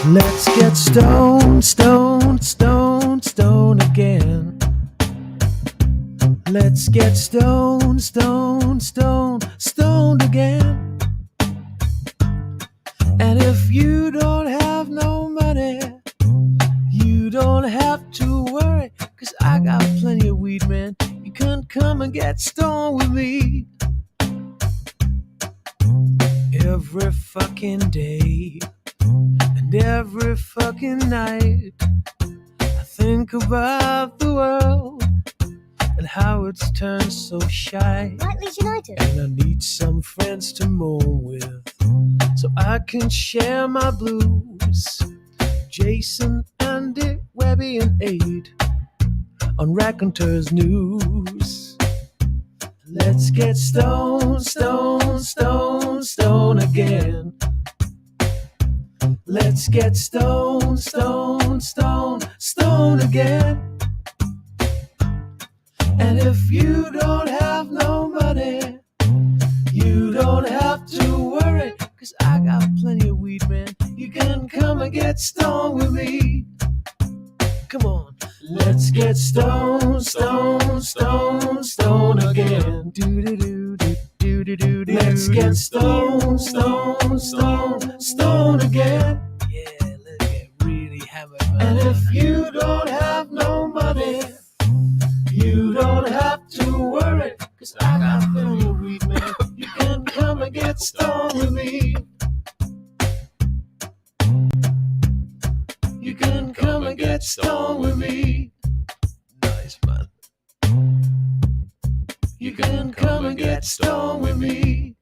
Let's get stoned, stoned, stoned, stoned again. Let's get stoned, stoned, stoned, stoned again. And if you don't have no money, you don't have to worry, 'cause I got plenty of weed, man. You can come and get stoned with me. Every fucking day and every fucking night, I think about the world and how it's turned so shy. Like Leeds United. And I need some friends to moan with, so I can share my blues. Jason, Andy, Webby, and Aid on Raconteurs News. Let's get stoned, stoned, stoned, stoned again. Let's get stoned, stoned, stoned, stoned again. And if you don't have no money, you don't have to worry, 'cause I got plenty of weed, man. You can come and get stoned with me. Come on. Let's get stoned, stoned, stoned, stoned again. Do-do-do-do-do-do-do. Let's get stoned, stoned, stoned, stoned again. Yeah, let's get really hammered, man. And if you don't have no money, you don't have to worry, 'cause I got plenty of weed, man. You can come and get stoned with me. You can come and get stoned with me. Nice, man. You can come and get stoned with me.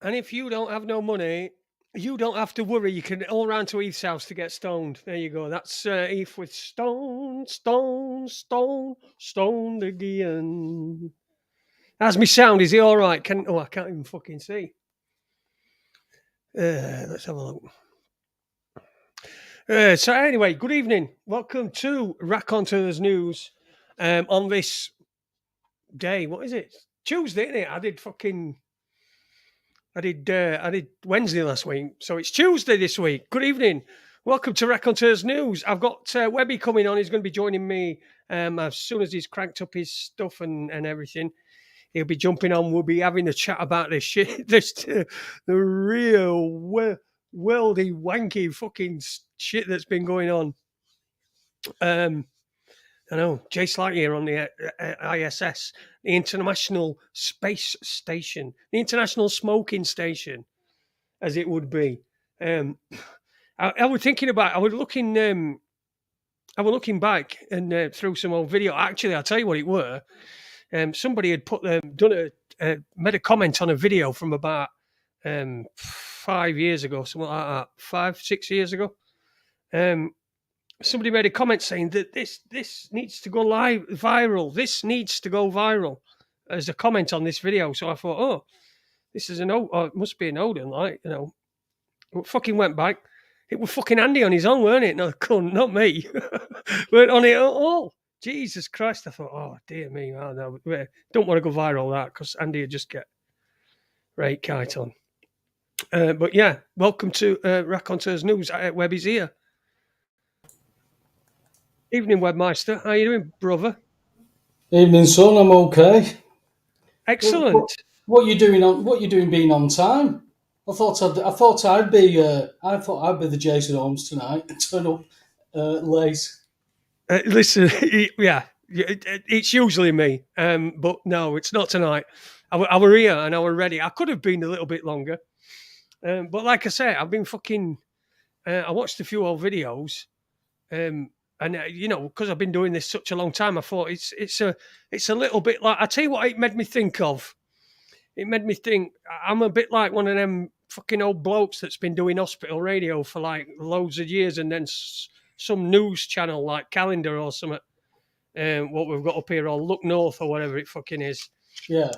And if you don't have no money, you don't have to worry. You can all round to Heath's house to get stoned. There you go. That's Heath with stone, stone, stone, stoned again. How's me sound? Is he all right? I can't even fucking see. Let's have a look. So anyway, good evening. Welcome to Raconteurs News. On this day, what is it? Tuesday, isn't it? I did Wednesday last week, so it's Tuesday this week. Good evening. Welcome to Raconteurs News. I've got Webby coming on. He's going to be joining me as soon as he's cranked up his stuff and everything. He'll be jumping on. We'll be having a chat about this shit. The real worldy, wanky fucking shit that's been going on. I know, Jay Slight here on the ISS, the International Space Station, the International Smoking Station, as it would be. I was thinking about. I was looking back and through some old video. Actually, I'll tell you what it were. Somebody had made a comment on a video from about 5 years ago, something like that, 5-6 years ago. Somebody made a comment saying that this needs to go viral. This needs to go viral as a comment on this video. So I thought, oh, this is it must be an old one, like, you know. It fucking went back. It was fucking Andy on his own, weren't it? No, not me. Weren't on it at all. Jesus Christ. I thought, oh, dear me. Oh, no, don't want to go viral that, because Andy would just get right kite on. But yeah, welcome to Raconteurs News at Webby's here. Evening, Webmeister. How you doing, brother? Evening, son. I'm okay. Excellent. What you doing being on time? I thought I'd be the Jason Holmes tonight. Turn up late. Listen, yeah, it's usually me, but no, it's not tonight. I were here and I were ready. I could have been a little bit longer, but like I say, I've been fucking. I watched a few old videos, and you know, because I've been doing this such a long time, I thought it's a little bit like. I tell you what, it made me think of. It made me think I'm a bit like one of them fucking old blokes that's been doing hospital radio for like loads of years, and then some news channel like Calendar or something, what we've got up here, or Look North or whatever it fucking is. Yeah.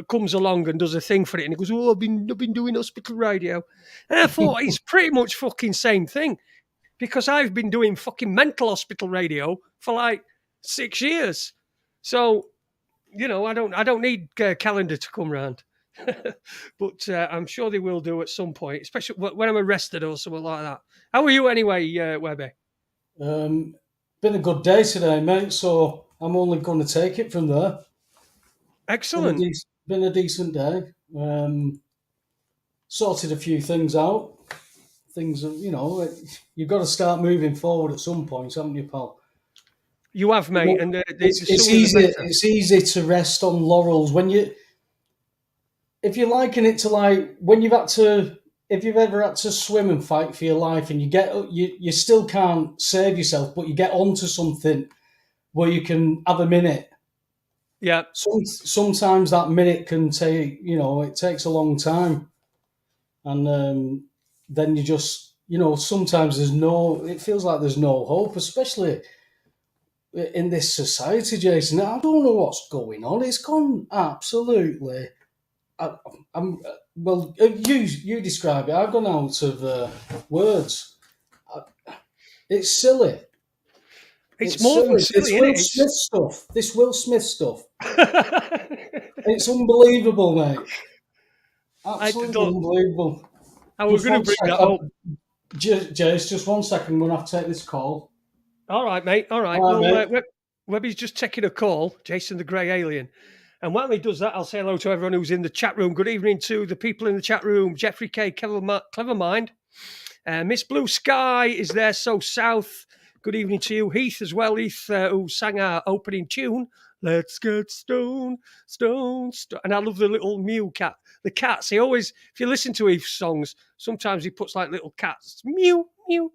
Comes along and does a thing for it, and he goes, "Oh, I've been doing hospital radio," and I thought it's pretty much fucking same thing, because I've been doing fucking mental hospital radio for like 6 years. So, I don't need calendar to come round. But I'm sure they will do at some point, especially when I'm arrested or something like that. How are you anyway, Webby? Been a good day today, mate. So I'm only going to take it from there. Excellent. Been a decent day. Sorted a few things out. Things, you've got to start moving forward at some point, haven't you, pal? You have, mate, and the It's sooner the easy. better. It's easy to rest on laurels if you liken it to like when if you've ever had to swim and fight for your life, and you still can't save yourself, but you get onto something where you can have a minute. Yeah. Sometimes that minute can take, it takes a long time, and then you just, sometimes it feels like there's no hope, especially in this society, Jason. I don't know what's going on. It's gone absolutely. Well, you describe it. I've gone out of words. It's silly. It's more than silly, This Will isn't Smith stuff. This Will Smith stuff. It's unbelievable, mate. Absolutely unbelievable. I was going to bring that up. Jace, just 1 second. I'm going to have to take this call. All right, mate. All right. Webby's just taking a call, Jason the Grey Alien. And while he does that, I'll say hello to everyone who's in the chat room. Good evening to the people in the chat room. Jeffrey K, Clever Mind. Miss Blue Sky is there, so south. Good evening to you. Heath as well. Heath, who sang our opening tune. Let's get stone. And I love the little mew cat. The cats, he always, if you listen to Heath's songs, sometimes he puts like little cats. Mew, mew.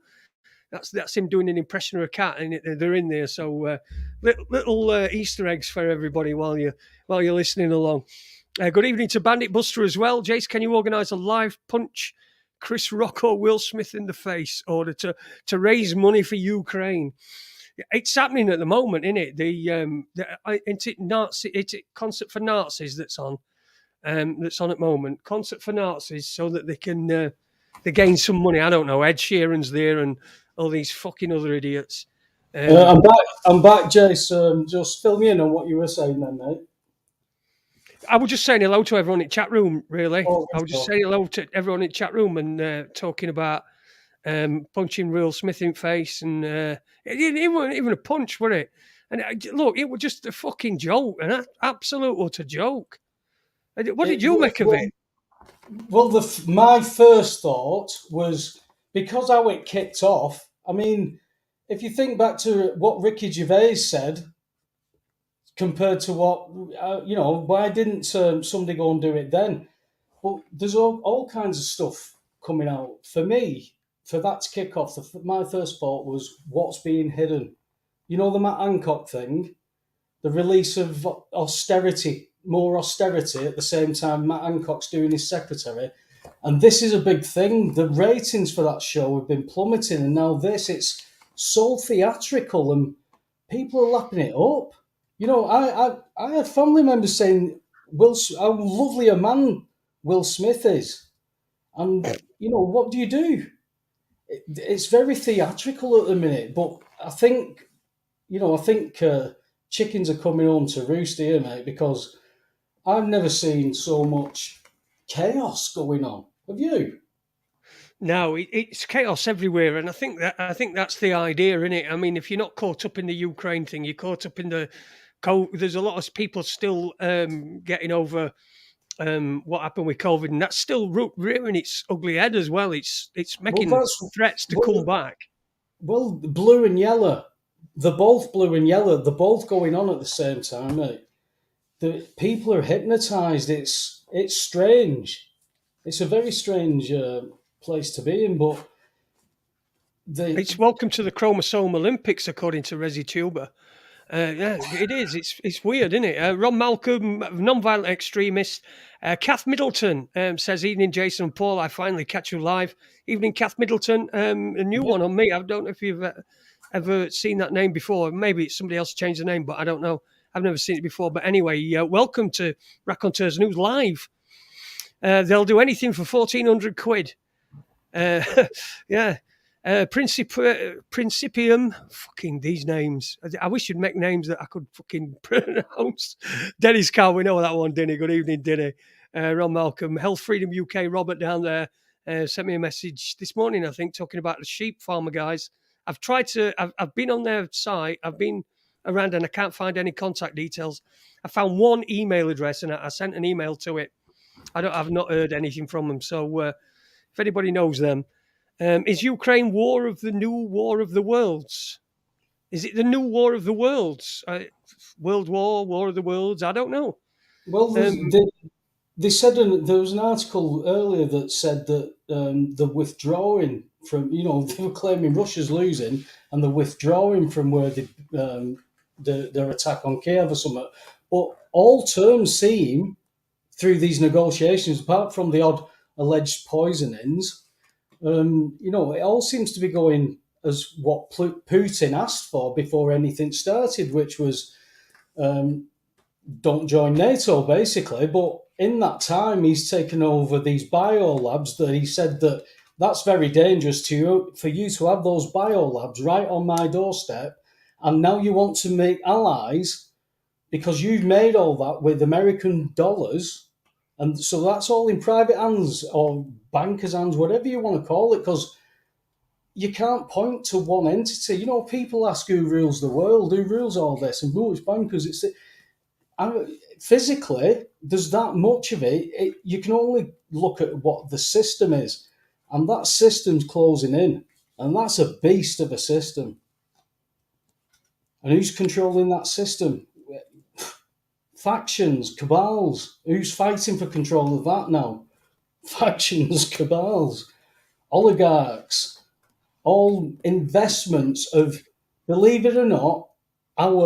That's him doing an impression of a cat, and they're in there. So little Easter eggs for everybody while you're listening along. Good evening to Bandit Buster as well. Jace, can you organise a live punch Chris Rock or Will Smith in the face order to raise money for Ukraine? It's happening at the moment, isn't it? It's concert for Nazis that's on at the moment. Concert for Nazis, so that they can they gain some money. I don't know. Ed Sheeran's there and all these fucking other idiots. I'm back, Jace. Just fill me in on what you were saying then, mate. I was just saying hello to everyone in the chat room, really. I was just saying hello to everyone in the chat room and talking about punching Will Smith in face. And it wasn't even a punch, was it? And look, it was just a fucking joke, an absolute utter joke. What did you make of it? Well, my first thought was, because how it kicked off, I mean, if you think back to what Ricky Gervais said, compared to what, why didn't somebody go and do it then? But there's all kinds of stuff coming out. For me, for that to kick off, my first thought was, what's being hidden? You know, the Matt Hancock thing, the release of more austerity at the same time Matt Hancock's doing his secretary. And this is a big thing. The ratings for that show have been plummeting, and now it's so theatrical, and people are lapping it up. You know, I had family members saying how lovely a man Will Smith is. And, what do you do? It's very theatrical at the minute, but I think chickens are coming home to roost here, mate, because I've never seen so much chaos going on. Have you? No, it's chaos everywhere, and I think that's the idea, isn't it? I mean, if you're not caught up in the Ukraine thing, you're caught up in the. There's a lot of people still getting over what happened with COVID, and that's still rearing its ugly head as well. It's making threats to come back. Well, blue and yellow, they're both blue and yellow. They're both going on at the same time, mate. The people are hypnotised. It's strange. It's a very strange place to be in, but it's welcome to the Chromosome Olympics, according to ResiTuber. Yeah, it is. It's weird, isn't it? Ron Malcolm, non-violent extremist. Kath Middleton says, "Evening, Jason and Paul. I finally catch you live. Evening, Kath Middleton. A new one on me. I don't know if you've ever seen that name before. Maybe it's somebody else changed the name, but I don't know. I've never seen it before. But anyway, welcome to Raconteurs News Live. They'll do anything for 1,400 quid. Yeah. Principium, fucking these names. I wish you'd make names that I could fucking pronounce. Dennis Cow, we know that one, Denny. Good evening, Denny. Ron Malcolm, Health Freedom UK, Robert down there sent me a message this morning, I think, talking about the sheep farmer guys. I've been on their site, I've been around and I can't find any contact details. I found one email address and I sent an email to it. I've not heard anything from them. So if anybody knows them, is Ukraine war of the new war of the worlds? Is it the new war of the worlds? World War, War of the Worlds? I don't know. Well, they said there was an article earlier that said that the withdrawing from, they were claiming Russia's losing and they're withdrawing from where their attack on Kiev or something. But all terms seem, through these negotiations, apart from the odd alleged poisonings, it all seems to be going as what Putin asked for before anything started, which was don't join NATO, basically. But in that time, he's taken over these biolabs that he said that that's very dangerous for you to have those biolabs right on my doorstep. And now you want to make allies because you've made all that with American dollars. And so that's all in private hands or bankers' hands, whatever you want to call it, because you can't point to one entity. People ask who rules the world, who rules all this, and it's bankers. Physically, there's that much of it. You can only look at what the system is, and that system's closing in, and that's a beast of a system. And who's controlling that system? Factions, cabals. Who's fighting for control of that now? Factions, cabals, oligarchs, all investments of, believe it or not, I'm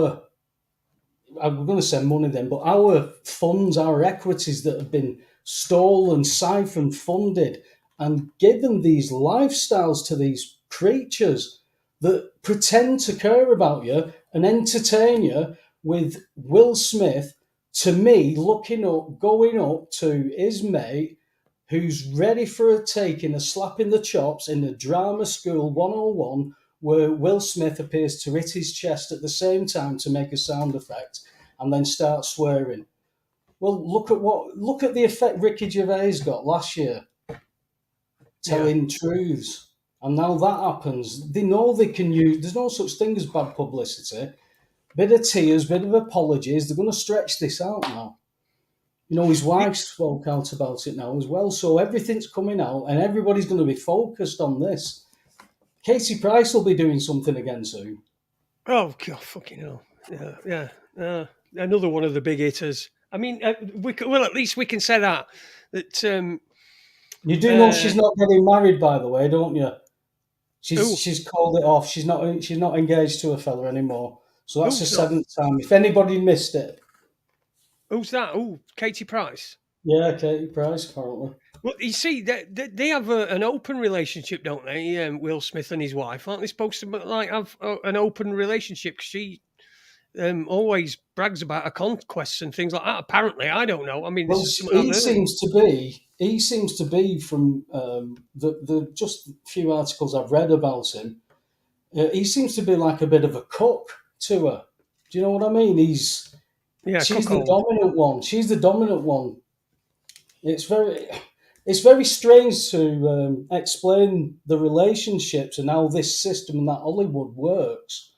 going to say money then, but our funds, our equities that have been stolen, siphoned, funded, and given these lifestyles to these creatures that pretend to care about you and entertain you, with Will Smith, to me, going up to his mate, who's ready for a taking, a slap in the chops in the drama school 101, where Will Smith appears to hit his chest at the same time to make a sound effect and then start swearing. Well, look at the effect Ricky Gervais got last year, telling truths. And now that happens. They know they can use, there's no such thing as bad publicity. Bit of tears, bit of apologies. They're going to stretch this out now. His wife spoke out about it now as well. So everything's coming out and everybody's going to be focused on this. Katie Price will be doing something again soon. Oh, God, fucking hell. Yeah. Another one of the big hitters. I mean, at least we can say that. You do know she's not getting married, by the way, don't you? She's called it off. She's not engaged to a fella anymore. So that's the seventh time. If anybody missed it. Who's that? Oh, Katie Price. Yeah, Katie Price, apparently. Well, you see, they have an open relationship, don't they? Will Smith and his wife, aren't they supposed to have an open relationship? She always brags about her conquests and things like that. Apparently, I don't know. I mean, he seems to be from the just few articles I've read about him. He seems to be like a bit of a cook to her. Do you know what I mean? She's the dominant one. She's the dominant one. It's very strange to explain the relationships and how this system and that Hollywood works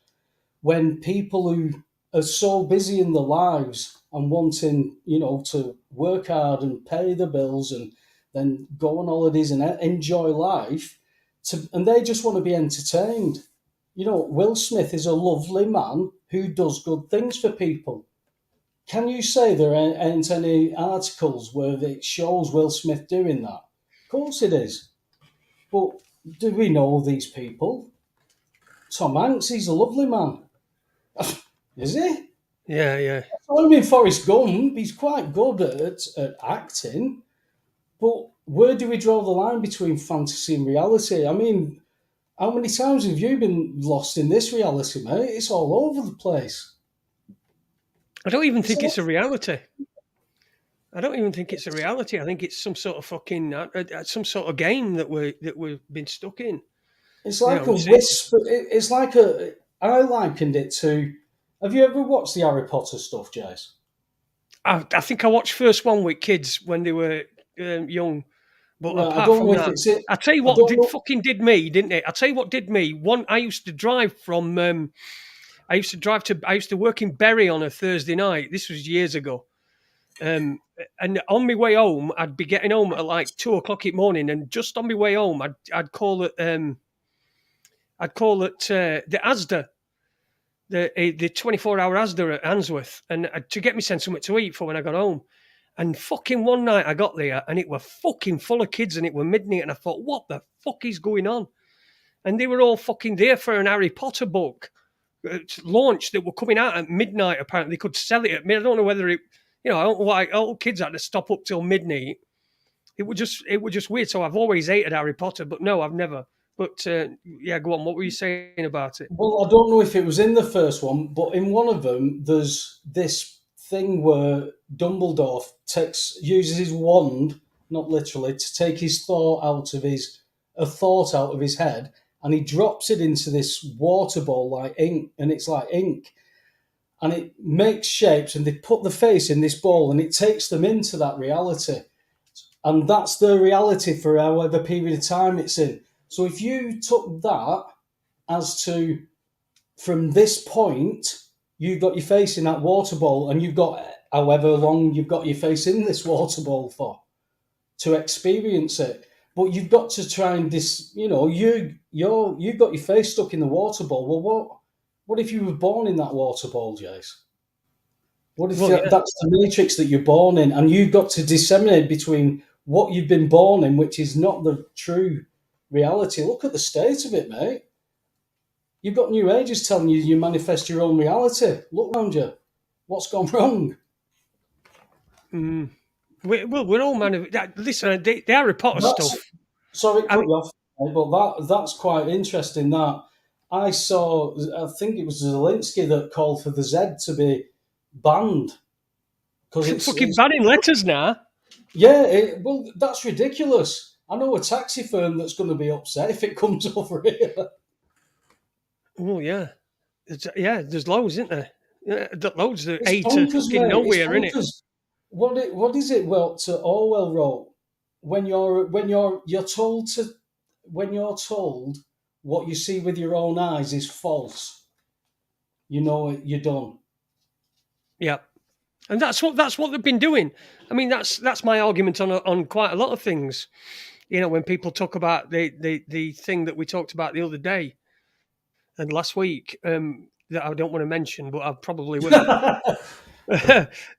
when people who are so busy in their lives and wanting, to work hard and pay the bills and then go on holidays and enjoy life, and they just want to be entertained. Will Smith is a lovely man who does good things for people. Can you say there ain't any articles where it shows Will Smith doing that? Of course it is. But do we know these people? Tom Hanks, he's a lovely man. Is he? Yeah. I mean, Forrest Gump, he's quite good at acting. But where do we draw the line between fantasy and reality? I mean, how many times have you been lost in this reality, mate? It's all over the place. I don't even think it's a reality. I think it's some sort of fucking some sort of game that we've been stuck in. It's You like know, a whisper. It's like a. I likened it to. Have you ever watched the Harry Potter stuff, Jace? I think I watched first one with kids when they were young, but Right. I apart don't from know if that, it's it. I tell you I what don't did know. fucking did me, didn't it? I tell you what did me. One, I used to drive from. I used to drive to. I used to work in Bury on a Thursday night. This was years ago. Um, and on my way home, I'd be getting home at like 2 o'clock in the morning, and just on my way home, I'd call it the ASDA, the 24-hour ASDA at Answorth, and to get me sent something to eat for when I got home. And fucking one night I got there, and it were fucking full of kids, and it were midnight, and I thought, what the fuck is going on? And they were all fucking there for an Harry Potter book launch that were coming out at midnight. Apparently, they could sell it at midnight. I don't know whether it, I don't know why all kids had to stop up till midnight. It was just weird. So I've always hated Harry Potter, but no, I've never. But yeah, go on. What were you saying about it? Well, I don't know if it was in the first one, but in one of them, there's this thing where Dumbledore uses his wand, not literally, to take his thought out of his head, and he drops it into this water bowl like ink, and it's like ink, and it makes shapes, and they put the face in this bowl, and it takes them into that reality, and that's their reality for however period of time it's in. So if you took that as to from this point, you've got your face in that water bowl, and you've got however long you've got your face in this water bowl for to experience it. But you've got to try and you've got your face stuck in the water bowl. Well, what if you were born in that water bowl, Jace? What if Well, yeah. that's the matrix that you're born in, and you've got to disseminate between what you've been born in, which is not the true reality? Look at the state of it, mate. You've got New Ages telling you manifest your own reality. Look around you. What's gone wrong? We're all listen, the Harry Potter stuff. Sorry, cut you off, but that's quite interesting. That I saw. I think it was Zelensky that called for the Z to be banned because It's fucking banning letters now. Yeah, well, that's ridiculous. I know a taxi firm that's going to be upset if it comes over here. Oh yeah, there's loads, isn't there? Yeah, loads that It's A to bonkers, fucking mate. nowhere, It's innit? bonkers. What is it? Well, to Orwell wrote when you're told what you see with your own eyes is false. You know it. You're done. Yeah, and that's what they've been doing. I mean, that's my argument on quite a lot of things. When people talk about the thing that we talked about the other day and last week, that I don't want to mention, but I probably will.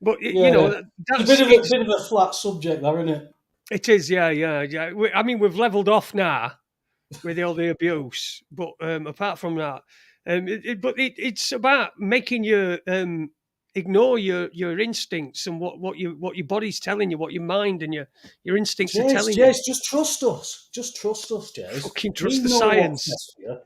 But Yeah, that's it's a bit of a flat subject, there, isn't it? it is. Yeah. I mean, we've leveled off now with all the abuse, but apart from that, it's about making you ignore your instincts and what your body's telling you, what your mind and your instincts are telling you. Jace, just trust us. Just trust us, Jace. Fucking trust the science. What's best for you.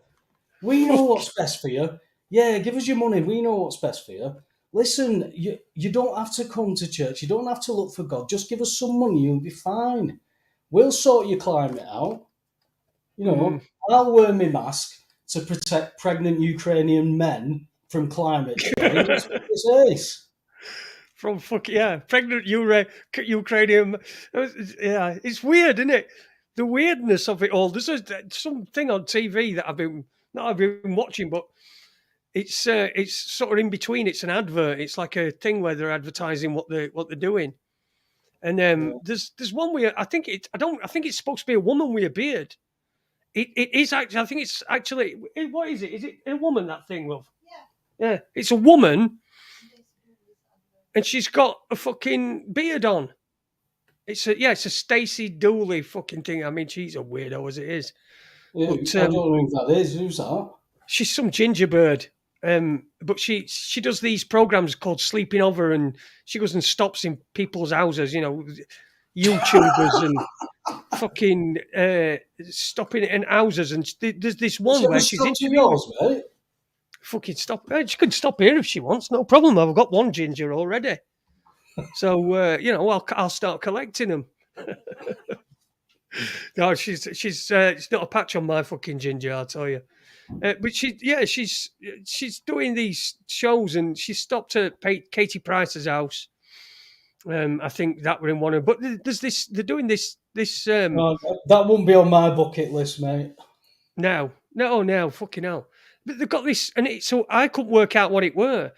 We know what's best for you. Yeah, give us your money. We know what's best for you. Listen, you don't have to come to church. You don't have to look for God. Just give us some money. You'll be fine. We'll sort your climate out. I'll wear my mask to protect pregnant Ukrainian men from climate change. That's what it is. From pregnant Ukrainian. Yeah, it's weird, isn't it? The weirdness of it all. There's something on TV that I've been watching, but it's sort of in between. It's an advert. It's like a thing where they're advertising what they're doing. And there's one where I think it's supposed to be a woman with a beard. It is actually. I think it's actually. What is it? Is it a woman? That thing, love? Yeah. It's a woman, and she's got a fucking beard on. It's a Stacey Dooley fucking thing. I mean, she's a weirdo as it is. Yeah, But, I don't know who that is. Who's that? She's some ginger bird. But she does these programs called Sleeping Over, and she goes and stops in people's houses. YouTubers and fucking stopping in houses. And there's this one where she's interviewing yours, mate. Fucking stop. She could stop here if she wants. No problem. I've got one ginger already. So I'll start collecting them. No, she's it's not a patch on my fucking ginger, I'll tell you. But she's doing these shows, and she stopped at Katie Price's house. I think that were in one of. But there's this. They're doing this. Oh, that wouldn't be on my bucket list, mate. Now, no, fucking hell. But they've got this, and so I couldn't work out what it were.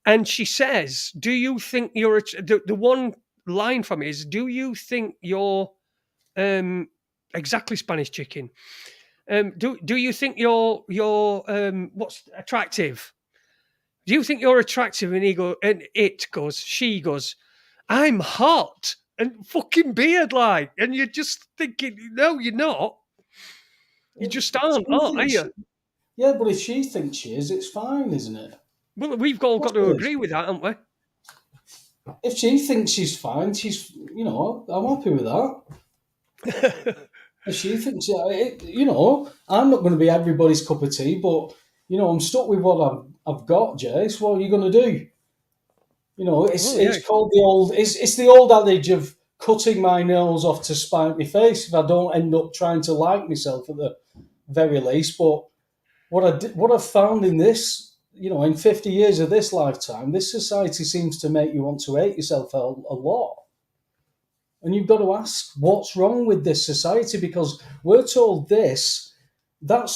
And she says, "Do you think you're the one line from it is, do you think you're exactly Spanish chicken? Do you think you're what's attractive? Do you think you're attractive?" And she goes, "I'm hot and fucking beard like," and you're just thinking, no, you're not. You just aren't, are you? Yeah, but if she thinks she is, it's fine, isn't it? Well, we've all got to agree with that, haven't we? If she thinks she's fine, I'm happy with that. If she thinks, I'm not going to be everybody's cup of tea, but I'm stuck with what I've got, Jace. What are you going to do? It's called it's the old adage of cutting my nails off to spite my face if I don't end up trying to like myself at the very least. But what I've found in this, in 50 years of this lifetime, this society seems to make you want to hate yourself a lot. And you've got to ask, what's wrong with this society? Because we're told that's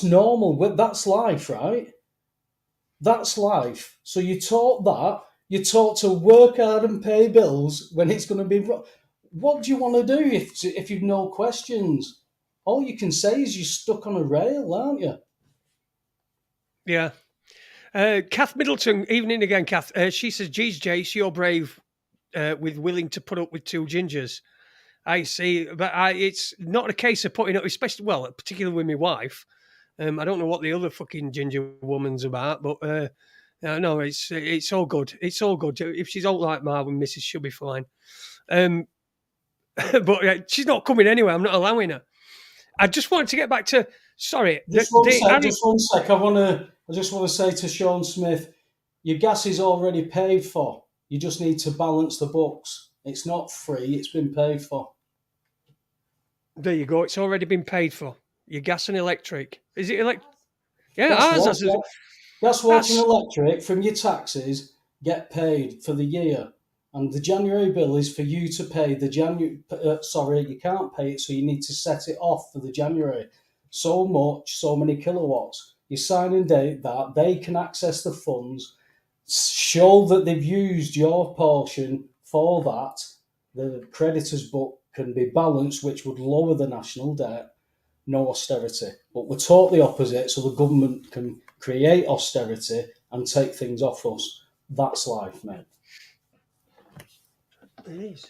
normal, that's life, right? That's life. So you're taught to work hard and pay bills when it's going to be wrong. What do you want to do if you've no questions? All you can say is you're stuck on a rail, aren't you? Yeah. Kath Middleton, evening again, Kath. She says, "Geez, Jace, you're brave with willing to put up with two gingers." I see, but it's not a case of putting up, particularly with my wife. I don't know what the other fucking ginger woman's about, but no, it's all good. It's all good. If she's all like Marvin, Mrs., she'll be fine. But she's not coming anyway. I'm not allowing her. I just wanted to get back to. Sorry, just one sec. I just want to say to Sean Smith, your gas is already paid for. You just need to balance the books. It's not free. It's been paid for. There you go. It's already been paid for. Your gas and electric. Is it electric? Yeah, gas, water, and electric from your taxes get paid for the year. And the January bill is for you to pay the January. Sorry, you can't pay it, so you need to set it off for the January. So much, so many kilowatts. You sign and date that. They can access the funds, show that they've used your portion for that. The creditor's book can be balanced, which would lower the national debt. No austerity. But we're taught the opposite, so the government can create austerity and take things off us. That's life, mate. It is.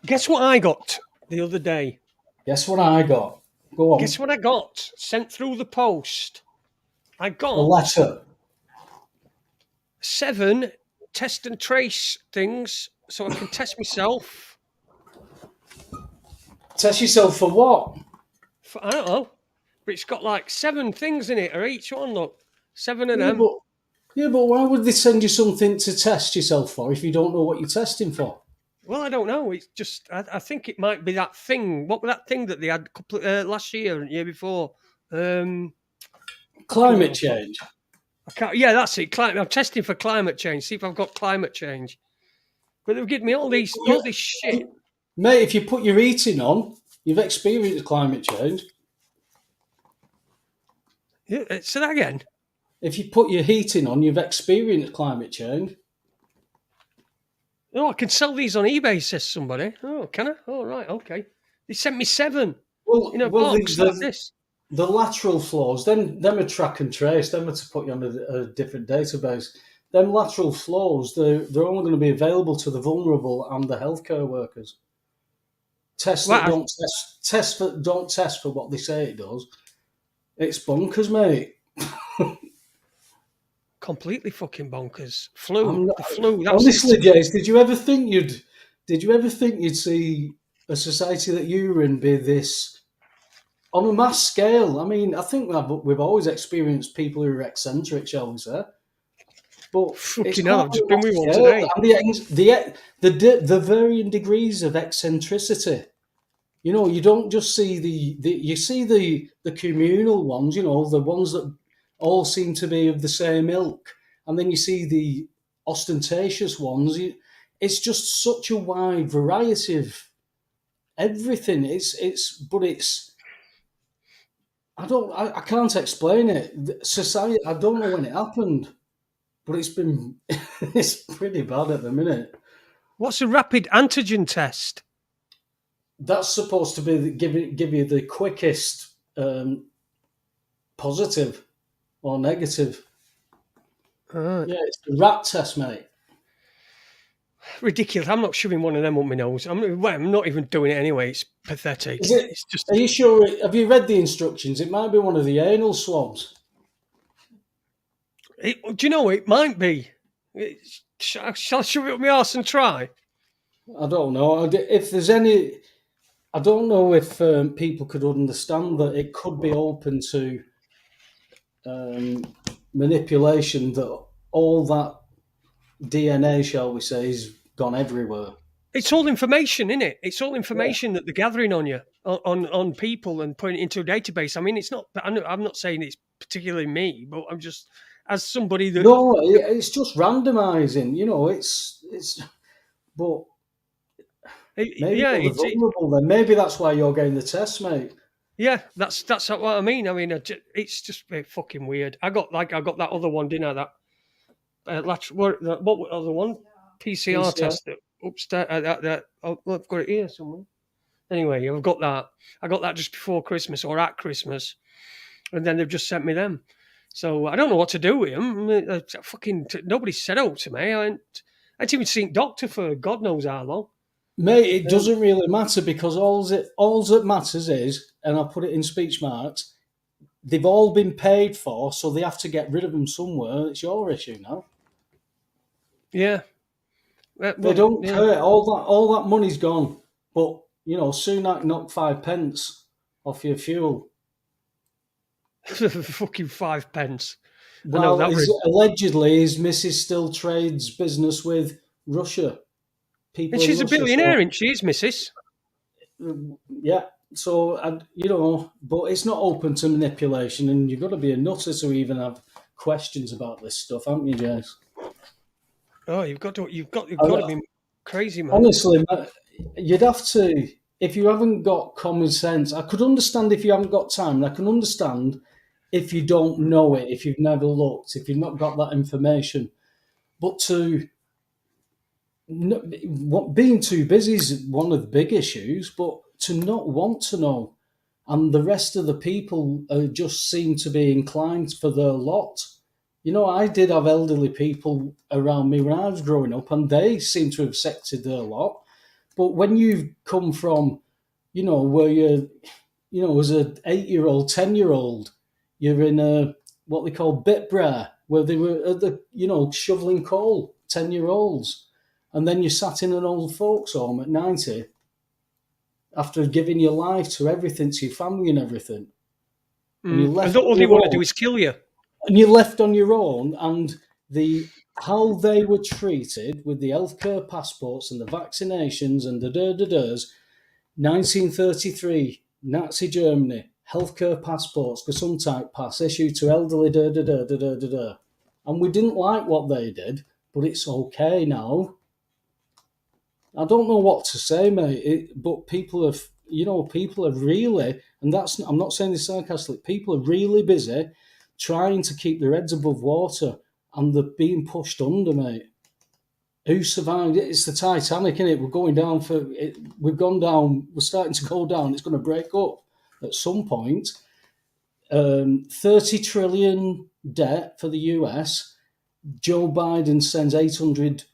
Guess what I got the other day? Guess what I got? Go on. Guess what I got? Sent through the post. I got a letter. 7 test and trace things so I can test myself. Test yourself for what? I don't know. But it's got like 7 things in it, or each one, look. 7 of them. But why would they send you something to test yourself for if you don't know what you're testing for? Well, I don't know. It's just, I think it might be that thing. What was that thing that they had last year and year before? Climate change. Yeah, that's it. I'm testing for climate change. See if I've got climate change. But they've given me all this shit. Mate, if you put your heating on, you've experienced climate change. Yeah, say that again. If you put your heating on, you've experienced climate change. Oh, I can sell these on eBay, says somebody. Oh, can I? Oh, right, okay. They sent me 7 in a box like this. The lateral flows, them are track and trace. Them are to put you on a different database. Them lateral flows, they're only going to be available to the vulnerable and the healthcare workers. Don't test for what they say it does. It's bonkers, mate. Completely fucking bonkers. The flu. Honestly, Jace, did you ever think you'd see a society that you were in be this on a mass scale? I mean, I think we've always experienced people who are eccentric, shall we say? But fucking hell, I've just been with one today. And the varying degrees of eccentricity. You know, you don't just see you see the communal ones, you know, the ones that all seem to be of the same ilk, and then you see the ostentatious ones. It's just such a wide variety of everything. It's I can't explain it. Society, I don't know when it happened, but it's been it's pretty bad at the minute. What's a rapid antigen test? That's supposed to be give you the quickest positive or negative. Right. Yeah, it's the rat test, mate. Ridiculous. I'm not shoving one of them up my nose. I'm not even doing it anyway. It's pathetic. Is it? It's just. Are you sure? Have you read the instructions? It might be one of the anal swabs. Do you know, it might be. Shall I shove it up my arse and try? I don't know. If there's any, I don't know if people could understand that it could be open to manipulation. That all that DNA, shall we say, has gone everywhere. It's all information, isn't it? It's all information that they're gathering on you, on people, and putting it into a database. I mean, it's not. I'm not saying it's particularly me, but I'm just as somebody that. No, it's just randomising. You know, but maybe you're vulnerable then. Maybe that's why you're getting the test, mate. Yeah, that's what I mean. I mean, it's just fucking weird. I got that other one, didn't I? What other one? PCR test upstairs. I've got it here somewhere. Anyway, I've got that. I got that just before Christmas or at Christmas, and then they've just sent me them. So I don't know what to do with them. Nobody said out to me. I ain't even seen doctor for God knows how long. Mate, it doesn't really matter because all that matters is, and I'll put it in speech marks, they've all been paid for, so they have to get rid of them somewhere. It's your issue now. Yeah. They don't care. All that money's gone. But, you know, Sunak knocked 5 pence off your fuel. Fucking 5 pence. Well, allegedly his missus still trades business with Russia. And she's a billionaire, isn't she? His missus. Yeah. So, you know, but it's not open to manipulation, and you've got to be a nutter to even have questions about this stuff, haven't you, Jace? Oh, you've got to be crazy, man. Honestly, you'd have to, if you haven't got common sense. I could understand if you haven't got time, and I can understand if you don't know it, if you've never looked, if you've not got that information. But being too busy is one of the big issues, but to not want to know, and the rest of the people just seem to be inclined for their lot. You know, I did have elderly people around me when I was growing up, and they seem to have accepted their lot. But when you've come from, you know, where you're, you know, as an 8-year-old, 10-year-old, you're in a what they call bitbra, where they were at the, you know, shoveling coal, 10-year-olds. And then you sat in an old folks' home at 90 after giving your life to everything, to your family and everything. And you left all they want to do is kill you. And you're left on your own, and how they were treated with the healthcare passports and the vaccinations and the 1933, Nazi Germany, healthcare passports, Gesundheit pass issued to elderly And we didn't like what they did, but it's okay now. I don't know what to say, mate, but people are really, and I'm not saying this sarcastically, people are really busy trying to keep their heads above water, and they're being pushed under, mate. Who survived? It's the Titanic, isn't it? We're going down we've gone down, we're starting to go down, it's going to break up at some point. 30 trillion debt for the US. Joe Biden sends 800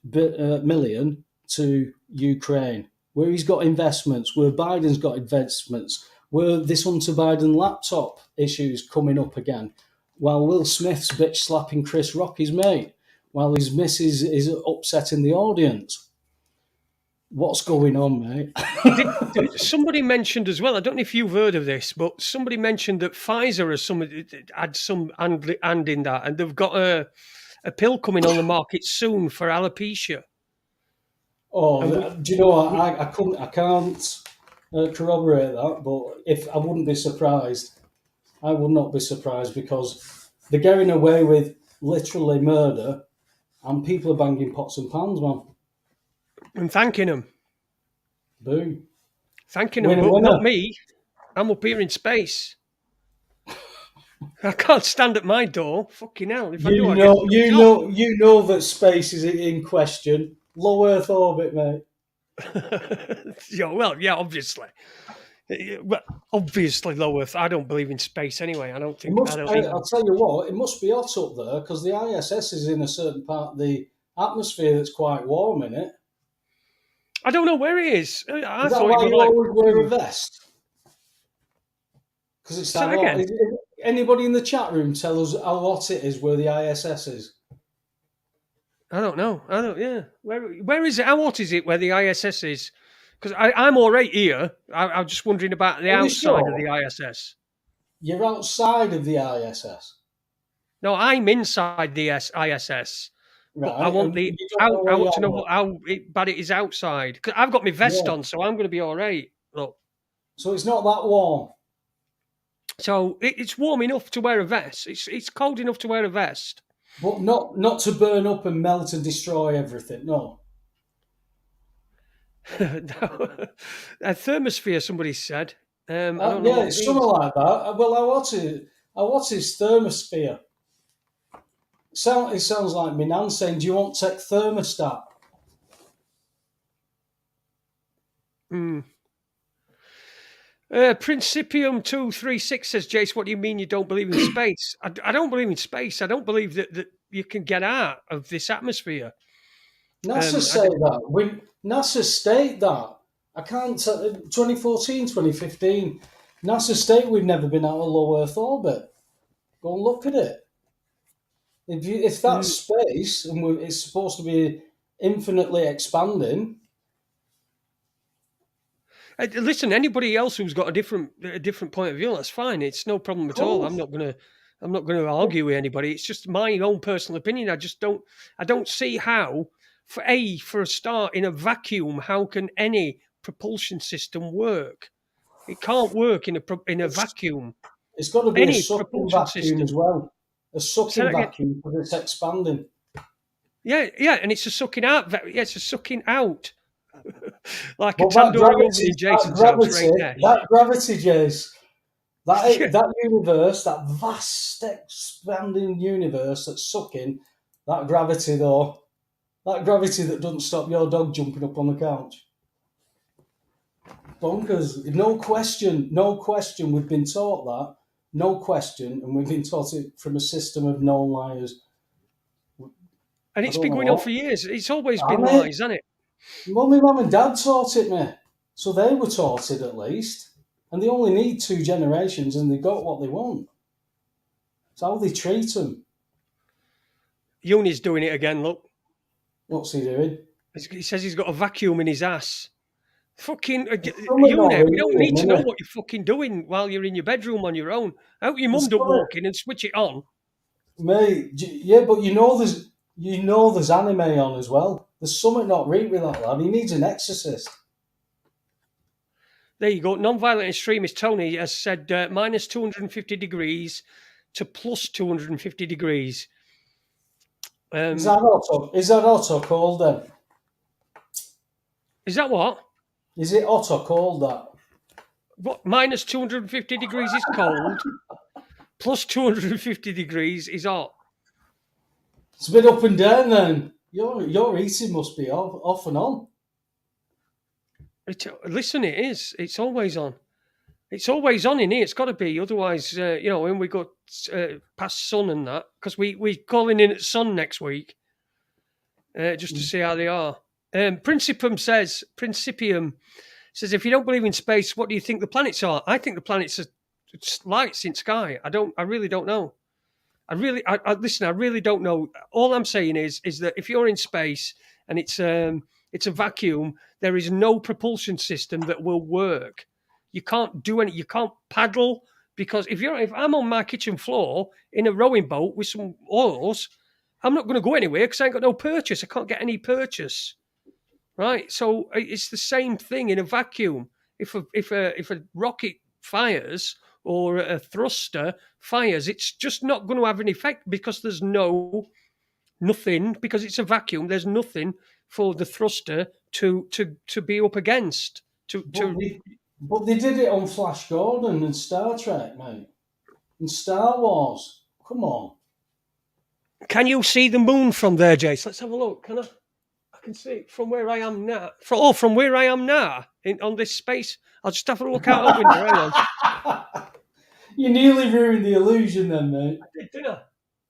million to Ukraine, where he's got investments, where Biden's got investments, where this Hunter Biden laptop issue is coming up again, while Will Smith's bitch slapping Chris Rock, his mate, while his missus is upsetting the audience. What's going on, mate? Somebody mentioned as well, I don't know if you've heard of this, but somebody mentioned that Pfizer had some hand in that, and they've got a pill coming on the market soon for alopecia. Oh, do you know what? I can't corroborate that, but if I wouldn't be surprised, I would not be surprised because they're getting away with literally murder, and people are banging pots and pans, man. And thanking them. Boom. Thanking them, Winner, but winner. not me. I'm up here in space. I can't stand at my door. Fucking hell! If I do, I get You know that space is in question. Low Earth orbit, mate. yeah, well, yeah, obviously. Well, obviously, low Earth. I don't believe in space anyway. I don't think. I'll tell you what, it must be hot up there because the ISS is in a certain part of the atmosphere that's quite warm in it. I don't know where it is. I Is that thought why it you was always wear a vest? Because it's Say that that hot. again? Anybody in the chat room tell us how hot it is where the ISS is? I don't know. I don't. Yeah. Where is it? How hot is it where the ISS is? Because I'm all right here. I'm just wondering about the Are you outside of sure? the ISS. You're outside of the ISS, No, I'm inside the ISS. But right? I want And the you don't know out. I where you want to know are. how bad it is outside. Because I've got my vest Yeah. on, so I'm going to be all right. Look, So it's not that warm. so it's warm enough to wear a vest. It's cold enough to wear a vest. But not to burn up and melt and destroy everything. No. No. A thermosphere, somebody said. I don't know Yeah, what it it's something means. like that. Well, what is thermosphere? It sounds like my nan saying, "Do you want tech thermostat?" Principium 236 says, Jace, what do you mean you don't believe in space? I don't believe in space. I don't believe that you can get out of this atmosphere. NASA say that. NASA state that. I can't. 2014, 2015. NASA state we've never been out of low Earth orbit. Go and look at it. If that's space and it's supposed to be infinitely expanding. Listen, anybody else who's got a different point of view, that's fine. It's no problem at all. I'm not gonna argue with anybody. It's just my own personal opinion. I don't see how for a start in a vacuum, how can any propulsion system work? It can't work in a vacuum. It's got to be a Any sucking propulsion vacuum system. as well. A Say sucking that again. vacuum because it's expanding. Yeah, and it's a sucking out. Yeah, it's a sucking out. Like But a Tandoori oven in Jason's house right there. that gravity, Jace, Yeah. that universe, that vast expanding universe that's sucking, that gravity though, that gravity that doesn't stop your dog jumping up on the couch. Bonkers. No question. We've been taught that. No question. And we've been taught it from a system of known liars. And it's been going on for years. It's always been Damn it. lies, hasn't it? Mummy, mum and dad taught it me. So they were taught it at least. And they only need 2 generations and they got what they want. It's how they treat them. Uni's doing it again, look. What's he doing? He says he's got a vacuum in his ass. Fucking Uni, we don't need to know what you're fucking doing while you're in your bedroom on your own. I hope your mum don't walk in and switch it on. Mate, yeah, but you know there's anime on as well. There's something not right with that lad. He needs an exorcist. There you go. Non-violent extremist Tony has said minus 250 to plus 250 degrees. Is that auto cold then? Is that what? Is it auto cold that? What, minus 250 degrees is cold, plus 250 degrees is hot. It's a bit up and down then. Your eating must be off and on. Listen, it is. It's always on. It's always on in here. It's got to be. Otherwise, when we go past sun and that, because we're calling in at sun next week, just to see how they are. Principium says, if you don't believe in space, what do you think the planets are? I think the planets are lights in sky. I really don't know. I really don't know. All I'm saying is that if you're in space and it's a vacuum, there is no propulsion system that will work. You can't do any. You can't paddle because if I'm on my kitchen floor in a rowing boat with some oars, I'm not going to go anywhere because I ain't got no purchase. I can't get any purchase. Right, so it's the same thing in a vacuum. if a rocket fires or a thruster fires, it's just not going to have an effect because there's nothing, because it's a vacuum. There's nothing for the thruster to be up against. But they did it on Flash Gordon and Star Trek, mate, and Star Wars. Come on. Can you see the moon from there, Jace? Let's have a look. Can I? I can see it from where I am now. From where I am now on this space. I'll just have a look out the window. Hang on. You nearly ruined the illusion then, mate. I did, didn't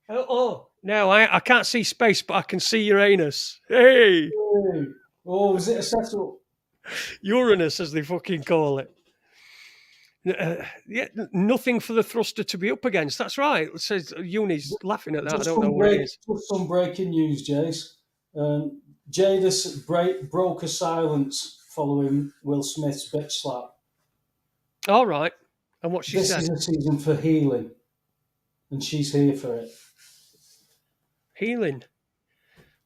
I? Now I can't see space, but I can see Uranus. Hey! Oh, was it a setup? Uranus, as they fucking call it. Yeah, nothing for the thruster to be up against. That's right. It says Uni's laughing at that. I don't know what it is. Just some breaking news, Jace. Jadis broke a silence following Will Smith's bitch slap. All right. And what she said? This is a season for healing, and she's here for it. Healing.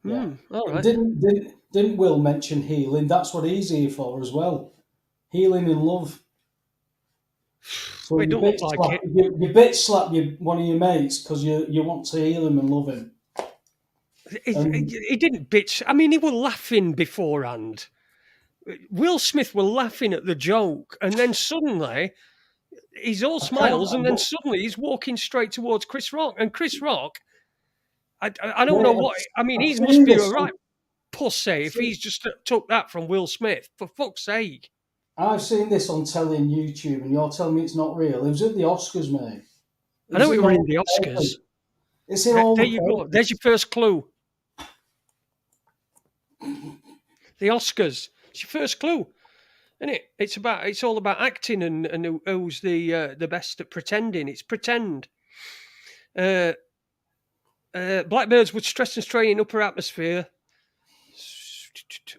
Yeah. All right. Didn't Will mention healing? That's what he's here for as well. Healing and love. So don't look like it. You bitch slap one of your mates because you want to heal him and love him. He didn't bitch. I mean, he was laughing beforehand. Will Smith was laughing at the joke, and then suddenly he's all smiles, and then suddenly he's walking straight towards Chris Rock. And Chris Rock, I don't know what. I mean, he must be a right pussy if he's just took that from Will Smith. For fuck's sake. I've seen this on telly and YouTube, and you're telling me it's not real. It was at the Oscars, mate. I know it was in the Oscars. It's in all there you go. There's your first clue. The Oscars. It's your first clue, isn't it? It's all about acting and who's the best at pretending. It's pretend. Blackbirds would stress and strain in upper atmosphere.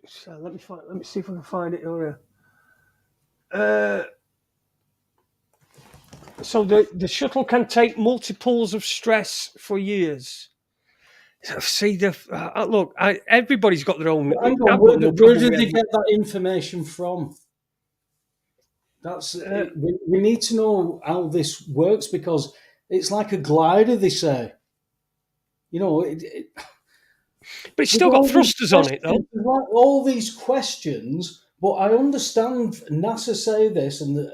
So let me see if I can find it here. So the shuttle can take multiples of stress for years. See look. Everybody's got their own. Where did they get that information from? That's we need to know how this works because it's like a glider. They say, you know, but it's still got thrusters on it, though. Like all these questions. But I understand NASA say this, and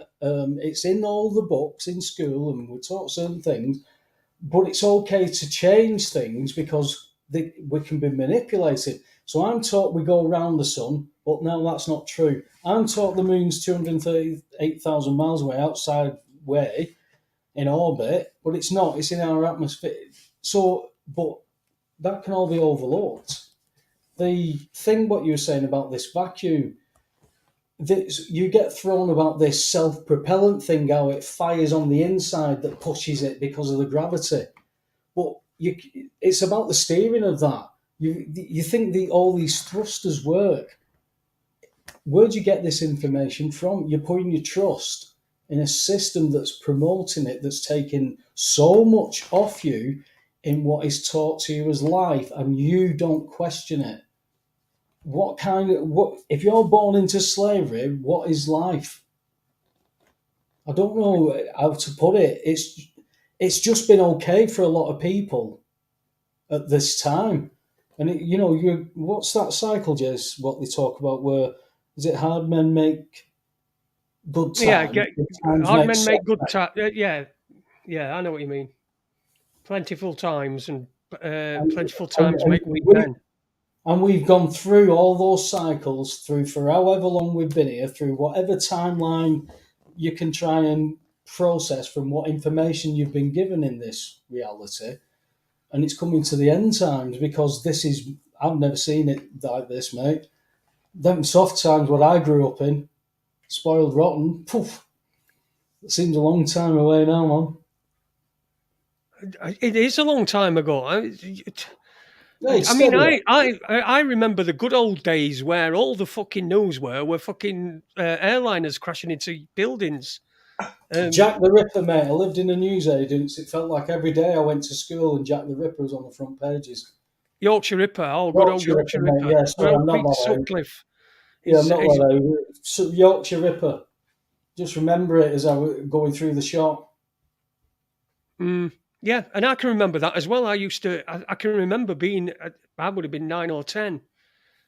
it's in all the books in school, and we're taught certain things. But it's okay to change things because we can be manipulated. So I'm taught we go around the sun, but no, that's not true. I'm taught the moon's 238,000 miles away, outside way, in orbit, but it's not. It's in our atmosphere. So, but that can all be overlooked. The thing, what you were saying about this vacuum, you get thrown about this self-propellant thing, how it fires on the inside that pushes it because of the gravity. But it's about the steering of that. You think all these thrusters work. Where do you get this information from? You're putting your trust in a system that's promoting it, that's taking so much off you in what is taught to you as life, and you don't question it. If you're born into slavery, what is life? I don't know how to put it. It's just been okay for a lot of people at this time. And what's that cycle, Jez? What they talk about? Where is it? Hard men make good time. Yeah, hard men make good time. Yeah, I know what you mean. Plentiful times and plentiful times make weak men. And we've gone through all those cycles for however long we've been here, through whatever timeline you can try and process from what information you've been given in this reality. And it's coming to the end times because I've never seen it like this, mate. Them soft times what I grew up in, spoiled rotten, poof. It seems a long time away now, man. It is a long time ago. I remember the good old days where all the fucking news were fucking airliners crashing into buildings. Jack the Ripper, mate. I lived in a newsagents. It felt like every day I went to school and Jack the Ripper was on the front pages. Yorkshire Ripper, good old Yorkshire Ripper. Yeah, sorry, I'm not that. Sutcliffe. Yeah, I'm not that. Yorkshire Ripper. Just remember it as I was going through the shop. Yeah, and I can remember that as well. I can remember being, I would have been 9 or 10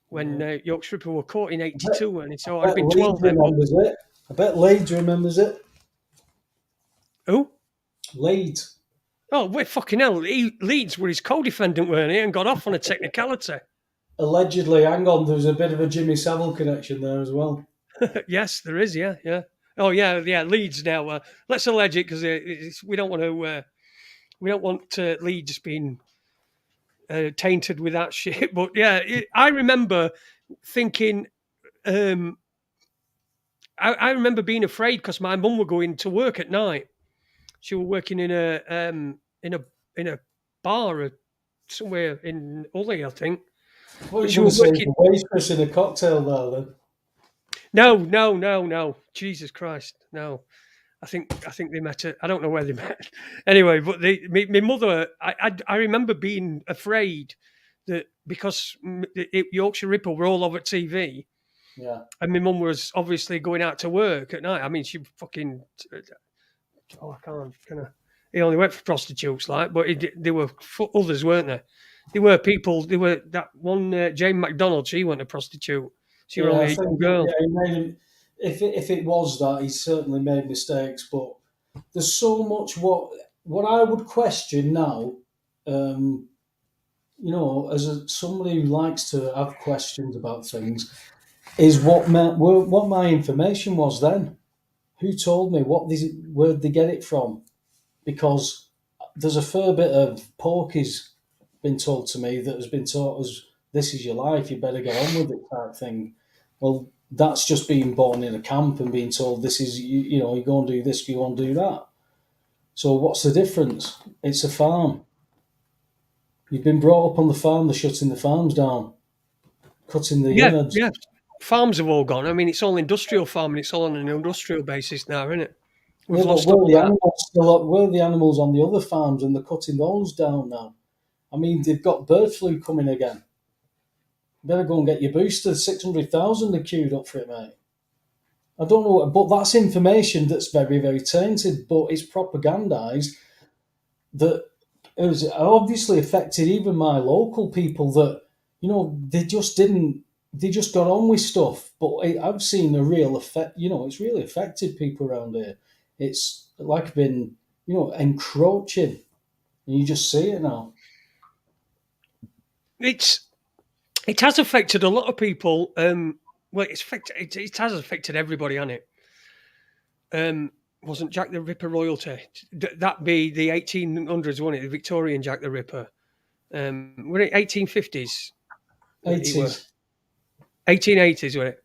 when Yorkshire Ripper were caught in '82, and so I I'd bet been Leeds 12 then. But remembers it. I bet Leeds remembers it. who? Leeds. Oh, wait, fucking hell! Leeds were his co-defendant, weren't he? And got off on a technicality. Allegedly, hang on, there was a bit of a Jimmy Savile connection there as well. Yes, there is. Yeah, yeah. Oh, yeah, yeah. Leeds now. Let's allege it because we don't want to. We don't want Leeds being tainted with that shit. But yeah, I remember thinking. I remember being afraid because my mum were going to work at night. She was working in a bar somewhere in Ully, I think. What are you She going to was say? working. The waitress in a cocktail there, then? No. Jesus Christ, no. I think they met at. I don't know where they met. Anyway, but my mother. I remember being afraid that because Yorkshire Ripper were all over TV, Yeah. and my mum was obviously going out to work at night. I mean, she fucking. Oh, I can't. Kind of. He only went for prostitutes, like, but there were others, weren't there? There were people. There were that one Jane McDonald. She went a prostitute. She was Yeah, only I a young think girl. he made him. If it was that, he certainly made mistakes. But there's so much what I would question now. Um, as somebody who likes to have questions about things, is what my information was then. Who told me where they get it from? Because there's a fair bit of porkies been told to me that has been taught as this is your life, you better get on with it type thing. Well, that's just being born in a camp and being told this is you go and do this, you go and do that. So what's the difference? It's a farm. You've been brought up on the farm, they're shutting the farms down, cutting the Yeah, innards. yeah. Farms have all gone. I mean, it's all industrial farming. It's all on an industrial basis now, isn't it? We've Yeah, but lost all that. where are the animals on the other farms and they're cutting those down now? I mean, they've got bird flu coming again. Better go and get your booster. 600,000 are queued up for it, mate. I don't know, but that's information that's very, very tainted, but it's propagandised that has obviously affected even my local people that, they just got on with stuff. But I've seen a real effect, it's really affected people around here. It's like been, encroaching, and you just see it now. It has affected a lot of people. Well, it has affected everybody, hasn't it? Wasn't Jack the Ripper royalty? That be the 1800s, wasn't it? The Victorian Jack the Ripper. Were it 1850s? 80s. 1880s, were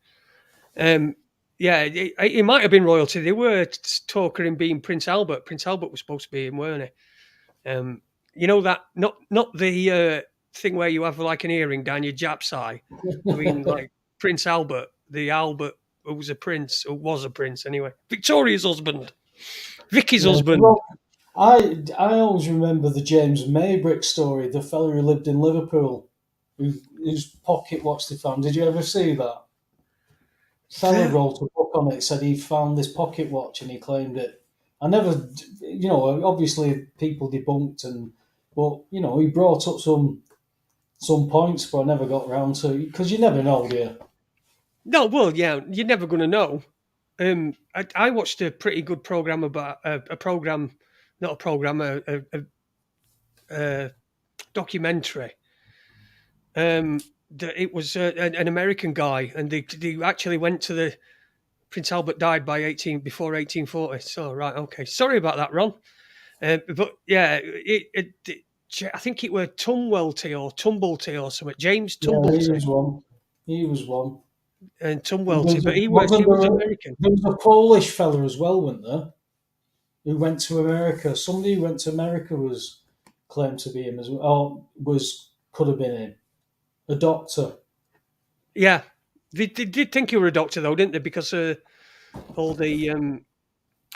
it? Yeah, it might have been royalty. They were talking him being Prince Albert. Prince Albert was supposed to be him, weren't he? You know that not the thing where you have like an earring down your Jap's eye. I mean, like Prince Albert, the Albert who was a prince, anyway. Victoria's husband, Vicky's husband. Well, I always remember the James Maybrick story, the fella who lived in Liverpool, whose pocket watch they found. Did you ever see that? Fella wrote a book on it, said he found this pocket watch and he claimed it. I never, obviously people debunked but he brought up some points, but I never got round to it because you never know, do you? No, well, yeah, you're never going to know. I watched a pretty good program about a program, not a program, a documentary. It was an American guy, and they actually went to the Prince Albert died before 1840. So right, okay, sorry about that, Ron. But yeah, I think it were Tumwelty or Tumblety or something. James Yeah, he Tumblety was one. He was one. and And Tumwelty, but he was American. there was a Polish fella as well, wasn't there? Who went to America. Somebody who went to America was claimed to be him as well. Or could have been him. A doctor. Yeah, they did think you were a doctor though, didn't they? Because all the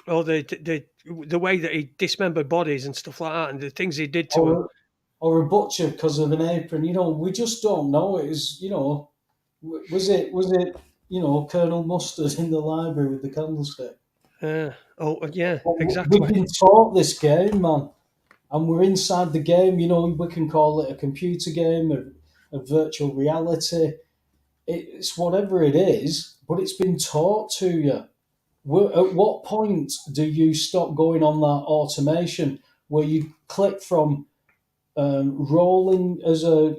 way that he dismembered bodies and stuff like that, and the things he did to them. Or a butcher because of an apron. We just don't know. It is, was it Colonel Mustard in the library with the candlestick? Yeah, We've exactly. been taught this game, man, and we're inside the game. You know, we can call it a computer game, a virtual reality. It's whatever it is, but it's been taught to you. At what point do you stop going on that automation where you click from rolling as a,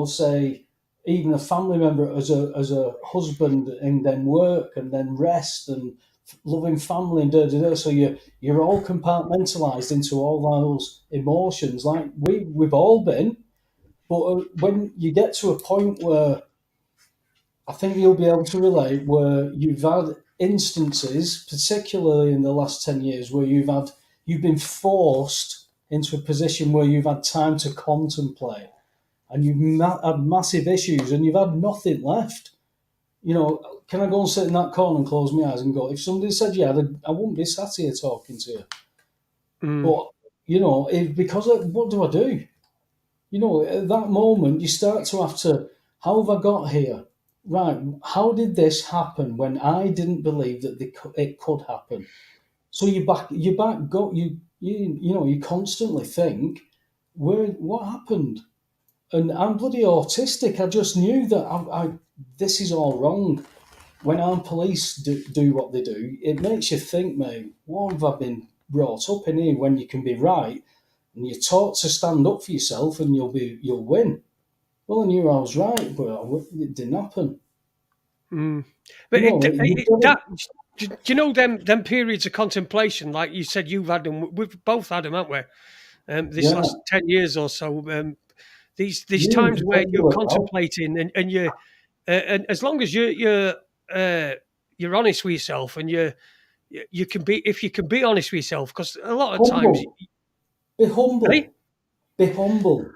say, even a family member as a husband, and then work and then rest and loving family and da da da. So you're all compartmentalized into all those emotions, like we've all been. But when you get to a point where I think you'll be able to relate, where you've had instances, particularly in the last 10 years, where you've been forced into a position where you've had time to contemplate, and you've had massive issues, and you've had nothing left. You know, can I go and sit in that corner and close my eyes and go? If somebody said, "Yeah," I wouldn't be sat here talking to you. Mm, But because what do I do? You know, at that moment, you start to have to, how have I got here? Right, how did this happen when I didn't believe that it could happen? So you constantly think, what happened? And I'm bloody autistic. I just knew that this is all wrong. When our police do what they do, it makes you think, mate, what have I been brought up in here when you can be right? And you're taught to stand up for yourself and you'll win. Well, I knew I was right, but it didn't happen. mm. You But know, you've got to, that, do you know them periods of contemplation, like you said, you've had them. We've both had them, haven't we? This yeah, last 10 years or so. These you in times where you're particular, pal. contemplating and you and as long as uh, you're honest with yourself and you can be, if you can be honest with yourself, because a lot of times, Humble. Be eh? humble. Be humble.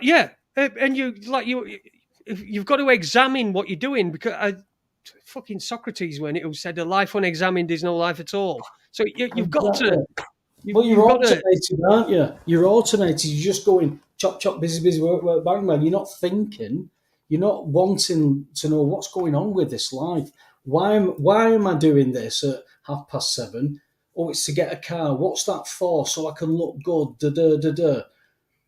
Yeah, and you've got to examine what you're doing, because fucking Socrates, when it was said, "A life unexamined is no life at all." So you've got to Exactly. Well, you're you've got to automated, aren't you? You're automated. You're just going chop, chop, busy, busy, work, work, bang, bang. You're not thinking. You're not wanting to know what's going on with this life. Why am I doing this at 7:30? Oh, it's to get a car. What's that for? So I can look good. Da da da da.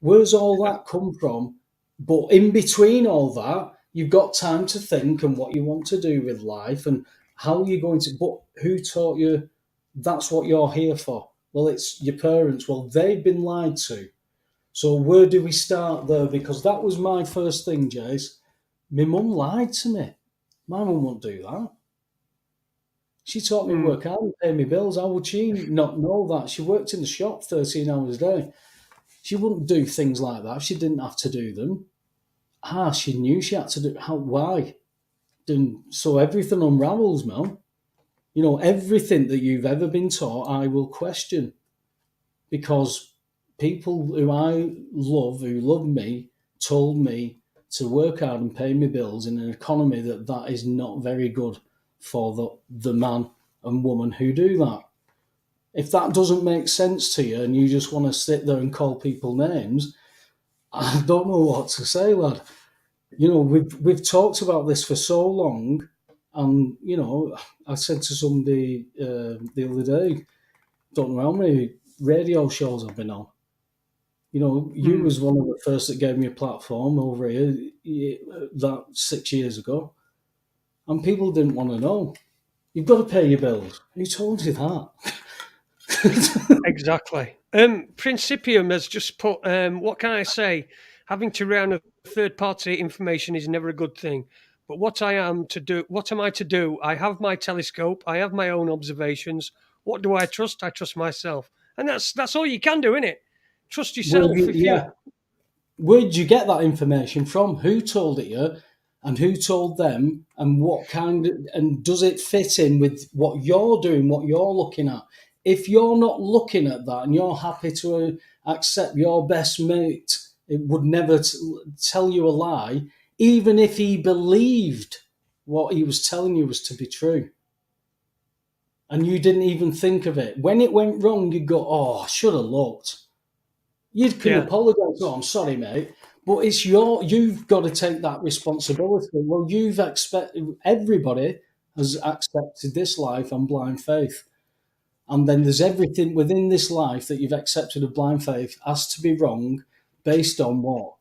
Where's all that come from? But in between all that, you've got time to think and what you want to do with life and how you're going to. But who taught you that's what you're here for? Well, it's your parents. Well, they've been lied to. So where do we start there? Because that was my first thing, Jace. My mum lied to me. My mum won't do that. She taught me mm, work hard and pay me bills. How would she not know that? She worked in the shop 13 hours a day. She wouldn't do things like that if she didn't have to do them. She knew she had to do. Why? And so everything unravels, Mel. You know, everything that you've ever been taught, I will question, because people who I love, who love me, told me to work hard and pay my bills in an economy that is not very good for the man and woman who do that. If that doesn't make sense to you and you just want to sit there and call people names, I don't know what to say, lad. You know, we've talked about this for so long, and I said to somebody the other day, don't know how many radio shows I've been on. You know, you mm. was one of the first that gave me a platform over here that 6 years ago, and people didn't want to know. You've got to pay your bills. Who told you that? Exactly. Principium has just put, what can I say? Having to rely on third party information is never a good thing. But what am I to do? I have my telescope, I have my own observations. What do I trust? I trust myself. And that's all you can do, isn't it? Trust Well, yourself. If you yeah. Where did you get that information from? Who told it you? And who told them? And what kind of, and does it fit in with what you're doing, what you're looking at? If you're not looking at that and you're happy to accept your best mate, it would never tell you a lie, even if he believed what he was telling you was to be true. And you didn't even think of it. When it went wrong, you'd go, oh, I should have looked. You can yeah, apologise. Oh, I'm sorry, mate, but you've got to take that responsibility. Well, everybody has accepted this life on blind faith. And then there's everything within this life that you've accepted of blind faith has to be wrong based on what?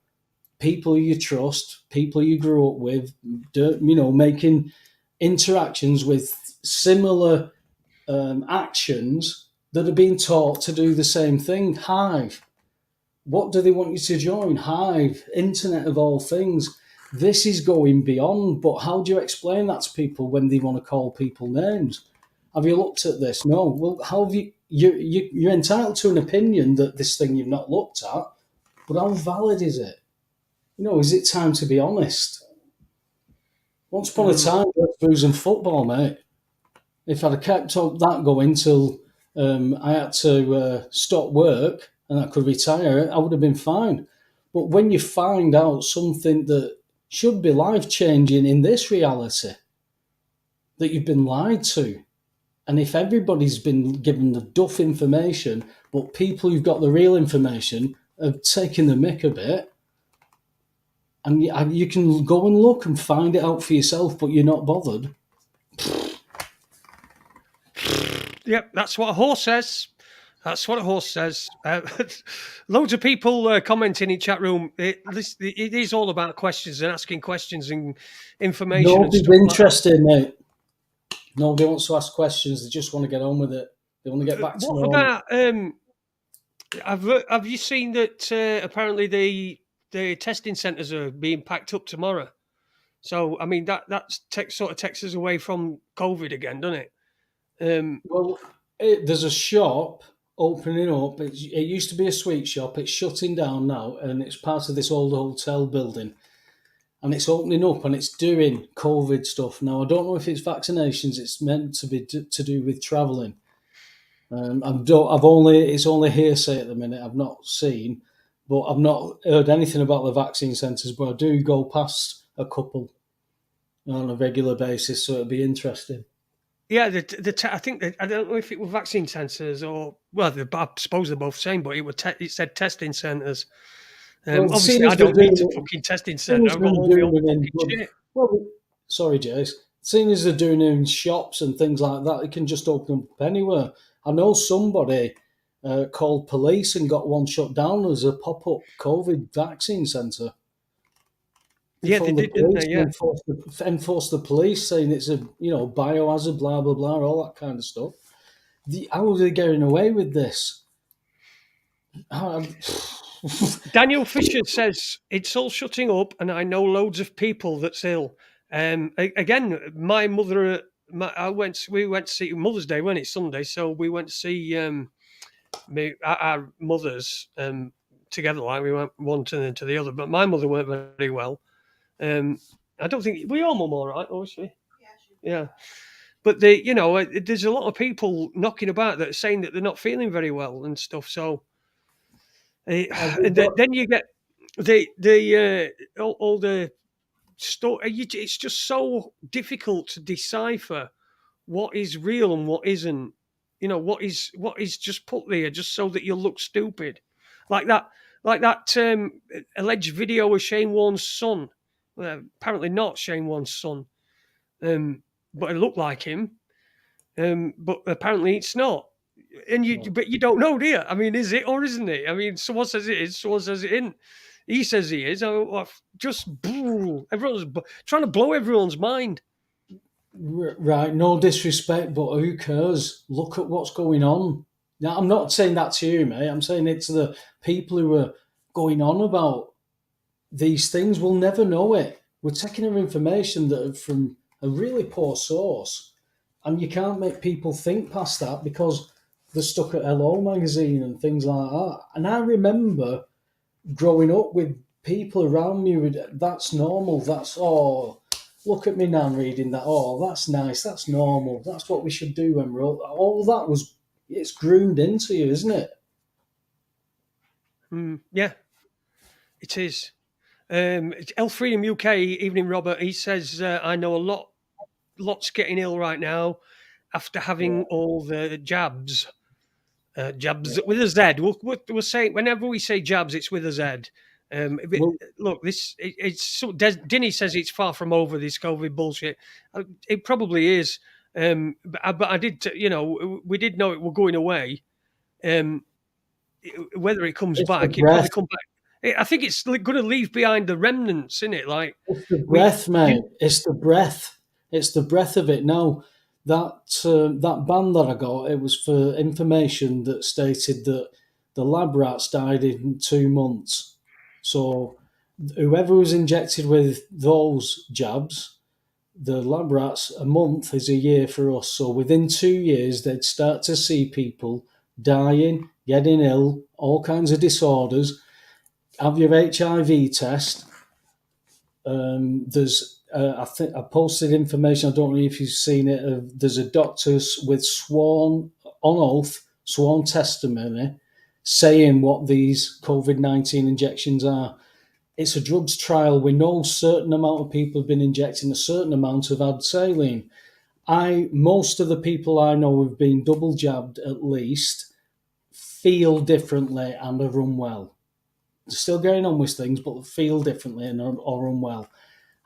People you trust, people you grew up with, making interactions with similar actions that are being taught to do the same thing. Hive. What do they want you to join? Hive, internet of all things. This is going beyond, but how do you explain that to people when they want to call people names? Have you looked at this? No. Well, how have you're entitled to an opinion that this thing you've not looked at, but how valid is it? Is it time to be honest? Once upon a time, there was booze and football, mate. If I'd have kept up that going till I had to stop work and I could retire, I would have been fine. But when you find out something that should be life-changing in this reality, that you've been lied to, and if everybody's been given the duff information, but people who've got the real information have taken the mick a bit, and you can go and look and find it out for yourself, but you're not bothered. Yep, that's what a horse says. That's what a horse says. Loads of people commenting in chat room. It is all about questions and asking questions and information. Nobody's and stuff interested, mate. Nobody wants to ask questions. They just want to get on with it. They want to get back to normal. What about? Have you seen that? Apparently, the testing centres are being packed up tomorrow. So, I mean, that sort of takes us away from COVID again, doesn't it? Well, there's a shop opening up. It used to be a sweet shop. It's shutting down now, and it's part of this old hotel building. And it's opening up, and it's doing COVID stuff. Now, I don't know if it's vaccinations. It's meant to be to do with travelling. It's only hearsay at the minute. I've not seen, but I've not heard anything about the vaccine centres. But I do go past a couple on a regular basis, so it'll be interesting. Yeah, I think I don't know if it were vaccine centres or I suppose they're both same, but it said testing centres. Obviously, I don't need a fucking testing centre. I've got all my own fucking shit. Well, sorry, Jace. Seeing as they're doing it in shops and things like that, it can just open up anywhere. I know somebody called police and got one shut down as a pop-up COVID vaccine centre. Yeah, they did, didn't they? Yeah. Enforce the police, saying it's a biohazard, blah blah blah, all that kind of stuff. How are they getting away with this? Daniel Fisher says it's all shutting up, and I know loads of people that's ill. Again, my mother, we went to see Mother's Day, wasn't it? Sunday, so we went to see our mothers together. Like we went one to the other, but my mother weren't very well. I don't think we all mum all right, was she? Yeah. But there's a lot of people knocking about that are saying that they're not feeling very well and stuff. So then you get all the stuff. It's just so difficult to decipher what is real and what isn't. What is just put there just so that you'll look stupid, like that alleged video of Shane Warne's son. Apparently not Shane Warne's son, but it looked like him. But apparently it's not. But you don't know, do you? I mean, is it or isn't it? I mean, someone says it is, someone says it isn't. He says he is. Everyone's trying to blow everyone's mind. Right, no disrespect, but who cares? Look at what's going on. Now, I'm not saying that to you, mate. I'm saying it to the people who are going on about these things. We'll never know it. We're taking our information that are from a really poor source, and you can't make people think past that because they're stuck at Hello magazine and things like that. And I remember growing up with people around me with that's normal, that's look at me now reading that, that's nice, that's normal, that's what we should do when we're all that it's groomed into you, isn't it? Yeah, it is. El Freedom UK, Evening Robert, he says, I know lots getting ill right now after having all the jabs. Jabs with a Z. We'll say, whenever we say jabs, it's with a Z. Look, Dinny says it's far from over, this COVID bullshit. It probably is. But I did, we did know it were going away. Um, whether it comes It's the back, it probably breath. come back. I think it's going to leave behind the remnants in it. Like It's the we, breath, mate. It's the breath. It's the breath of it. Now, that band that I got, it was for information that stated that the lab rats died in 2 months. So whoever was injected with those jabs, the lab rats, a month is a year for us. So within 2 years, they'd start to see people dying, getting ill, all kinds of disorders. Have your HIV test. There's, I think I posted information. I don't know if you've seen it. There's a doctor with sworn on oath, sworn testimony, saying what these COVID-19 injections are. It's a drugs trial. We know a certain amount of people have been injecting, a certain amount have had saline. Most of the people I know who've been double jabbed at least feel differently and are unwell. They're still going on with things, but they feel differently and are unwell.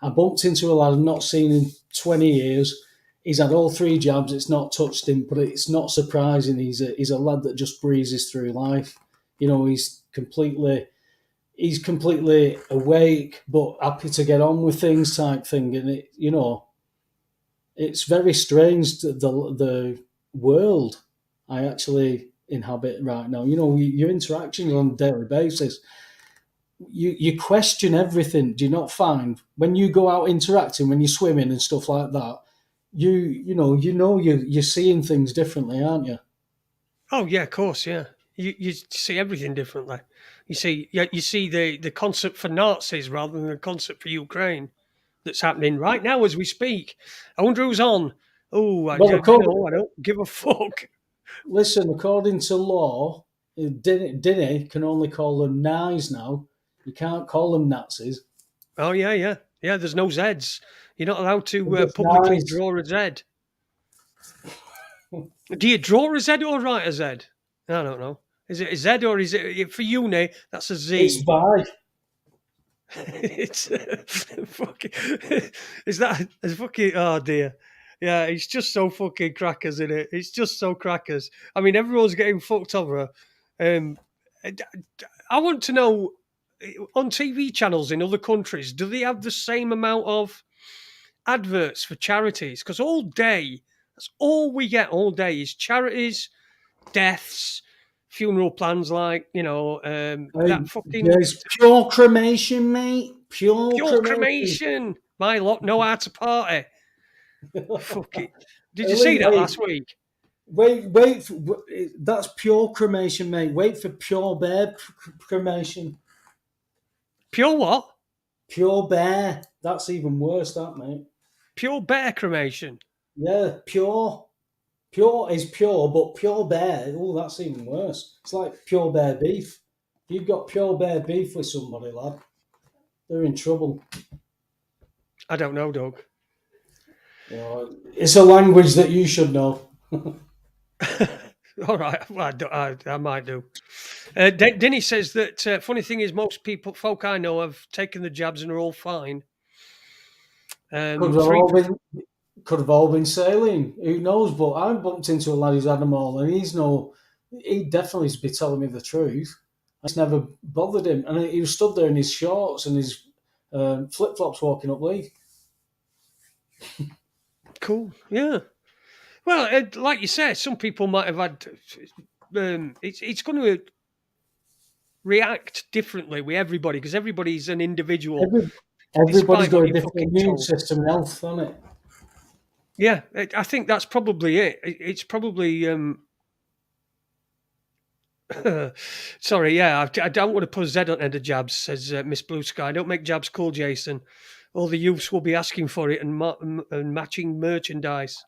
I bumped into a lad I've not seen in 20 years. He's had all 3 jabs. It's not touched him, but it's not surprising. He's a lad that just breezes through life. He's completely awake, but happy to get on with things type thing. And it's very strange, the world I actually inhabit right now. Your interactions on a daily basis, you question everything. Do you not find when you go out interacting, when you're swimming and stuff like that, you're seeing things differently, aren't you? Oh yeah, of course, yeah. You see everything differently. You see the concert for Nazis rather than the concert for Ukraine that's happening right now as we speak. I wonder who's on. Oh, I Well, don't give a fuck. listen, according to law, Dinny can only call them Nies now. You can't call them Nazis. Oh yeah. There's no Zs. You're not allowed to Just publicly Nies. draw a Z. Do you draw a Z or write a Z? I don't know. Is it a Z or is it for uni? That's a Z. It's by. It's fucking. Is that? It's fucking. Oh dear. Yeah, it's just so fucking crackers in it. It's just so crackers. I mean, everyone's getting fucked over. Um, I want to know on TV channels in other countries, do they have the same amount of adverts for charities? Because all day, that's all we get all day is charities, deaths, funeral plans, like that fucking There's pure cremation, mate. Pure pure cremation. cremation. My lot know how to party. Fuck it. Did you Ellie, see that hey, last week? Wait. That's pure cremation, mate. Wait for pure bear cremation. Pure what? Pure bear. That's even worse, that, mate. Pure bear cremation. Yeah, pure. Pure is pure, but pure bear, oh, that's even worse. It's like pure bear beef. If you've got pure bear beef with somebody, lad, they're in trouble. I don't know, Doug. It's a language that you should know. All right, well, I might do. Denny says that funny thing is most folk I know have taken the jabs and are all fine. Could have all been sailing. Who knows? But I bumped into a lad who's had them all, and he'd definitely be telling me the truth. It's never bothered him, and he was stood there in his shorts and his flip flops walking up Lee. Cool, yeah. Well, like you said, some people might have had. It's going to react differently with everybody because everybody's an individual. Everybody's despite got what a you're different fucking immune told. system and health, hasn't it? Yeah, I think that's probably it. It's probably. Sorry, yeah, I don't want to put Z on end of jabs, says Miss Blue Sky. Don't make jabs cool, Jason. All the youths will be asking for it and matching merchandise.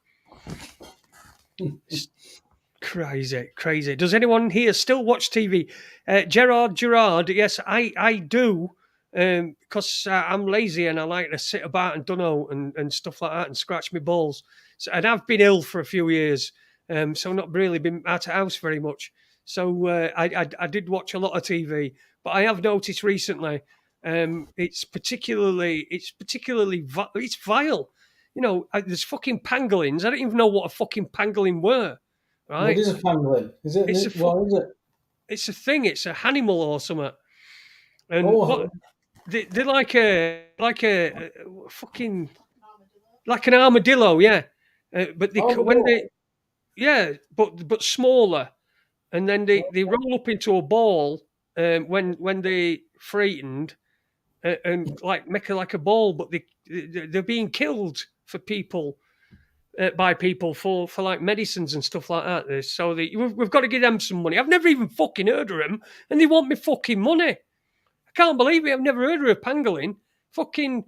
It's crazy. Does anyone here still watch TV? Gerard, yes, I do. Because I'm lazy and I like to sit about and dunno and stuff like that and scratch my balls. So, and I've been ill for a few years, so not really been out of house very much. So I did watch a lot of TV, but I have noticed recently it's particularly it's vile. there's fucking pangolins. I don't even know what a fucking pangolin were. What Right? is a pangolin? Is it? It's a What is it? it's a thing. It's a animal or something. And Oh, they're like a fucking like an armadillo, yeah. But armadillo. but smaller, and then they roll up into a ball when they frightened, and like make like a ball, but they're being killed for people. By people for like medicines and stuff like that. So we've got to give them some money. I've never even fucking heard of them, and they want me fucking money. I can't believe it. I've never heard of a pangolin. Fucking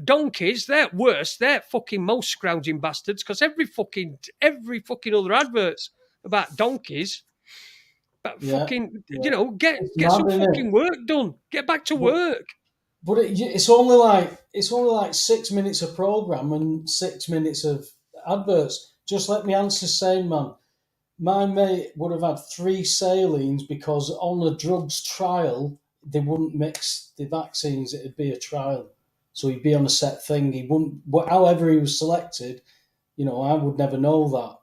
donkeys, they're worse. They're fucking most scrounging bastards because every fucking other adverts about donkeys. But Yeah, fucking, yeah. get It's some mad, isn't it? fucking work done. Get back to But work. but it's only like 6 minutes of program and 6 minutes of adverts. Just let me answer same man. My mate would have had 3 salines because on a drugs trial they wouldn't mix the vaccines. It'd be a trial, so he'd be on a set thing. He wouldn't. However, he was selected. I would never know that.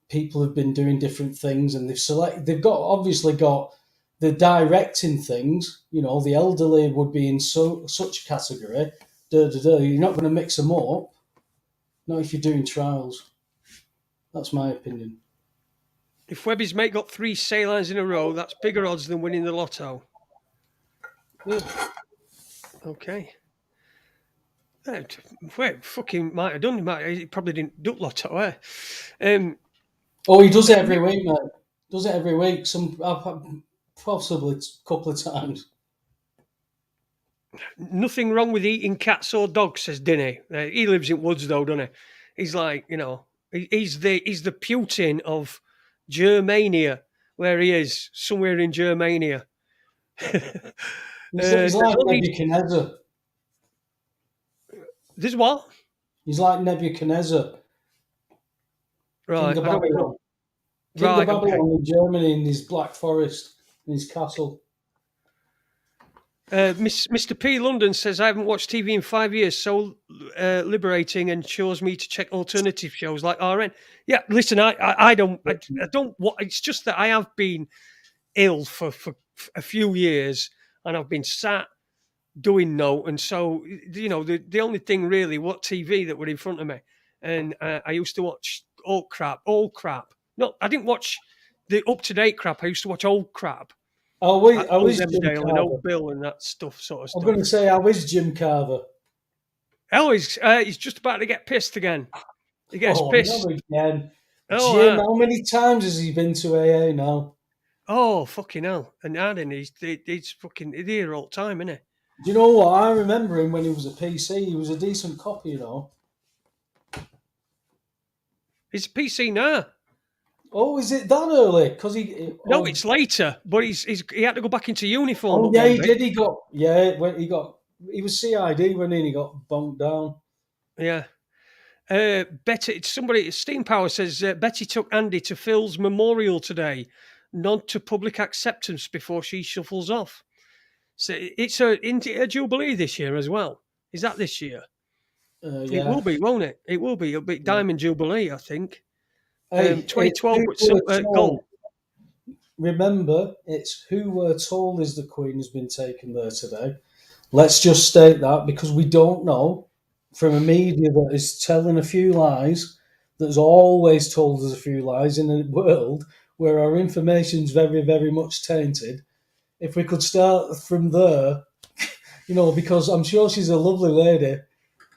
People have been doing different things, and They've obviously got the directing things. The elderly would be in such a category. You're not going to mix them up. Not if you're doing trials. That's my opinion. If Webby's mate got 3 salines in a row, that's bigger odds than winning the lotto. Okay. Wait, fucking might have done. He probably didn't duck lotto, Oh, he does it every week, mate. Does it every week. Possibly a couple of times. Nothing wrong with eating cats or dogs, says Dinny. He lives in woods though, doesn't he? He's like, he's the Putin of Germania, where he is somewhere in Germania. He's like Nebuchadnezzar. There's what? He's like Nebuchadnezzar, Right, King of I don't even Babylon. know. King Right, of Babylon okay. in Germany in his Black Forest, in his castle. Mr. P. London says, I haven't watched TV in 5 years, so liberating and shows me to check alternative shows like RN. Yeah, listen, I don't, it's just that I have been ill for a few years and I've been sat doing no. And so, the only thing really, what TV that were in front of me. And I used to watch old crap. No, I didn't watch the up-to-date crap. I used to watch old crap. I wish Jim Emmerdale and Carver. Old Bill and that sort of I'm stuff. going to say I wish Jim Carver. Oh, he's just about to get pissed again. He gets pissed. Not again. Oh, Jim, how many times has he been to AA now? Oh, fucking hell. And Arden, he's fucking here all the time, isn't he? Do you know what? I remember him when he was a PC. He was a decent copy, He's a PC now. Oh, is it that early? Because No, it's later, but he had to go back into uniform. Oh, yeah, he did. He was CID when he got bumped down. Yeah. Betty, Steam Power says Betty took Andy to Phil's memorial today, nod to public acceptance before she shuffles off. So it's a Jubilee this year as well. Is that this year? Yeah. It will be, won't it? It will be. It'll be Diamond Jubilee, I think. Hey, 2012 with gold. Remember, it's who we're told is the Queen has been taken there today. Let's just state that because we don't know from a media that is telling a few lies, that's always told us a few lies in a world where our information is very, very much tainted. If we could start from there, because I'm sure she's a lovely lady.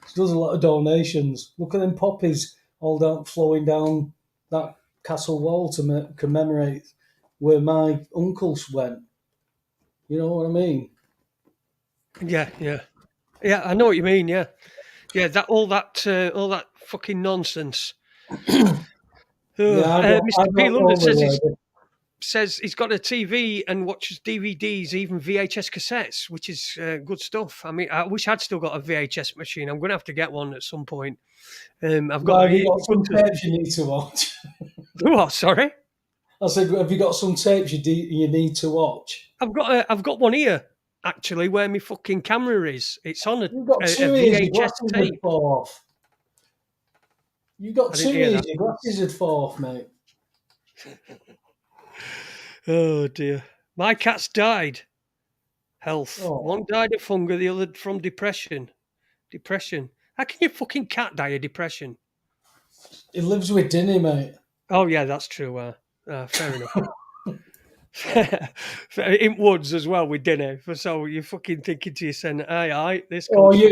She does a lot of donations. Look at them poppies all flowing down that castle wall to commemorate where my uncles went. You know what I mean? Yeah. I know what you mean. Yeah. That all that fucking nonsense. Mr. P. London says he's got a TV and watches DVDs, even VHS cassettes, which is good stuff. I mean, I wish I'd still got a VHS machine. I'm going to have to get one at some point. I've got. Have you got some tapes you need to watch? What? Sorry. I said, have you got some tapes you need to watch? I've got one here actually, where my fucking camera is. It's on a You've got two VHS tape. off. You got I didn't two hear ears. that. Your glasses would fall off, mate. Oh dear. My cat's died. Health. Oh, One died of hunger, the other from depression. Depression. How can your fucking cat die of depression? it lives with Dinny, mate. Oh yeah, that's true. Fair enough. In woods as well with dinner. So you're fucking thinking to yourself, aye, this Oh, cunt's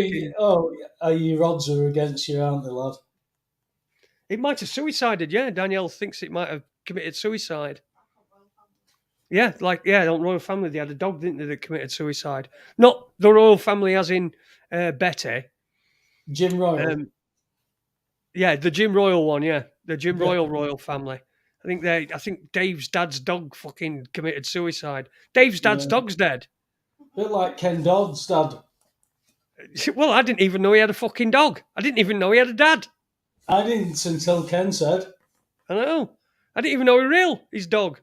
fucking. your odds are against you, aren't they, lad? It might have suicided. Yeah, Danielle thinks it might have committed suicide. Yeah, on Royal Family, they had a dog, didn't they, that committed suicide? Not the Royal Family, as in Betty. Jim Royal. Yeah, the Jim Royal one. Yeah, the Jim Yeah. Royal family. I think Dave's dad's dog fucking committed suicide. Dave's dad's Yeah. dog's dead. Bit like Ken Dodd's dad. Well, I didn't even know he had a fucking dog. I didn't even know he had a dad. I didn't until Ken said. I know. I didn't even know he was real. His dog.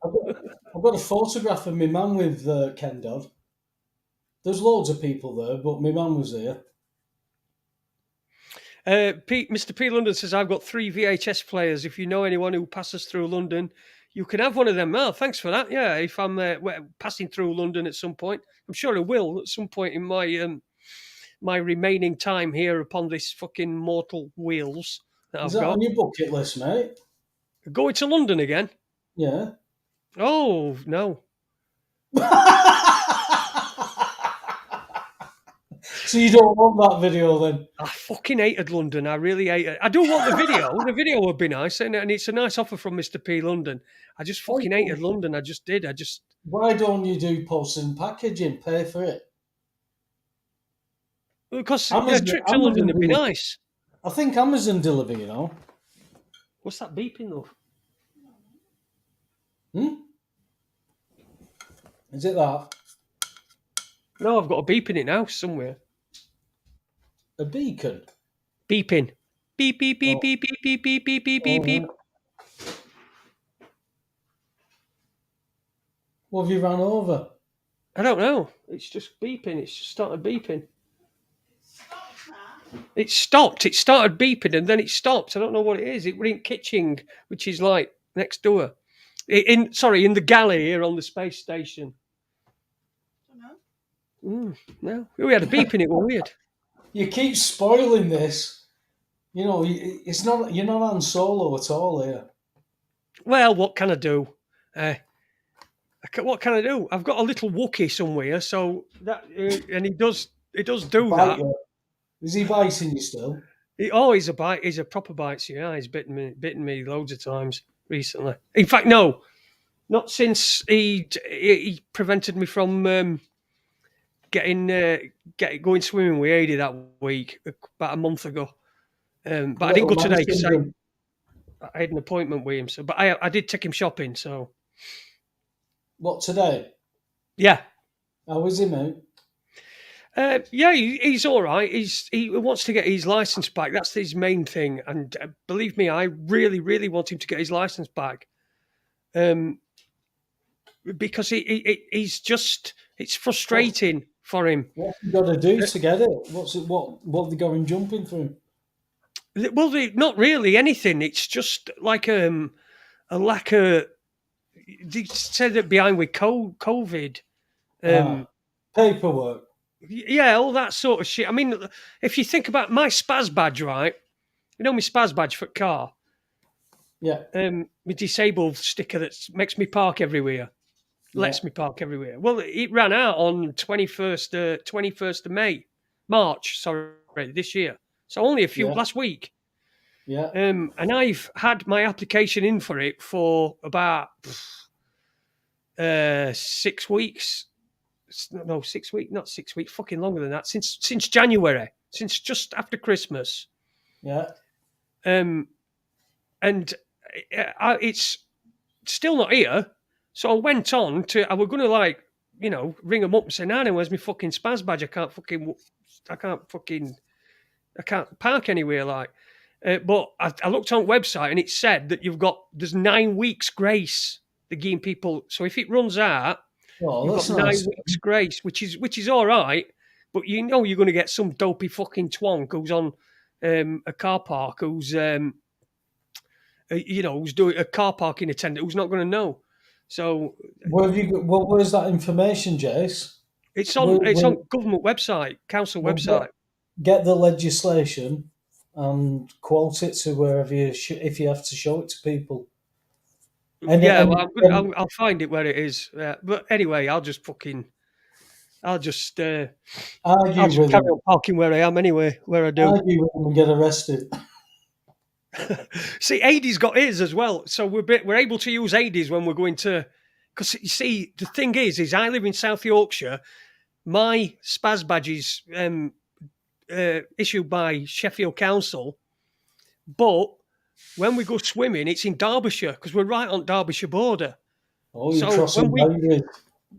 I've got a photograph of my mum with Ken Dodd. There's loads of people there, but my mum was there. Mr. P. London says, I've got 3 VHS players. If you know anyone who passes through London, you can have one of them. Oh, thanks for that. Yeah, if I'm passing through London at some point, I'm sure I will at some point in my my remaining time here upon this fucking mortal wheels that Is I've that got. on your bucket list, mate? Going to London again? Yeah. Oh, no. So you don't want that video then? I fucking hated London. I really hate it. I do want the video. The video would be nice, and it's a nice offer from Mr. P. London. I just fucking hated London. I just did. Why don't you do post and packaging? Pay for it. Because Amazon- a trip to Amazon London would be deliver- nice. I think Amazon deliver, you know. What's that beeping though? Is it that? No, I've got a beep in it now somewhere. A beacon? Beeping. Beep, beep, beep, Oh. beep, beep, beep, beep, beep, beep, Oh, beep, beep. right. What have you ran over? I don't know. It's just beeping. It's just started beeping. It stopped. It started beeping and then it stopped. I don't know what it is. It were in Kitching, which is like next door. In the galley here on the space station. No, we had a beep in it. Well, weird. You keep spoiling this. You know, it's not. You're not on solo at all here. Well, what can I do? What can I do? I've got a little Wookiee somewhere, so that and he does do Bite that. you. Is he biting you still? He's a bite. He's a proper bite. Yeah, he's bitten me loads of times recently. In fact, no, not since he prevented me from going swimming with Adi that week about a month ago. But I didn't go today because I had an appointment with him. So, but I did take him shopping. So, What today? yeah. How is he, mate? Yeah, he's all right. He wants to get his license back. That's his main thing. And believe me, I really, really want him to get his license back. Because he's just, it's frustrating for him. What's he got to do to get it? What have they got him jumping through? Well, not really anything. It's just like a lack of. They said that behind with COVID. Paperwork. Yeah, all that sort of shit. I mean, if you think about my Spaz badge, right? You know my Spaz badge for car? Yeah. My disabled sticker that makes me park everywhere. Lets me park everywhere. Well, it ran out on 21st of March, this year. So only last week. Yeah. And I've had my application in for it for about 6 weeks. No, 6 weeks, not 6 weeks, fucking longer than that. Since January, since just after Christmas. Yeah. And it's still not here. So I went on I was going to ring them up and say, Nana, where's my fucking Spaz badge? I can't park anywhere but I looked on the website and it said that there's 9 weeks grace. They're giving people. So if it runs out, you've got 9 weeks grace, which is all right. But you're going to get some dopey fucking twonk who's on a car park who's who's doing a car parking attendant who's not going to know. So Where's that information, Jace? it's Where, on government website, council well, website. get the legislation and quote it to wherever if you have to show it to people. And, Yeah, and, well, and I'll find it where it is. But anyway, I'll just argue with carry them. on parking where I am anyway, where I do. Argue with them and get arrested. See, Adie's got his as well, so we're able to use Adie's when we're going to. Because you see, the thing is I live in South Yorkshire. My SPAS badge is issued by Sheffield Council, but when we go swimming, it's in Derbyshire because we're right on Derbyshire border. Oh, you're So crossing boundaries.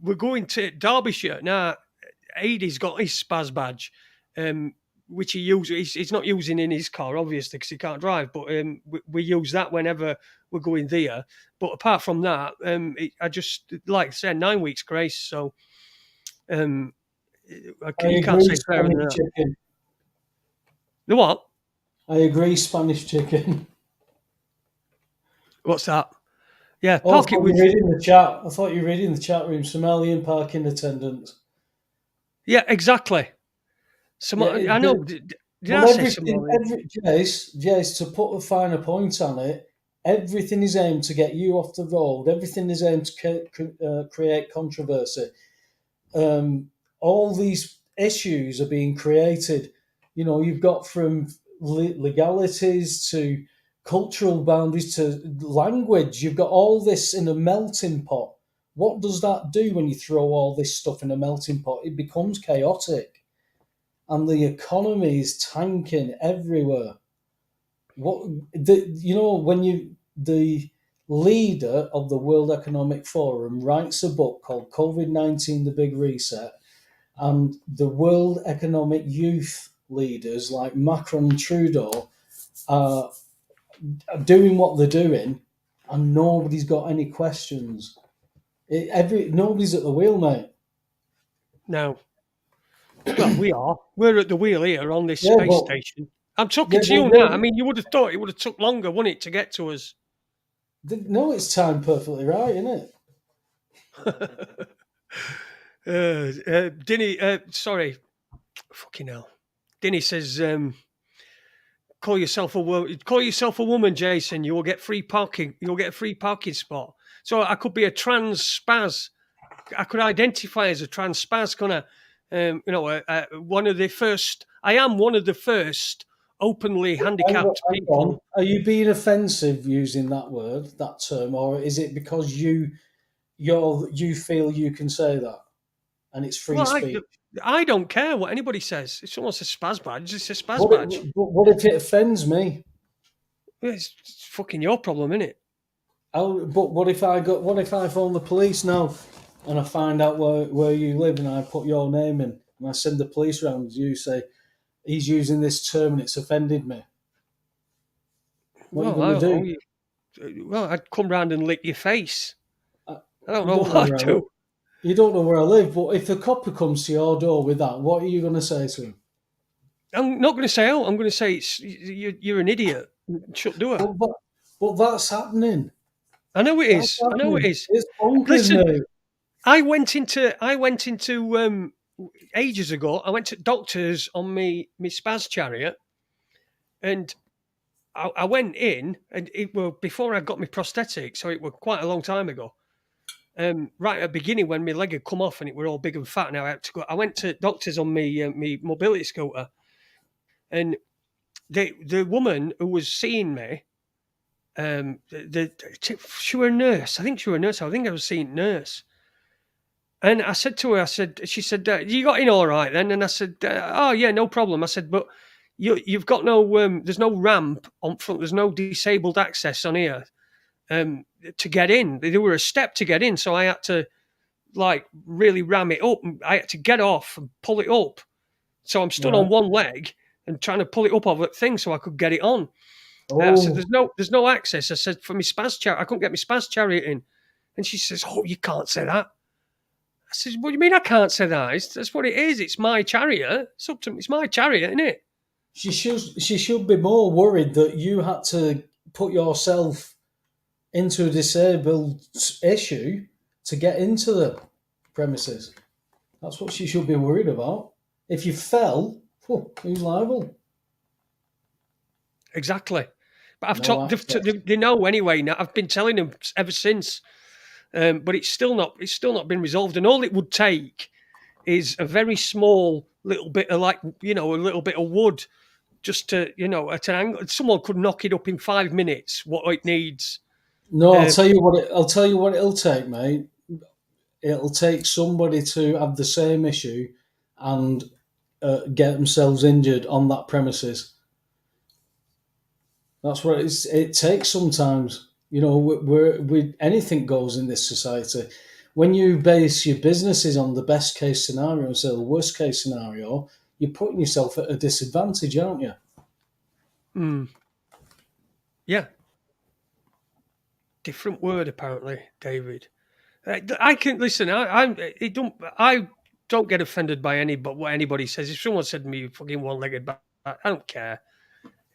we're going to Derbyshire now. Adie's got his SPAS badge, which he uses. He's not using in his car, obviously, because he can't drive. But we use that whenever we're going there. But apart from that, I just like I said, 9 weeks grace. So you can't say fairer than that. Chicken. The what? I agree, Spanish chicken. What's that? Yeah, Oh, park it with. reading the chat. I thought you were reading the chat room. Somalian parking attendants. Yeah, exactly. I know. Did I say Somalian? Jace, to put a finer point on it, everything is aimed to get you off the road. Everything is aimed to create controversy. All these issues are being created. You've got from legalities to cultural boundaries to language. You've got all this in a melting pot. What does that do when you throw all this stuff in a melting pot? It becomes chaotic, and the economy is tanking everywhere. When the leader of the World Economic Forum writes a book called COVID-19: The Big Reset, and the World Economic Youth leaders like Macron and Trudeau are doing what they're doing, and nobody's got any questions. Nobody's at the wheel, mate. No. Well, we are. We're at the wheel here on this space station. I'm talking to you now. I mean, you would have thought it would have took longer, wouldn't it, to get to us? No, it's timed perfectly right, isn't it? Dinny, sorry. Fucking hell. Dinny says, call yourself a woman, Jason. You will get free parking. You'll get a free parking spot. So I could be a trans spaz. I could identify as a trans spaz, couldn't I? One of the first. I am one of the first openly handicapped people. Are you being offensive using that term, or is it because you feel you can say that and it's free speech? I don't care what anybody says. If someone says spaz badge, it's a spaz badge. But what if it offends me? It's fucking your problem, isn't it? But what if I phone the police now and I find out where you live and I put your name in and I send the police round? You say he's using this term and it's offended me. What are you going to do? Well, I'd come round and lick your face. I don't know what I'd do. You don't know where I live, but if the copper comes to your door with that, what are you going to say to him? I'm not going to say I'm going to say you're an idiot. Shut the door. But that's happening. I know it is. I know it is. It's bonkers. Listen, I went into ages ago. I went to doctors on my spaz chariot, and I went in, and it was before I got my prosthetic, so it was quite a long time ago. Right at the beginning when my leg had come off and it were all big and fat. Now I had to go. I went to doctors on my mobility scooter, and the woman who was seeing me, she was a nurse. I think she was a nurse. I think I was seeing nurse. And I said to her, she said, you got in all right then? And I said, oh yeah, no problem. I said, but you've got no, there's no ramp on front. There's no disabled access on here to get in. There were a step to get in. So I had to really ram it up. I had to get off and pull it up. So I'm stood on one leg and trying to pull it up over that thing so I could get it on. I said, there's no access. I said, for my spaz chariot, I couldn't get my spaz chariot in. And she says, oh, you can't say that. I said, what do you mean I can't say that? That's what it is. It's my chariot. It's my chariot, isn't it? She should be more worried that you had to put yourself into a disabled issue to get into the premises. That's what she should be worried about. If you fell, who's liable? Exactly. But I've No talked. access. They know anyway. Now I've been telling them ever since, but it's still not. It's still not been resolved. And all it would take is a very small little bit of, like, a little bit of wood, just to, at an angle. Someone could knock it up in 5 minutes. What it needs. No, I'll Uh, tell you what. I'll tell you what it'll take, mate. It'll take somebody to have the same issue and get themselves injured on that premises. That's what it takes sometimes. Where anything goes in this society. When you base your businesses on the best case scenario instead of the worst case scenario, you're putting yourself at a disadvantage, aren't you? yeah. Different word apparently, David. I can listen. I don't get offended by what anybody says. If someone said to me, "You fucking one-legged bat," I don't care.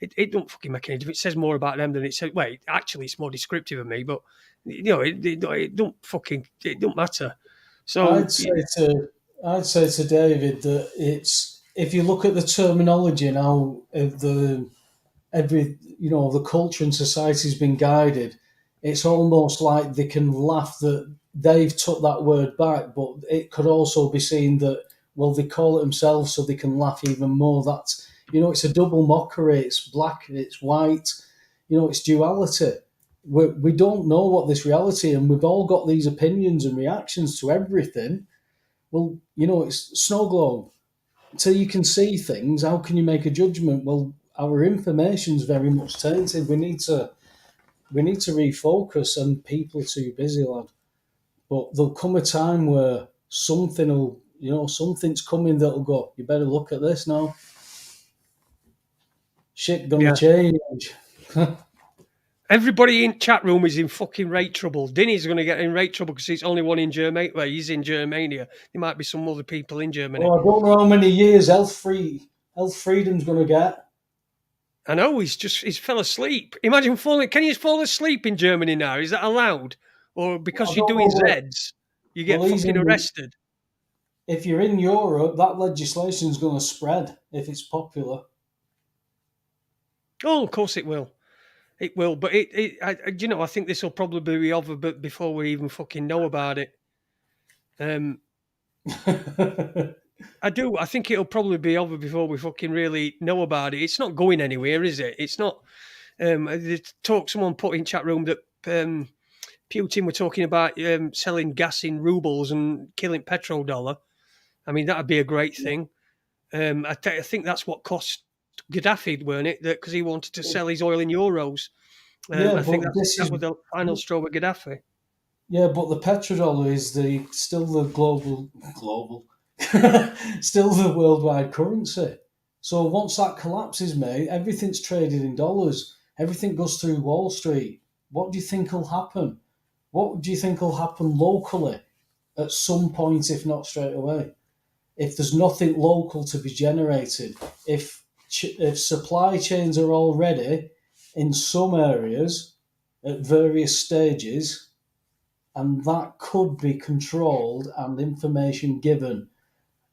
It don't fucking make any difference. It says more about them than it says. Wait, actually, it's more descriptive of me. But it don't matter. So I'd say to David that it's if you look at the terminology now of the culture and society's been guided, it's almost like they can laugh that they've took that word back, but it could also be seen that, well, they call it themselves so they can laugh even more. That's, it's a double mockery. It's black, it's white, it's duality. We don't know what this reality, and we've all got these opinions and reactions to everything. Well, it's snow globe. Until you can see things, how can you make a judgment? Well, our information's very much tainted. We need to refocus, and people are too busy, lad. But there'll come a time where something's coming that'll go, you better look at this now. Shit gonna yeah, change. everybody in chat room is in fucking rate trouble. Dinny's going to get in rate trouble because he's only one in Germany. Well, he's in Germania. There might be some other people in Germany. Oh, I don't know how many years health freedom's gonna get. I know he's fell asleep. Imagine falling. Can you fall asleep in Germany now? Is that allowed? Or because I you're don't doing know Zeds, you get he's fucking arrested? If you're in Europe, that legislation's gonna spread if it's popular. Oh, of course it will. It will. But I think this will probably be over before we even fucking know about it. I do. I think it'll probably be over before we fucking really know about it. It's not going anywhere, is it? It's not. Someone put in chat room that Putin were talking about selling gas in rubles and killing petrodollar. I mean, that'd be a great thing. I think that's what cost Gaddafi, weren't it? Because he wanted to sell his oil in euros. Yeah, I think but that was the final straw with Gaddafi. yeah, but the petrodollar is still the global, still the worldwide currency. So once that collapses, mate, everything's traded in dollars. Everything goes through Wall Street. What do you think will happen? What do you think will happen locally at some point, if not straight away? If there's nothing local to be generated, if supply chains are already in some areas at various stages, and that could be controlled and information given,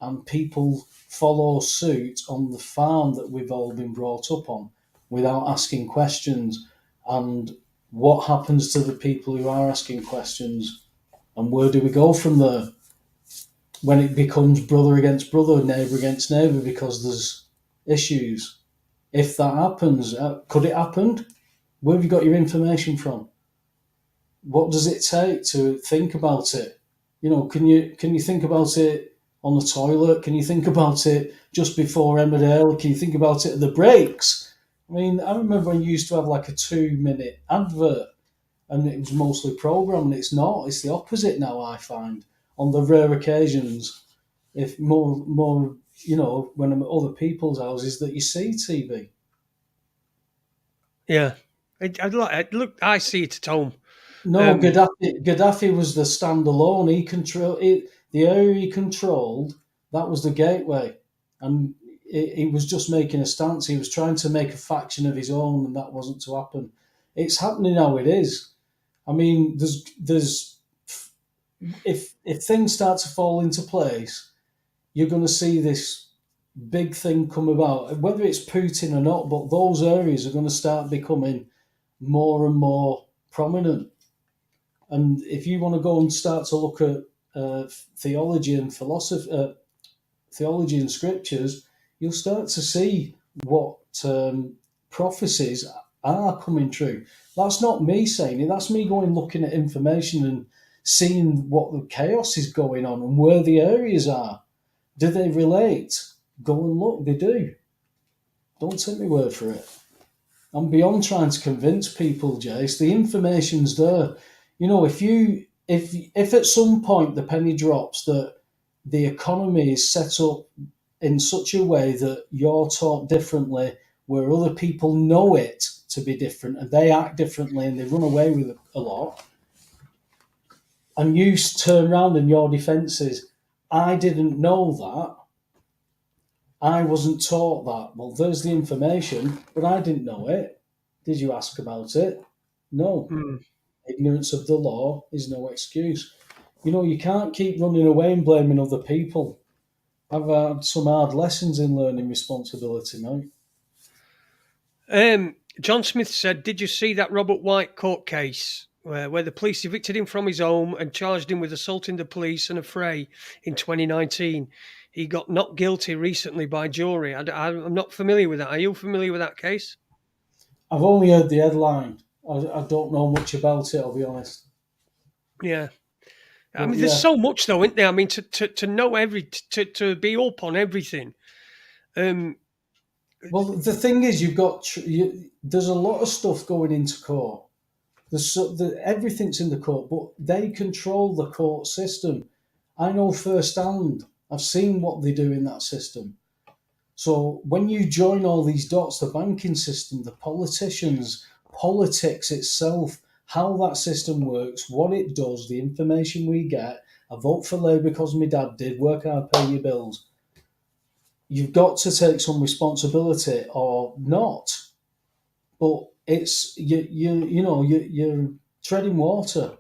and people follow suit on the farm that we've all been brought up on without asking questions. And what happens to the people who are asking questions, and where do we go from there when it becomes brother against brother, neighbour against neighbour because there's issues? If that happens, could it happen? Where have you got your information from? What does it take to think about it? Can you think about it on the toilet? Can you think about it just before Emmerdale? Can you think about it at the breaks? I mean, I remember when you used to have like a 2-minute advert and it was mostly programmed. It's not. It's the opposite now, I find. On the rare occasions, if more, when I'm at other people's houses that you see TV. Yeah. I see it at home. No, Gaddafi was the standalone. He controlled it. The area he controlled, that was the gateway, and he was just making a stance. He was trying to make a faction of his own, and that wasn't to happen. It's happening how it is. I mean, there's if things start to fall into place, you're going to see this big thing come about, whether it's Putin or not. But those areas are going to start becoming more and more prominent. And if you want to go and start to look at theology and philosophy, theology and scriptures, you'll start to see what prophecies are coming true. That's not me saying it. That's me going looking at information and seeing what the chaos is going on and where the areas are. Do they relate? Go and look. They do. Don't take my word for it. I'm beyond trying to convince people, Jace. The information's there. You know, if at some point the penny drops that the economy is set up in such a way that you're taught differently, where other people know it to be different and they act differently and they run away with it a lot, and you turn around and your defence is, I didn't know that. I wasn't taught that. Well, there's the information, but I didn't know it. Did you ask about it? No. Ignorance of the law is no excuse. You know, you can't keep running away and blaming other people. I've had some hard lessons in learning responsibility, mate. John Smith said, "Did you see that Robert White court case where the police evicted him from his home and charged him with assaulting the police and a fray in 2019? He got not guilty recently by jury." I'm not familiar with that. Are you familiar with that case? I've only heard the headline. I don't know much about it, I'll be honest. Yeah. I mean, there's so much, though, isn't there? I mean, to know to be up on everything. Well, the thing is, there's a lot of stuff going into court. Everything's in the court, but they control the court system. I know firsthand. I've seen what they do in that system. So when you join all these dots, the banking system, the politicians, politics itself, how that system works, what it does, the information we get. I vote for Labour because my dad did. Work hard, pay your bills. You've got to take some responsibility or not. But it's you're treading water.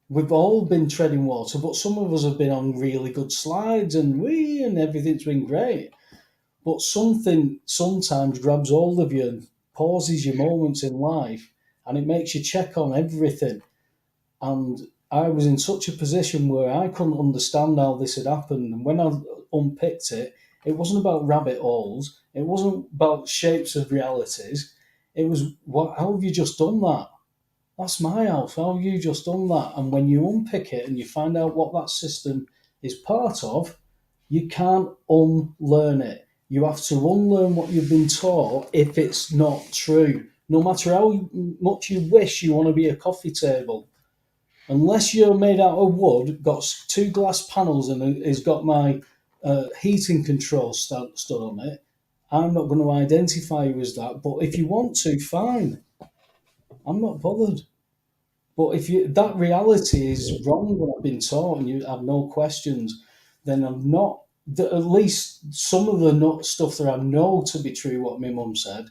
We've all been treading water, but some of us have been on really good slides and everything's been great. But something sometimes grabs hold of you and pauses your moments in life, and it makes you check on everything. And I was in such a position where I couldn't understand how this had happened. And when I unpicked it, it wasn't about rabbit holes. It wasn't about shapes of realities. It was, how have you just done that? That's my house. How have you just done that? And when you unpick it and you find out what that system is part of, you can't unlearn it. You have to unlearn what you've been taught if it's not true. No matter how much you wish you want to be a coffee table, unless you're made out of wood, got 2 glass panels and has got my heating control stood on it, I'm not going to identify you as that. But if you want to, fine. I'm not bothered. But if that reality is wrong, what I've been taught, and you have no questions, then I'm not. At least some of the stuff that I know to be true, what my mum said,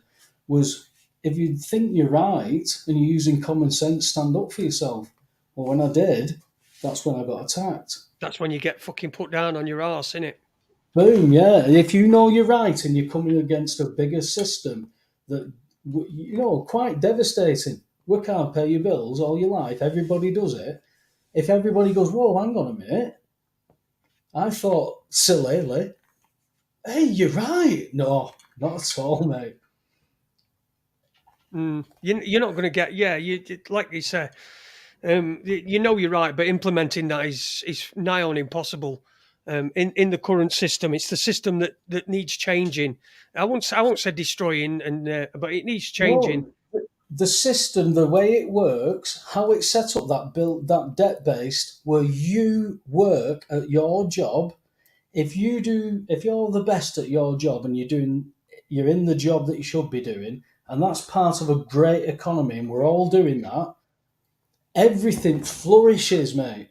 was if you think you're right and you're using common sense, stand up for yourself. Well, when I did, that's when I got attacked. That's when you get fucking put down on your arse, innit? Boom, yeah. If you know you're right and you're coming against a bigger system that, quite devastating. Work hard, pay your bills all your life. Everybody does it. If everybody goes, whoa, hang on a minute. I thought, silly, hey, you're right. No, not at all, mate. You're not going to get, like you say, you know you're right, but implementing that is nigh on impossible. In the current system, it's the system that needs changing. I won't say destroying, but it needs changing. No, the system, the way it works, how it's set up, that debt based, where you work at your job. If you're the best at your job and you're in the job that you should be doing, and that's part of a great economy, and we're all doing that, everything flourishes, mate.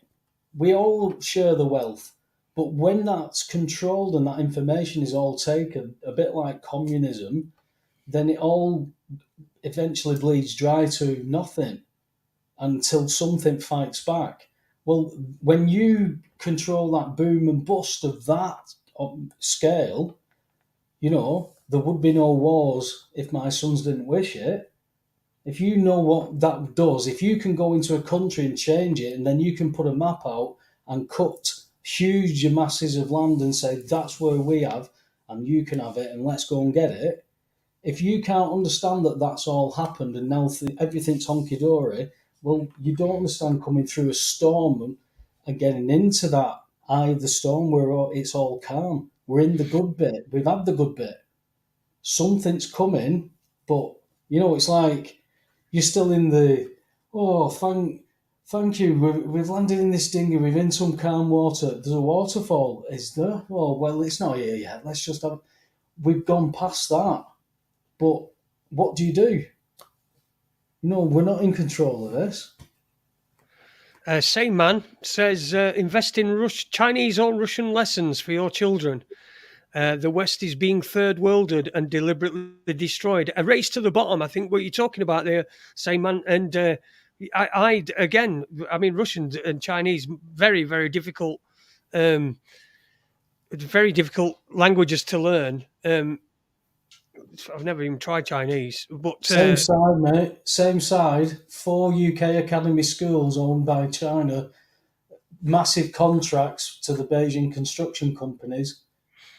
We all share the wealth. But when that's controlled and that information is all taken, a bit like communism, then it all eventually bleeds dry to nothing until something fights back. Well, when you control that boom and bust of that scale, there would be no wars if my sons didn't wish it. If you know what that does, if you can go into a country and change it, and then you can put a map out and cut huge masses of land and say, that's where we have, and you can have it, and let's go and get it. If you can't understand that that's all happened and now everything's honky dory, well, you don't understand coming through a storm and getting into that eye of the storm where it's all calm. We're in the good bit. We've had the good bit. Something's coming, but it's like you're still in the thank you. We've landed in this dinghy. We're in some calm water. There's a waterfall. Is there? Oh well, it's not here yet. Let's just have. We've gone past that. But what do? We're not in control of this. Same man says, invest in Chinese or Russian lessons for your children. The West is being third worlded and deliberately destroyed. A race to the bottom, I think what you're talking about there, same man. And Russian and Chinese, very, very difficult, languages to learn. I've never even tried Chinese, but same side, mate. Same side. 4 UK academy schools owned by China, massive contracts to the Beijing construction companies.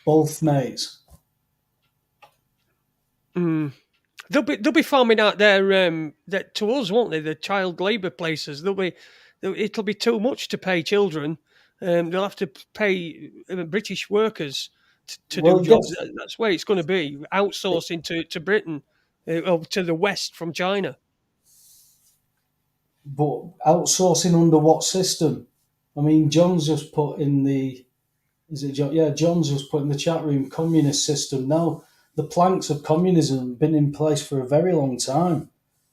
Both mates. They'll be farming out there to us, won't they? The child labour places. It'll be too much to pay children. They'll have to pay British workers to do jobs. That's where it's going to be, outsourcing to Britain or to the West from China. But outsourcing under what system? I mean, John's just put in the. Is it John? Yeah, John's just put in the chat room communist system. Now, the planks of communism have been in place for a very long time.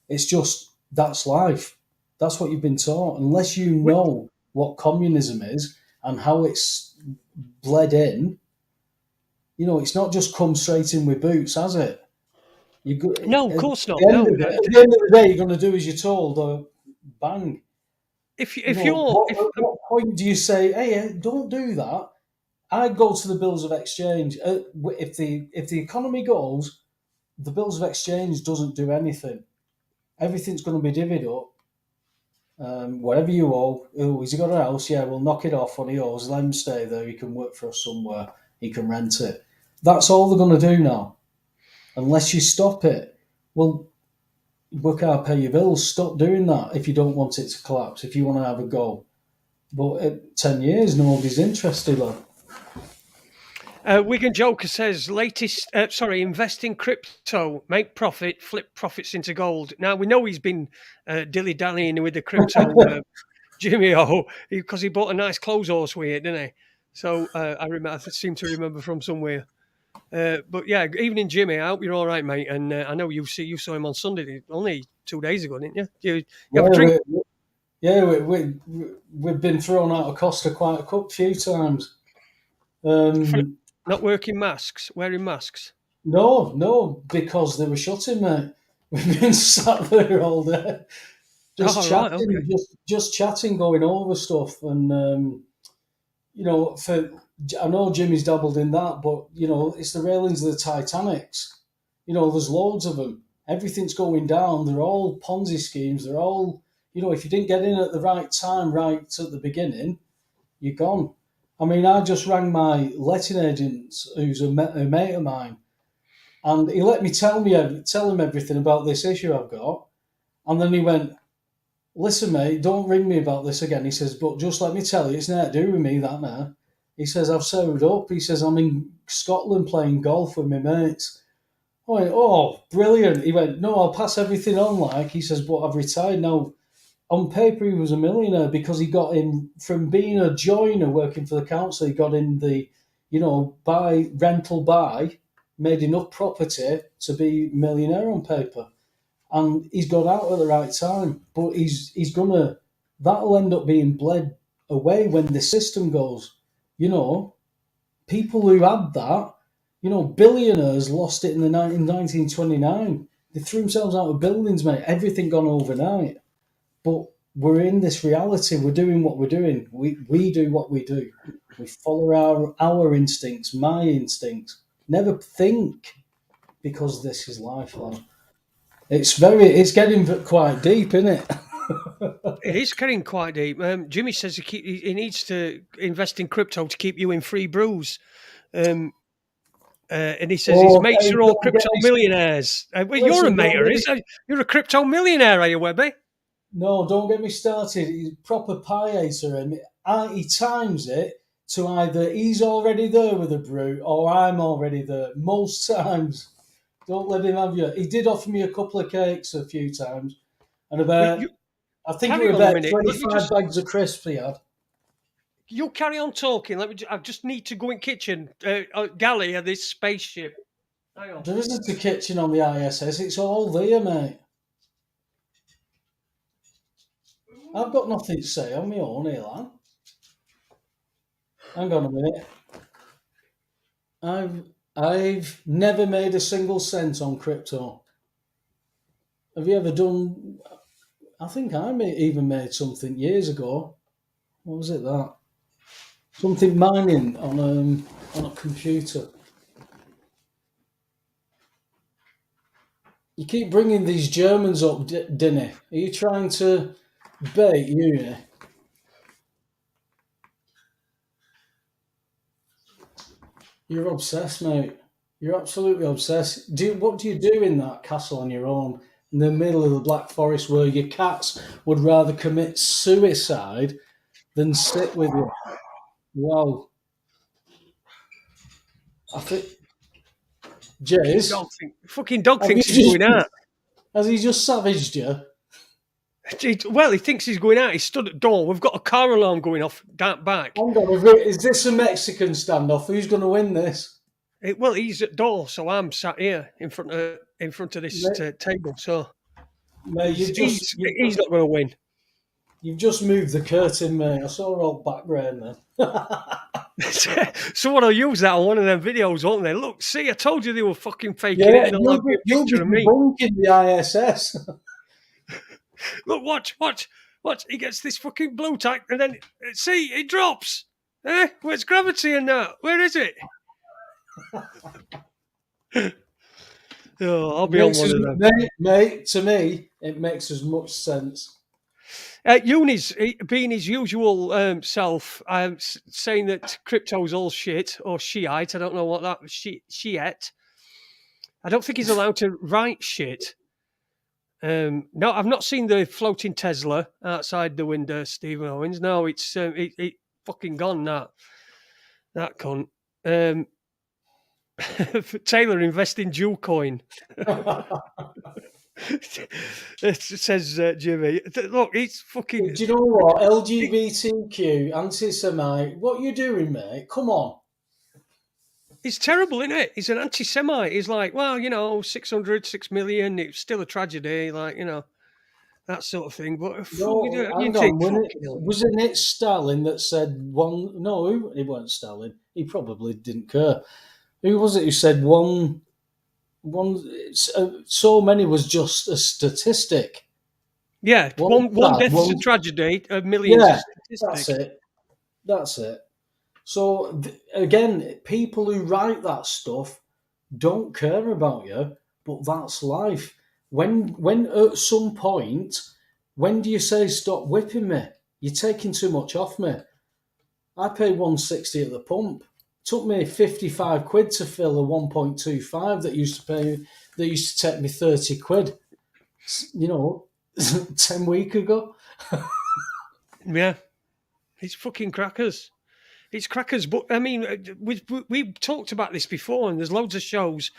It's just that's life. That's what you've been taught. Unless you know what communism is and how it's bled in, it's not just come straight in with boots, has it? No, of course not. At the end of the day, you're going to do as you're told, or bang. What point do you say, hey, don't do that? I go to the bills of exchange. If the economy goes, the bills of exchange doesn't do anything. Everything's going to be divvied up. Whatever you owe, has he got a house? Yeah, we'll knock it off when he owes. Let him stay there. He can work for us somewhere. He can rent it. That's all they're going to do now. Unless you stop it. Well, work out, pay your bills. Stop doing that if you don't want it to collapse, if you want to have a go. But at 10 years, nobody's interested, lad. Wigan Joker says, invest in crypto, make profit, flip profits into gold. Now, we know he's been dilly-dallying with the crypto, Jimmy O, because he bought a nice clothes horse with it, didn't he? So I seem to remember from somewhere. But yeah, evening, Jimmy. I hope you're all right, mate. And I know you saw him on Sunday, only 2 days ago, didn't you? You have a drink? We've been thrown out of Costa quite a few times. Not wearing masks. No, because they were shutting, mate. We've been sat there all day, just chatting, right, okay. just chatting, going over stuff, and I know Jimmy's dabbled in that, but it's the railings of the Titanics. There's loads of them. Everything's going down. They're all Ponzi schemes. They're all, if you didn't get in at the right time, right at the beginning, you're gone. I mean, I just rang my letting agent, who's a mate of mine, and he let me tell him everything about this issue I've got. And then he went, listen, mate, don't ring me about this again. He says, but just let me tell you, it's nothing to do with me, that now. He says, I've saved up. He says, I'm in Scotland playing golf with my mates. I went, oh, brilliant. He went, no, I'll pass everything on, he says, but I've retired now. On paper, he was a millionaire because he got in from being a joiner working for the council. He got in the, buy, made enough property to be a millionaire on paper. And he's got out at the right time. But that'll end up being bled away when the system goes. People who had that, billionaires lost it in 1929. They threw themselves out of buildings, mate. Everything gone overnight. But we're in this reality. We're doing what we're doing. We do what we do. We follow our instincts, my instincts. Never think, because this is life, lad. It's getting quite deep, isn't it? It is getting quite deep. Jimmy says he needs to invest in crypto to keep you in free brews. And he says his mates Hey, are all don't get crypto me- millionaires. Well, you're a Listen, don't mater, get is you're a crypto millionaire, are you, Webby? No, don't get me started. He's a proper pie eater, and he times it to either he's already there with a brew or I'm already there. Most times, don't let him have you. He did offer me a couple of cakes a few times, and Wait, about you I think it carry was on a about minute. Let me 25 just. bags of crisps he had. You carry on talking. I just need to go in kitchen galley of this spaceship. Hang on. There isn't a kitchen on the ISS. It's all there, mate. I've got nothing to say on my own, Elan. Hang on a minute. I've never made a single cent on crypto. Have you ever done? I think even made something years ago. What was it that? Something mining on a computer. You keep bringing these Germans up, Dinny. Are you trying to bait uni? You're obsessed, mate. You're absolutely obsessed. What do you do in that castle on your own in the middle of the Black Forest where your cats would rather commit suicide than sit with you? Wow. I think Jays, Fucking dog have you thinks he's just going out. has he just savaged you? Well, he thinks he's going out. He stood at the door. We've got a car alarm going off down back. Hang on, is this a Mexican standoff? Who's going to win this? Well, he's at door, so I'm sat here in front of this table. So Mate, he's not going to win. you've just moved the curtain, mate. I saw her old background then. Someone will use that on one of them videos, won't they? Look, see, I told you they were fucking faking Yeah, it, and they'll have a you'll be picture of me. debunking the ISS. Look, watch. He gets this fucking blue tack, and then see, it drops. Where's gravity in that? Where is it? Oh, I'll be on one of them. Mate, to me, it makes as much sense. Uni's being his usual self, saying that crypto's all shit or Shiite. I don't know what that Shiite. I don't think he's allowed to write shit. No, I've not seen the floating Tesla outside the window, Stephen Owens. No, it's it fucking gone. That cunt. Taylor, invest in Jew coin. It says Jimmy. Look, it's fucking. Do you know what? LGBTQ, anti-Semite. What you doing, mate? Come on. It's terrible, isn't it? He's an anti-Semite. He's like, well, 6 million. It's still a tragedy, like, that sort of thing. But Wasn't it Stalin that said one? No, it wasn't Stalin. He probably didn't care. Who was it who said one? So many was just a statistic. Yeah, one death is a tragedy. A million is a statistic. That's it. So again, people who write that stuff don't care about you, but that's life. When at some point, when do you say stop whipping me? You're taking too much off me. I pay 160 at the pump. Took me 55 quid to fill a 1.25 that used to take me 30 quid. 10 weeks ago. Yeah, it's fucking crackers. It's crackers, but I mean, we've talked about this before, and there's loads of shows.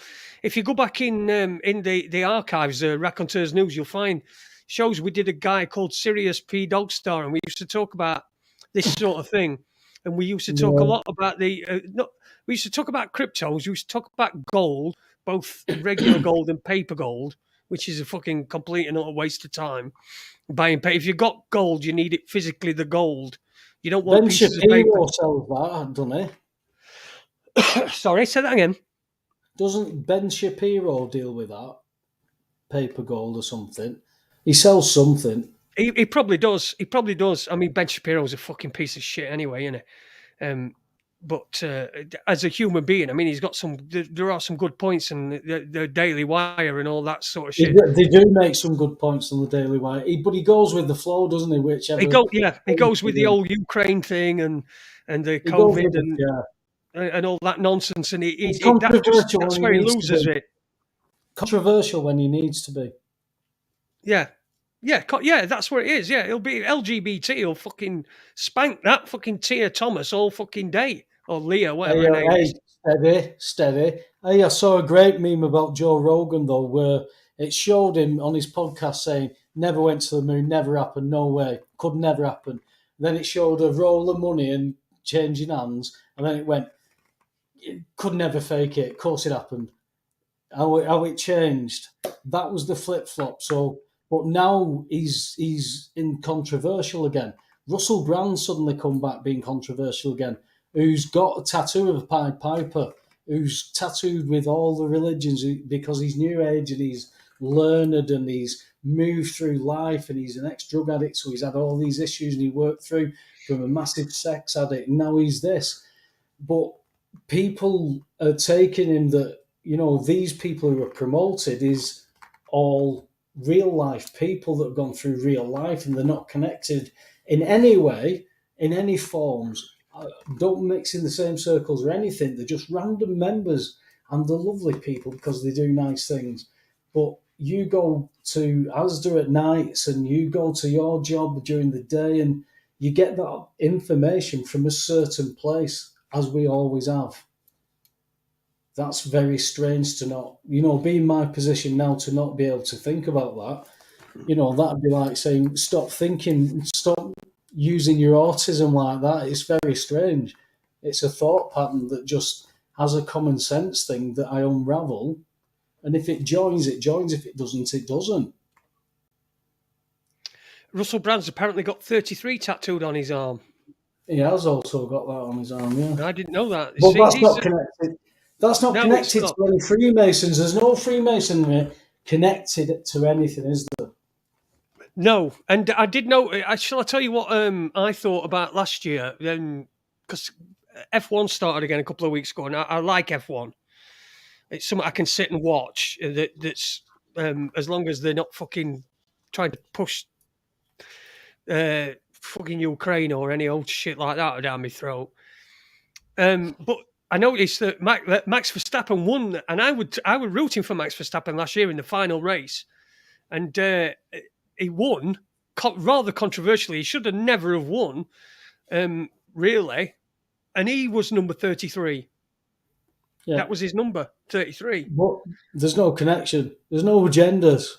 If you go back in the archives, Raconteurs News, you'll find shows. We did a guy called Sirius P. Dogstar, and we used to talk about this sort of thing. And we used to talk a lot about we used to talk about cryptos. We used to talk about gold, both regular gold and paper gold, which is a fucking complete and utter waste of time. Buying paper. If you've got gold, you need it physically, the gold. You don't want Ben pieces of Shapiro paper. sells that, doesn't he? Sorry, say that again. Doesn't Ben Shapiro deal with that? paper gold or something. He sells something. He probably does. He probably does. I mean, Ben Shapiro's a fucking piece of shit anyway, isn't he? But as a human being, I mean, he's got some. There are some good points in the Daily Wire and all that sort of shit. They do make some good points on the Daily Wire, but he goes with the flow, doesn't he? Whichever He goes with the old Ukraine thing and the COVID and all that nonsense, and he's controversial. That's where he loses it. Controversial when he needs to be. Yeah, that's where it is. Yeah, it'll be LGBT. He'll fucking spank that fucking Tia Thomas all fucking day, or Leah, whatever her name is. Steady. Hey, I saw a great meme about Joe Rogan though, where it showed him on his podcast saying, "Never went to the moon, never happened, no way, could never happen." Then it showed a roll of money and changing hands, and then it went, "Could never fake it. Of course it happened." How it changed. That was the flip flop. So, but now he's in controversial again. Russell Brand suddenly come back being controversial again. Who's got a tattoo of a Pied Piper? Who's tattooed with all the religions because he's new age and he's learned and he's moved through life and he's an ex-drug addict, so he's had all these issues and he worked through from a massive sex addict and now he's this. But people are taking him that, you know, these people who are promoted is all real life people that have gone through real life and they're not connected in any way, in any forms. Don't mix in the same circles or anything. They're just random members and they're lovely people because they do nice things. But you go to Asda at nights and you go to your job during the day and you get that information from a certain place, as we always have. That's very strange to not, you know, be in my position now to not be able to think about that. You know, that'd be like saying, stop thinking, stop using your autism like that. It's very strange. It's a thought pattern that just has a common sense thing that I unravel. And if it joins, it joins. If it doesn't, it doesn't. Russell Brand's apparently got 33 tattooed on his arm. He has also got that on his arm, yeah. I didn't know that. But that's not connected. That's not connected to any Freemasons. There's no Freemasonry connected to anything, is there? No, and I did know. Shall I tell you what I thought about last year? Because F1 started again a couple of weeks ago, and I like F1. It's something I can sit and watch. That's as long as they're not fucking trying to push fucking Ukraine or any old shit like that down my throat. But I noticed that Max Verstappen won, and I was rooting for Max Verstappen last year in the final race, and he won rather controversially. He should have never have won, really, and he was number 33. Yeah. That was his number, 33. But there's no connection. There's no agendas.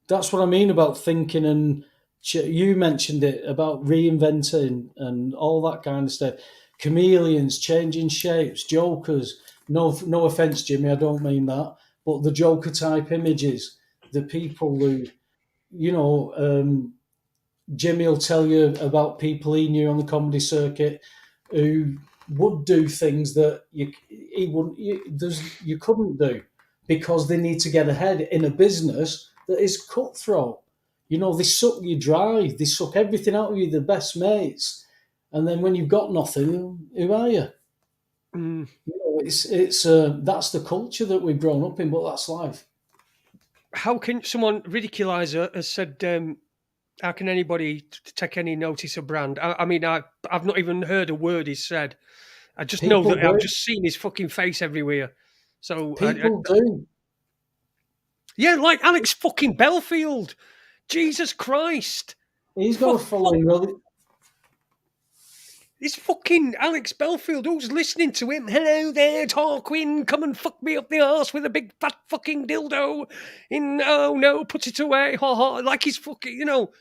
That's what I mean about thinking, and you mentioned it about reinventing and all that kind of stuff. Chameleons, changing shapes, jokers. No offense, Jimmy, I don't mean that. But the Joker type images, the people who, you know, Jimmy will tell you about people he knew on the comedy circuit who would do things that you couldn't do because they need to get ahead in a business that is cutthroat. You know, they suck you dry. They suck everything out of you, the best mates. And then when you've got nothing, who are you? You know, it's that's the culture that we've grown up in, but that's life. How can someone ridiculizer has said? How can anybody take any notice of Brand? I mean, I've not even heard a word he's said. I just know that I've just seen his fucking face everywhere. So people do. Yeah, like Alex fucking Belfield. Jesus Christ. He's got a following, really. It's fucking Alex Belfield. Who's listening to him? Hello there, Tarquin. Come and fuck me up the arse with a big fat fucking dildo. Oh no, put it away. Ha ha. Like he's fucking, you know,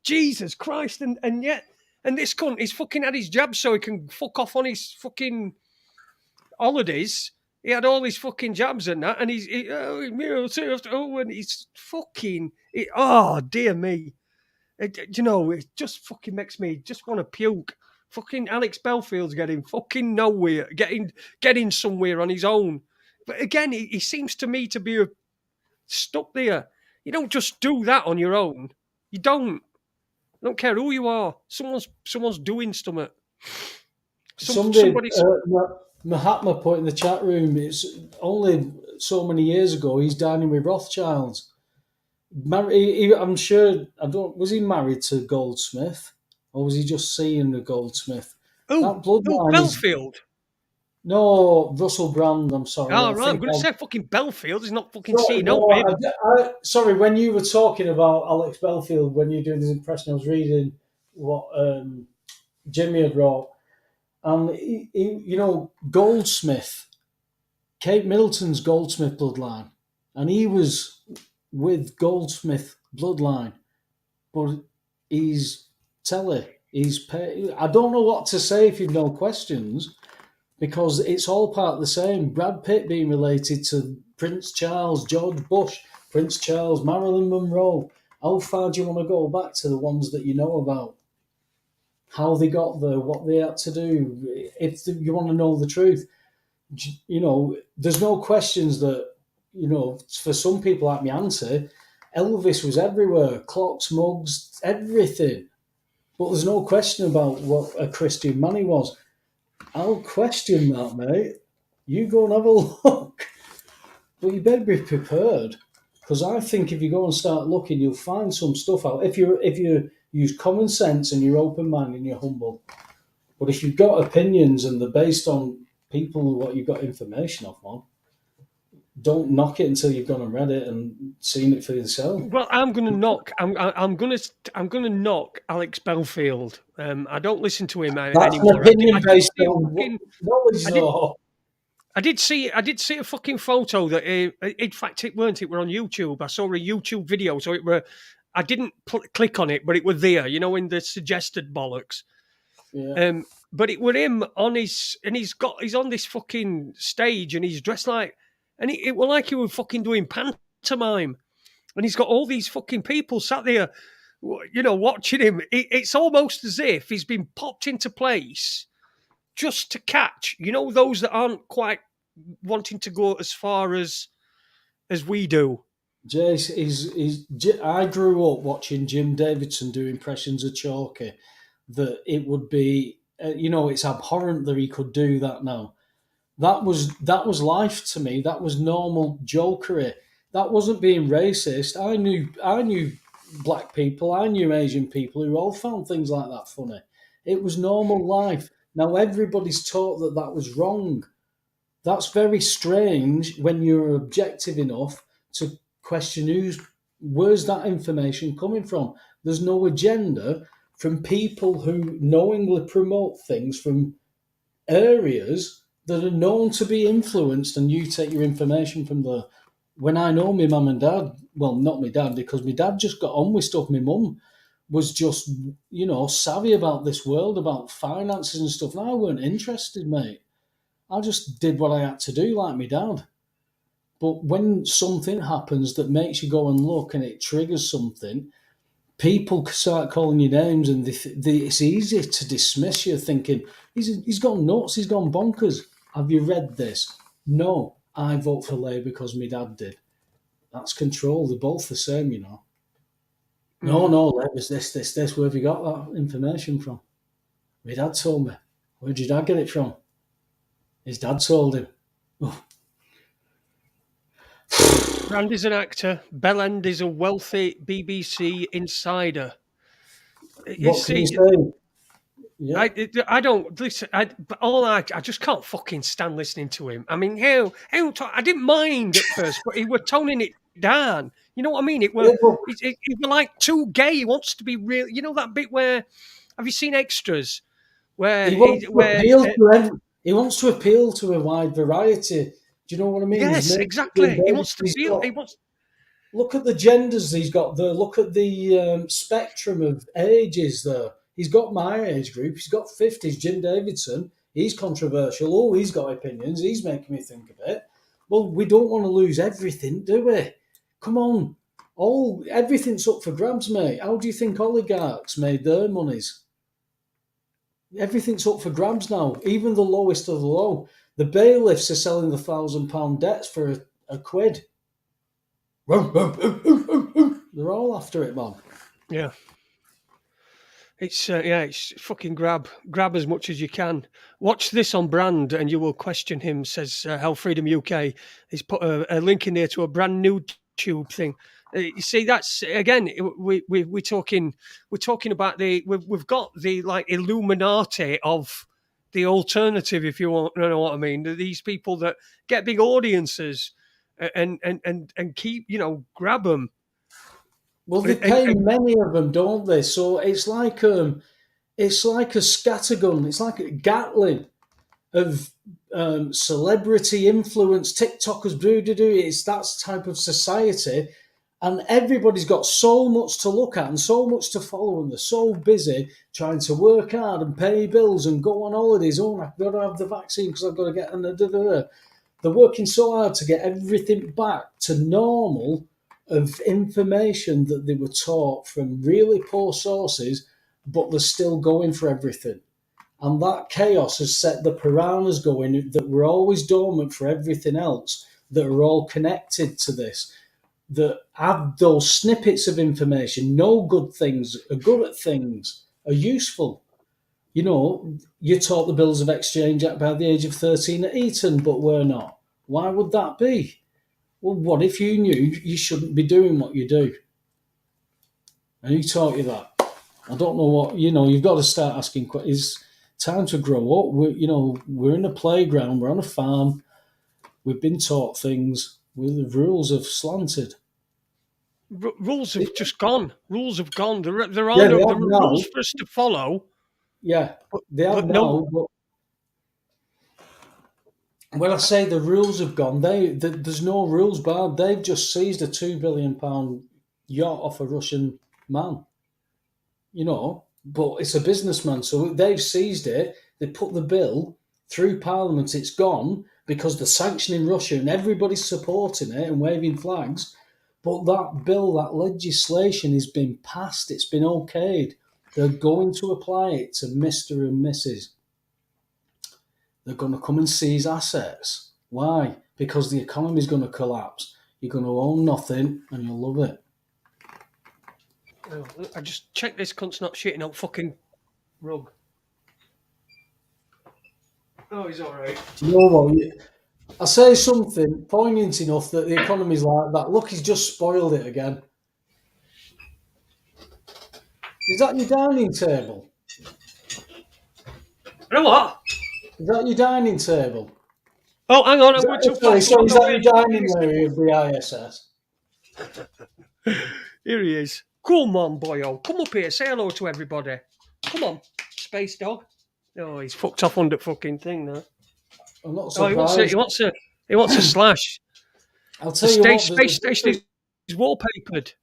Jesus Christ. And yet, and this cunt, he's fucking had his jab so he can fuck off on his fucking holidays. He had all his fucking jabs and that, and and he's fucking. Oh dear me. You know, it just fucking makes me just want to puke. Fucking Alex Belfield's getting fucking nowhere, getting somewhere on his own. But again, he seems to me to be stuck there. You don't just do that on your own. You don't. I don't care who you are. Someone's doing something. Somebody's. Mahatma put in the chat room, it's only so many years ago he's dining with Rothschilds. I'm sure, was he married to Goldsmith? Or was he just seeing the Goldsmith? That bloodline Belfield. No, Russell Brand, I'm sorry. Oh, right, I'm going to say fucking Belfield. He's not fucking Sorry, seen no, sorry, when you were talking about Alex Belfield, when you were doing his impression, I was reading what Jimmy had wrote. And, Goldsmith, Kate Middleton's Goldsmith bloodline. And he was with Goldsmith bloodline. But he's telly. I don't know what to say if you've no questions, because it's all part of the same. Brad Pitt being related to Prince Charles, George Bush, Prince Charles, Marilyn Monroe. How far do you want to go back to the ones that you know about? How they got there, what they had to do. If you want to know the truth, there's no questions that, for some people like me, answer. Elvis was everywhere, clocks, mugs, everything. But there's no question about what a Christian man he was. I'll question that, mate. You go and have a look. But you better be prepared, because I think if you go and start looking, you'll find some stuff out. If you use common sense and you're open-minded and you're humble. But if you've got opinions and they're based on people what you've got information off on, don't knock it until you've gone and read it and seen it for yourself. Well, I'm going to knock. I'm going to knock Alex Belfield. I don't listen to him That's anymore. An opinion based on knowledge, though. I did see a fucking photo that, in fact, it weren't. It were on YouTube. I saw a YouTube video, so it were. I didn't click on it, but it were there. In the suggested bollocks. Yeah. But it were him on he's on this fucking stage and he's dressed like, and it were like he were fucking doing pantomime, and he's got all these fucking people sat there, watching him. It's almost as if he's been popped into place just to catch, those that aren't quite wanting to go as far as we do. Jace, I grew up watching Jim Davidson do impressions of Chalky. That it would be, it's abhorrent that he could do that now. That was life to me. That was normal jokery. That wasn't being racist. I knew black people. I knew Asian people who all found things like that funny. It was normal life. Now everybody's taught that was wrong. That's very strange when you're objective enough to question where's that information coming from. There's no agenda from people who knowingly promote things from areas that are known to be influenced, and you take your information from there. When I know my mum and dad, well, not my dad, because my dad just got on with stuff. My mum was just, savvy about this world, about finances and stuff, and I weren't interested, mate. I just did what I had to do, like my dad. But when something happens that makes you go and look and it triggers something, people start calling you names, and it's easy to dismiss you, thinking, he's gone nuts, he's gone bonkers. Have you read this? No, I vote for Labour because my dad did. That's control. They're both the same, No, Labour's this. Where have you got that information from? My dad told me. Where'd your dad get it from? His dad told him. Oh. Brand is an actor. Bellend is a wealthy BBC insider. What can you say? Yeah. I don't listen. I just can't fucking stand listening to him. I mean, I didn't mind at first, but he were toning it down. You know what I mean? It were like too gay. He wants to be real. You know that bit where, have you seen Extras? Where he wants to appeal to a wide variety. Do you know what I mean? Yes, exactly. He wants to feel. Look at the genders he's got there. Look at the spectrum of ages there. He's got my age group. He's got 50s. Jim Davidson. He's controversial. Oh, he's got opinions. He's making me think a bit. Well, we don't want to lose everything, do we? Come on. Everything's up for grabs, mate. How do you think oligarchs made their monies? Everything's up for grabs now. Even the lowest of the low. The bailiffs are selling the £1,000 debts for a quid. They're all after it, man. Yeah. It's fucking grab as much as you can. Watch this on Brand, and you will question him. Says Health Freedom UK. He's put a link in there to a brand new tube thing. You see, that's again, we're talking about we've got the like Illuminati of the alternative, if you want, you know what I mean. These people that get big audiences and keep grab them. Well, they pay many of them, don't they? So it's like a scattergun. It's like a Gatling of celebrity influence, TikTokers, it's that type of society. And everybody's got so much to look at and so much to follow, and they're so busy trying to work hard and pay bills and go on holidays. Oh, I've got to have the vaccine because I've got to get... They're working so hard to get everything back to normal of information that they were taught from really poor sources, but they're still going for everything. And that chaos has set the piranhas going that were always dormant for everything else, that are all connected to this, that have those snippets of information, know good things, are good at things, are useful. You know, you taught the Bills of Exchange Act by the age of 13 at Eton, but we're not. Why would that be? Well, what if you knew you shouldn't be doing what you do? And who taught you that? I don't know what, you've got to start asking questions. It's time to grow up. We're in a playground, we're on a farm, we've been taught things, the rules have slanted. Rules have just gone. Rules have gone. There are no rules for us to follow. Yeah, they have now. But when I say the rules have gone, there's no rules barred. They've just seized a £2 billion yacht off a Russian man. But it's a businessman, so they've seized it. They put the bill through Parliament. It's gone because they're sanctioning Russia and everybody's supporting it and waving flags. But that bill, that legislation has been passed. It's been okayed. They're going to apply it to Mr. and Mrs. They're going to come and seize assets. Why? Because the economy is going to collapse. You're going to own nothing and you'll love it. I just checked this cunt's not shitting out fucking rug. Oh, he's all right. You know what? I say something poignant enough that the economy's like that. Look, he's just spoiled it again. Is that your dining table? You know what? Is that your dining table? Oh, hang on. Is that your dining area of the ISS? Here he is. Come on, boyo. Come up here. Say hello to everybody. Come on, space dog. Oh, he's fucked off on the fucking thing now. I'm not surprised. He wants a slash. I'll tell you what. Space station is wallpapered.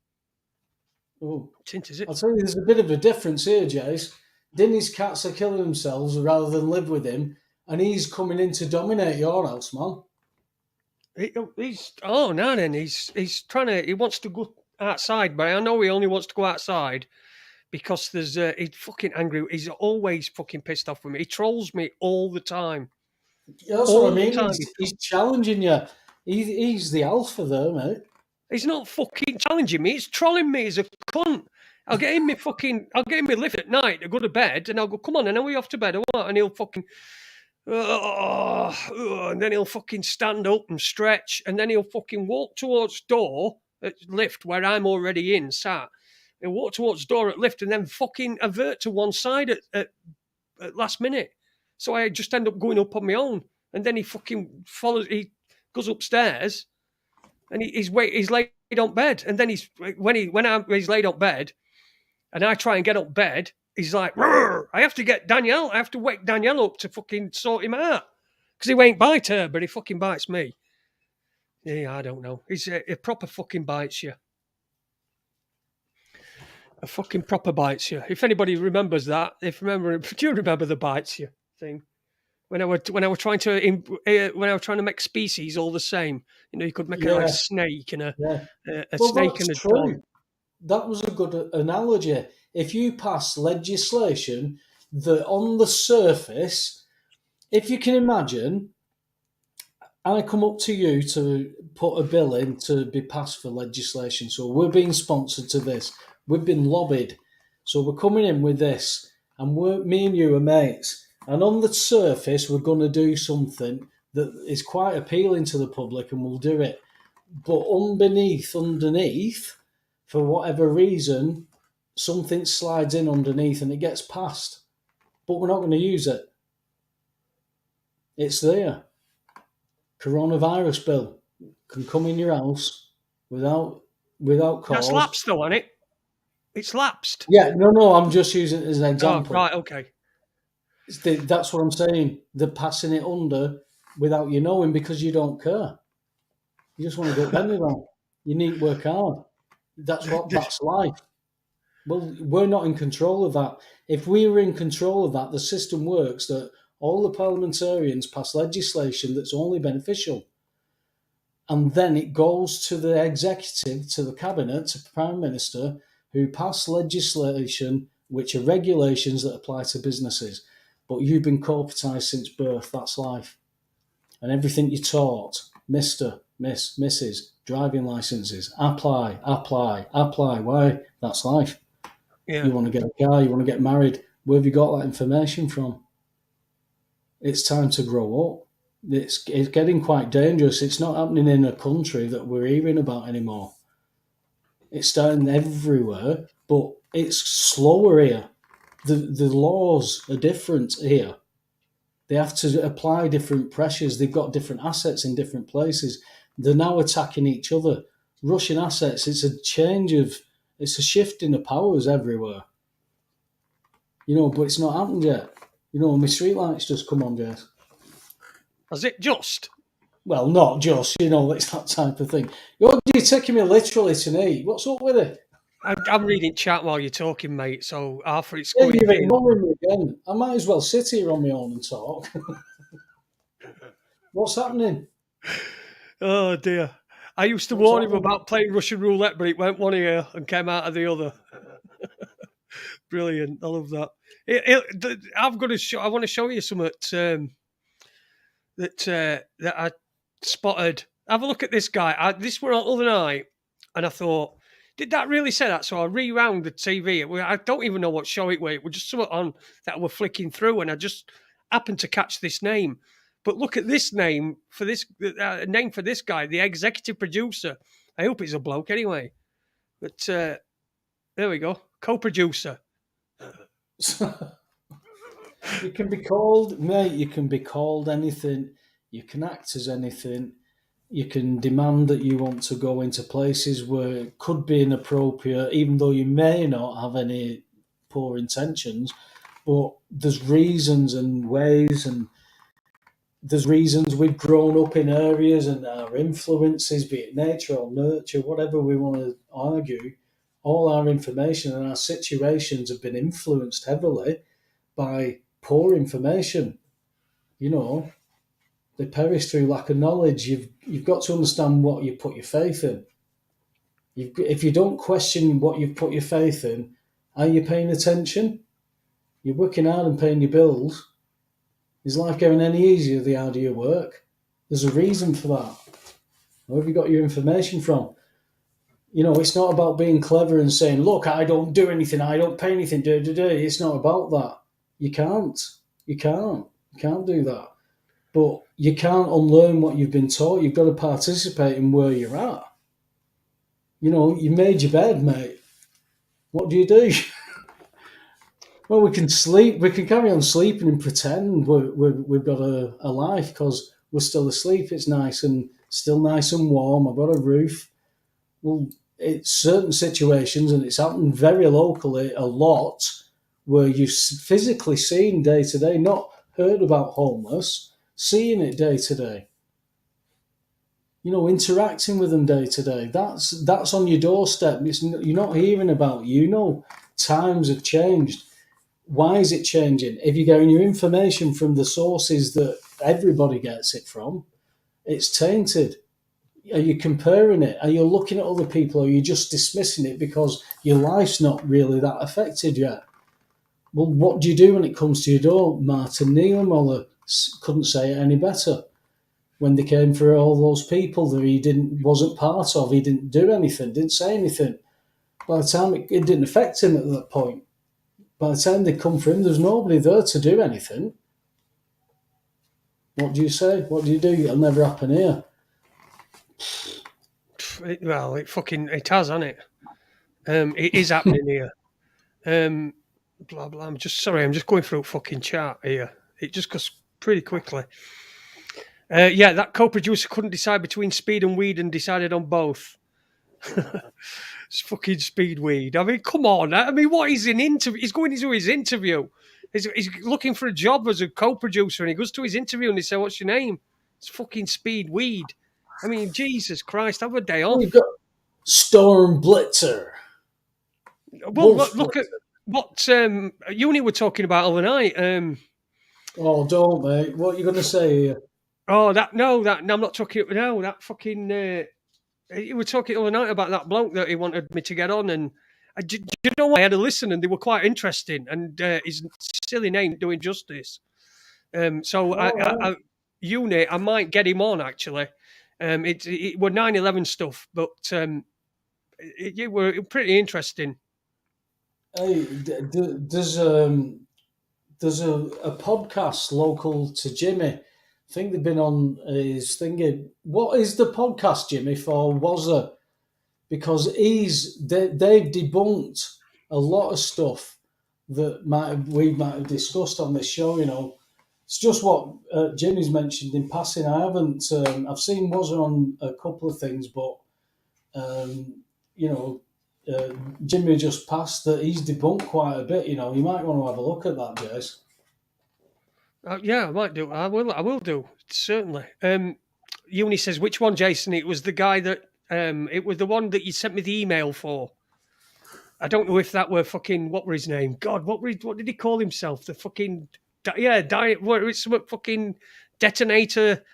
Oh, tint is it? I'll tell you, there's a bit of a difference here, Jace. Dinny's cats are killing themselves rather than live with him, and he's coming in to dominate your house, man. He's trying to. He wants to go outside, but I know he only wants to go outside because he's fucking angry. He's always fucking pissed off with me. He trolls me all the time. That's what I mean. He's challenging you. He's the alpha there, mate. He's not fucking challenging me. He's trolling me as a cunt. I'll get him my lift at night to go to bed, and I'll go, come on, and are we off to bed or what? And he'll fucking, and then he'll fucking stand up and stretch, and then he'll fucking walk towards door at lift where I'm already in, sat. He'll walk towards door at lift, and then fucking avert to one side at last minute. So I just end up going up on my own, and then he fucking follows. He goes upstairs, and he's laid on bed, and then he's laid on bed, and I try and get up bed. He's like, "Rrr, I have to wake Danielle up to fucking sort him out because he won't bite her, but he fucking bites me. Yeah, I don't know. He's a proper fucking bites you. A fucking proper bites you. If anybody remembers that, do you remember the bites you thing? When I was trying to make species all the same, you could make a snake and a snake and a dog. That was a good analogy. If you pass legislation that on the surface, if you can imagine, I come up to you to put a bill in to be passed for legislation. So we're being sponsored to this. We've been lobbied. So we're coming in with this, and me and you are mates. And on the surface, we're going to do something that is quite appealing to the public, and we'll do it. But underneath, for whatever reason, something slides in underneath and it gets passed. But we're not going to use it. It's there. Coronavirus bill can come in your house without cause. That's lapsed though, isn't it? It's lapsed. Yeah, no, I'm just using it as an example. Oh, right, okay. That's what I'm saying. They're passing it under without you knowing because you don't care. You just want to get money on. You need to work hard. That's life. Well, we're not in control of that. If we were in control of that, the system works that all the parliamentarians pass legislation that's only beneficial. And then it goes to the executive, to the cabinet, to the prime minister, who pass legislation which are regulations that apply to businesses. But you've been corporatised since birth. That's life. And everything you're taught, Mr., Miss, Mrs., driving licenses, apply. Why? That's life. Yeah. You want to get a car, you want to get married. Where have you got that information from? It's time to grow up. It's getting quite dangerous. It's not happening in a country that we're hearing about anymore. It's starting everywhere, but it's slower here. The laws are different here. They have to apply different pressures. They've got different assets in different places. They're now attacking each other. Russian assets, it's a shift in the powers everywhere. But it's not happened yet. My streetlights just come on, Jess. Has it just? Well, not just, it's that type of thing. You're taking me literally tonight. What's up with it? I'm reading chat while you're talking, mate, so after it's Yeah, going you're in. ignoring me again. I might as well sit here on my own and talk. What's happening? Oh, dear. I used to warn him about playing Russian roulette, but it went one ear and came out of the other. Brilliant. I love that. I want to show you something that I spotted. Have a look at this guy. This were the other night, and I thought, did that really say that? So I rewound the TV. I don't even know what show it was. It was just something on that we're flicking through, and I just happened to catch this name. But look at this name for this guy, the executive producer. I hope it's a bloke anyway. But there we go, co-producer. You can be called, mate. You can be called anything. You can act as anything. You can demand that you want to go into places where it could be inappropriate, even though you may not have any poor intentions. But there's reasons and ways, and there's reasons we've grown up in areas and our influences, be it nature or nurture, whatever we want to argue, all our information and our situations have been influenced heavily by poor information. They perish through lack of knowledge. You've got to understand what you put your faith in. If you don't question what you've put your faith in, are you paying attention? You're working hard and paying your bills. Is life going any easier the harder you work? There's a reason for that. Where have you got your information from? It's not about being clever and saying, look, I don't do anything, I don't pay anything, It's not about that. You can't do that. But you can't unlearn what you've been taught. You've got to participate in where you're at. You made your bed, mate. What do? Well, we can sleep. We can carry on sleeping and pretend we've got a life because we're still asleep. It's nice and still nice and warm. I've got a roof. Well, it's certain situations, and it's happened very locally a lot, where you've physically seen day to day, not heard about homeless, seeing it day to day. Interacting with them day to day. That's on your doorstep. You're not hearing about. Times have changed. Why is it changing? If you're getting your information from the sources that everybody gets it from, it's tainted. Are you comparing it? Are you looking at other people? Or are you just dismissing it because your life's not really that affected yet? Well, what do you do when it comes to your door? Martin Niemoller couldn't say it any better. when they came for all those people that he wasn't part of. He didn't do anything, didn't say anything. By the time it didn't affect him at that point. By the time they come for him, there's nobody there to do anything. What do you say? What do you do? It'll never happen here. It has, hasn't it? It is happening here. Blah blah. I'm just going through a fucking chart here. It just goes pretty quickly. Yeah, that co-producer couldn't decide between speed and weed and decided on both. It's fucking speed weed. I mean, come on. I mean, what is an interview? He's going into his interview. He's looking for a job as a co-producer, and he goes to his interview and they say, "What's your name?" It's fucking speed weed. I mean, Jesus Christ, have a day off. We've got Storm Blitzer. Well, look at what Uni were talking about overnight. Oh, don't, mate. What are you going to say here? Oh, I'm not talking. No, that fucking. You were talking the other night about that bloke that he wanted me to get on, and you know what? I had a listen, and they were quite interesting, and his silly name doing justice. Uni, I might get him on actually. It were 9/11 stuff, but it were pretty interesting. Hey, there's a podcast local to Jimmy. I think they've been on his thingy. What is the podcast, Jimmy, for Wazza? Because they've debunked a lot of stuff that we might have discussed on this show. You know, it's just what Jimmy's mentioned in passing. I haven't. I've seen Wazza on a couple of things, but Jimmy just passed that he's debunked quite a bit. You know, you might want to have a look at that, Jace. Yeah, I might do. I will do, certainly. Uni says, which one, Jason? It was the guy that, it was the one that you sent me the email for. I don't know if that were fucking, what were his name? God, what did he call himself? The fucking, it's some fucking detonator.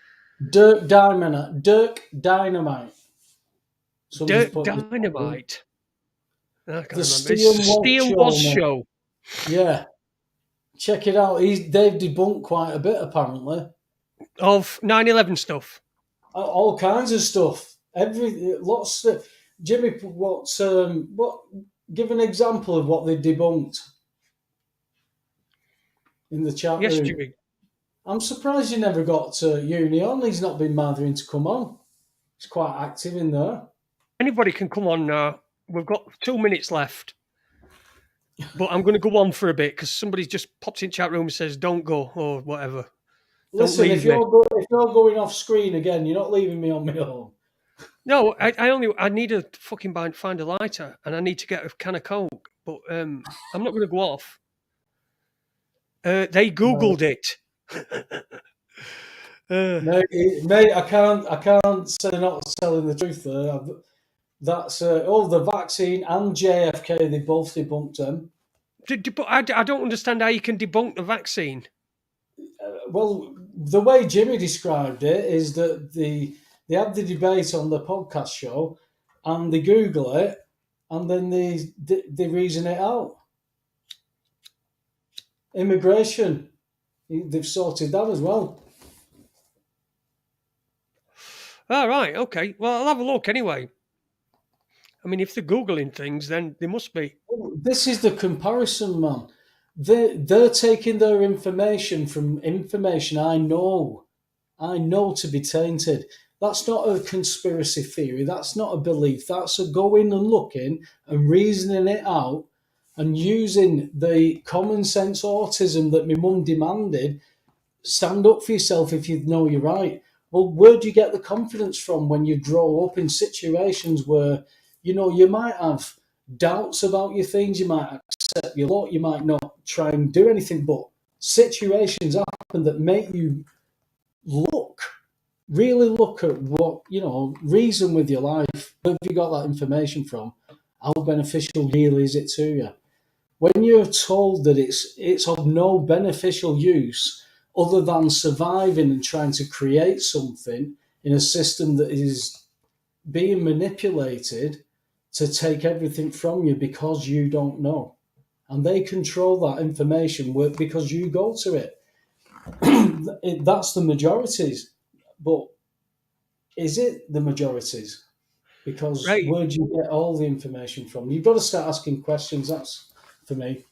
Dirk Dynamite. Dirk Dynamite. I can't remember. Steel Was Show. Yeah. Check it out. They've debunked quite a bit, apparently. Of 9/11 stuff. All kinds of stuff. Lots of... Jimmy, give an example of what they debunked in the chat yes, room. Jimmy. I'm surprised you never got Uni on. He's not been bothering to come on. He's quite active in there. Anybody can come on now. We've got 2 minutes left. But I'm going to go on for a bit because somebody just pops in chat room and says, don't go or whatever. Listen, if you're going off screen again, you're not leaving me on my own. No, I need to fucking find a lighter and I need to get a can of Coke. But I'm not going to go off. They Googled it. Mate, I can't say they're not telling the truth there. That's the vaccine and JFK. They both debunked them. But I don't understand how you can debunk the vaccine. Well, the way Jimmy described it is that they had the debate on the podcast show, and they Google it, and then they reason it out. Immigration, they've sorted that as well. All right, okay. Well, I'll have a look anyway. I mean, if they're Googling things, then they must be. This is the comparison, man. They're taking their information from information I know to be tainted. That's not a conspiracy theory. That's not a belief. That's a going and looking and reasoning it out and using the common sense autism that my mum demanded. Stand up for yourself if you know you're right. Well, where do you get the confidence from when you grow up in situations where, you might have doubts about your things, you might accept your lot, you might not try and do anything, but situations happen that make you really look at what, reason with your life. Where have you got that information from? How beneficial really is it to you? When you're told that it's of no beneficial use other than surviving and trying to create something in a system that is being manipulated to take everything from you because you don't know. And they control that information because you go to it. That's the majorities. But is it the majorities? Because Right. where do you get all the information from? You've got to start asking questions. That's for me.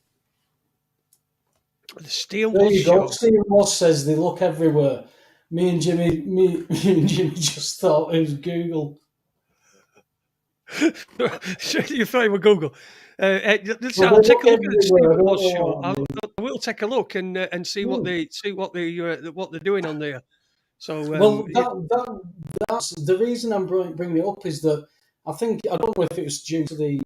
The Steel There Was you go. Show. Stephen Moss says they look everywhere. Me and Jimmy just thought it was Google. You thought it were Google. Listen, Well, I'll they take look a look at the everywhere. I Steel don't Was know Show. what I mean. I will take a look and see what what they're doing on there. So Well, that's the reason I'm bringing it up is that I don't know if it was due to the.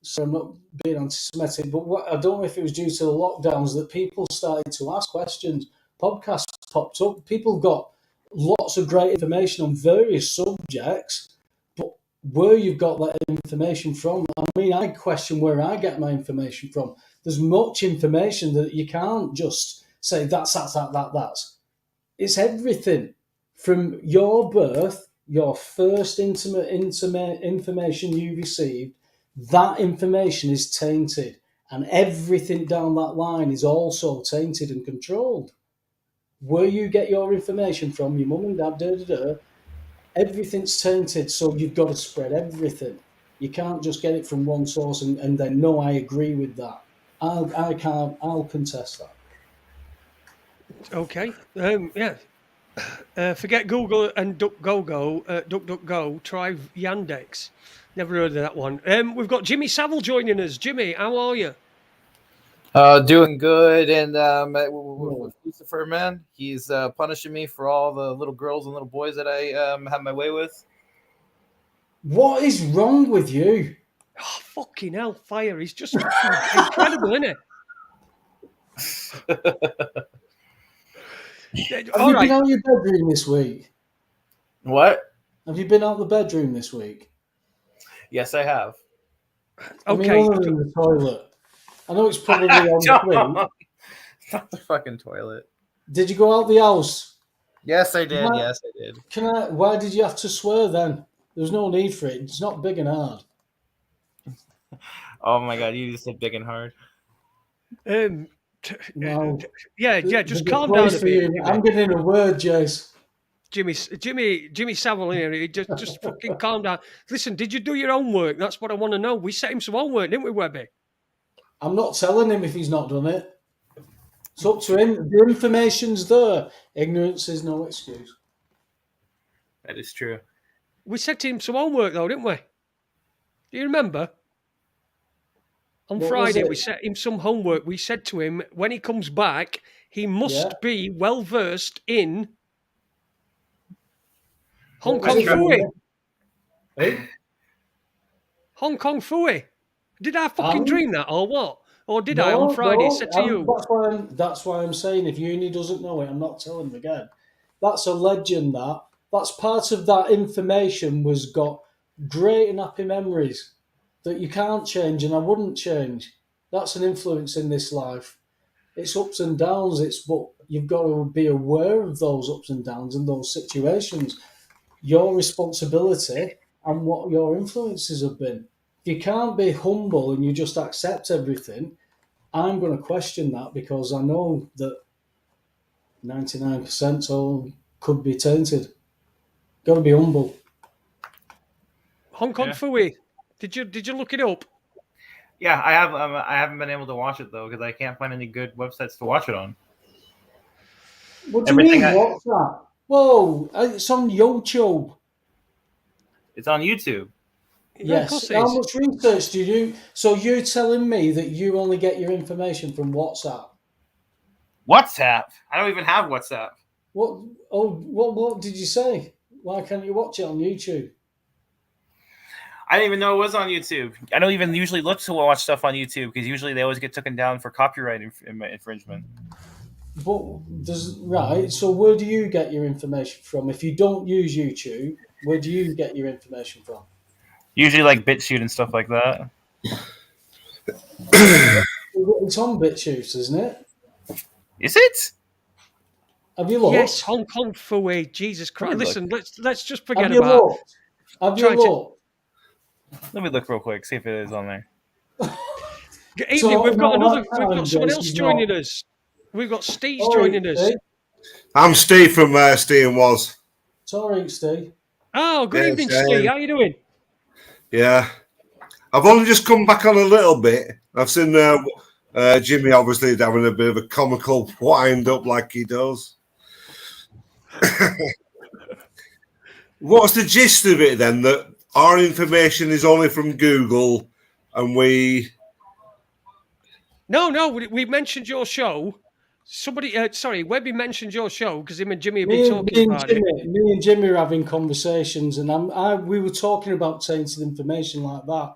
So I'm not being anti-Semitic, but I don't know if it was due to the lockdowns that people started to ask questions. Podcasts popped up. People got lots of great information on various subjects, but where you've got that information from, I mean, I question where I get my information from. There's much information that you can't just say that's. It's everything from your birth, your first intimate information you received. That information is tainted, and everything down that line is also tainted and controlled. Where you get your information from, your mum and dad, everything's tainted, so you've got to spread everything. You can't just get it from one source and then, no, I agree with that. I'll contest that. okay, yeah. Forget Google and DuckDuckGo. Try Yandex. Never heard of that one. We've got Jimmy Savile joining us. Jimmy, how are you? Doing good, and with Lucifer, man, he's punishing me for all the little girls and little boys that I have my way with. What is wrong with you? Oh, fucking hellfire. He's just incredible, isn't it? Have you been out of your bedroom this week? What? Have you been out of the bedroom this week? Yes, I have. Okay. I mean, other than the toilet. I know it's probably on the Not the fucking toilet. Did you go out the house? Yes, I did. Why- Yes, I did. Why did you have to swear then? There's no need for it. It's not big and hard. Oh my god, you just said big and hard. No. Yeah, just There's calm place down a for bit. you. I'm getting a word, Jace. Jimmy Savile here. Just fucking calm down. Listen, did you do your homework? That's what I want to know. We set him some homework, didn't we, Webby? I'm not telling him if he's not done it. It's up to him. The information's there. Ignorance is no excuse. That is true. We set him some homework though, didn't we? Do you remember? On What was Friday, it? we set him some homework. We said to him, when he comes back, he must be well versed in Hong What was Kong it? Fooey. Hey? Hong Kong Fooey. Did I fucking dream that or what? Or did I No, on Friday no, said to you? That's why I'm saying if Uni doesn't know it, I'm not telling him again. That's a legend. That's part of that information was got great and happy memories that you can't change, and I wouldn't change. That's an influence in this life. It's ups and downs. But you've got to be aware of those ups and downs and those situations. Your responsibility and what your influences have been. If you can't be humble and you just accept everything, I'm going to question that because I know that 99% all could be tainted. Got to be humble. Hong Kong Fooey. Did you look it up? Yeah, I have. I haven't been able to watch it though because I can't find any good websites to watch it on. What do you mean? What's that? Whoa! It's on YouTube. It's on YouTube. Yes. How much research do you do? So you're telling me that you only get your information from WhatsApp? WhatsApp? I don't even have WhatsApp. What? Oh, what did you say? Why can't you watch it on YouTube? I didn't even know it was on YouTube. I don't even usually look to watch stuff on YouTube because usually they always get taken down for copyright infringement. But right. So where do you get your information from? If you don't use YouTube, where do you get your information from? Usually like BitChute and stuff like that. It's on BitChute, isn't it? Is it? Have you looked? Yes, Hong Kong Fooey. Jesus Christ! Listen, let's just forget Have you about. Looked? Have you looked? Let me look real quick, see if it is on there. Evening, we've got someone else joining us. We've got Steve joining us. I'm Steve from Steve and Was. Sorry, Steve. Oh, good Yeah, evening, same. Steve. How you doing? Yeah. I've only just come back on a little bit. I've seen Jimmy obviously having a bit of a comical wind up like he does. What's the gist of it then? That our information is only from Google and we... No, we mentioned your show. Somebody, sorry, Webby mentioned your show because him and Jimmy have been Me talking and about it. Me and Jimmy are having conversations, and we were talking about tainted information like that.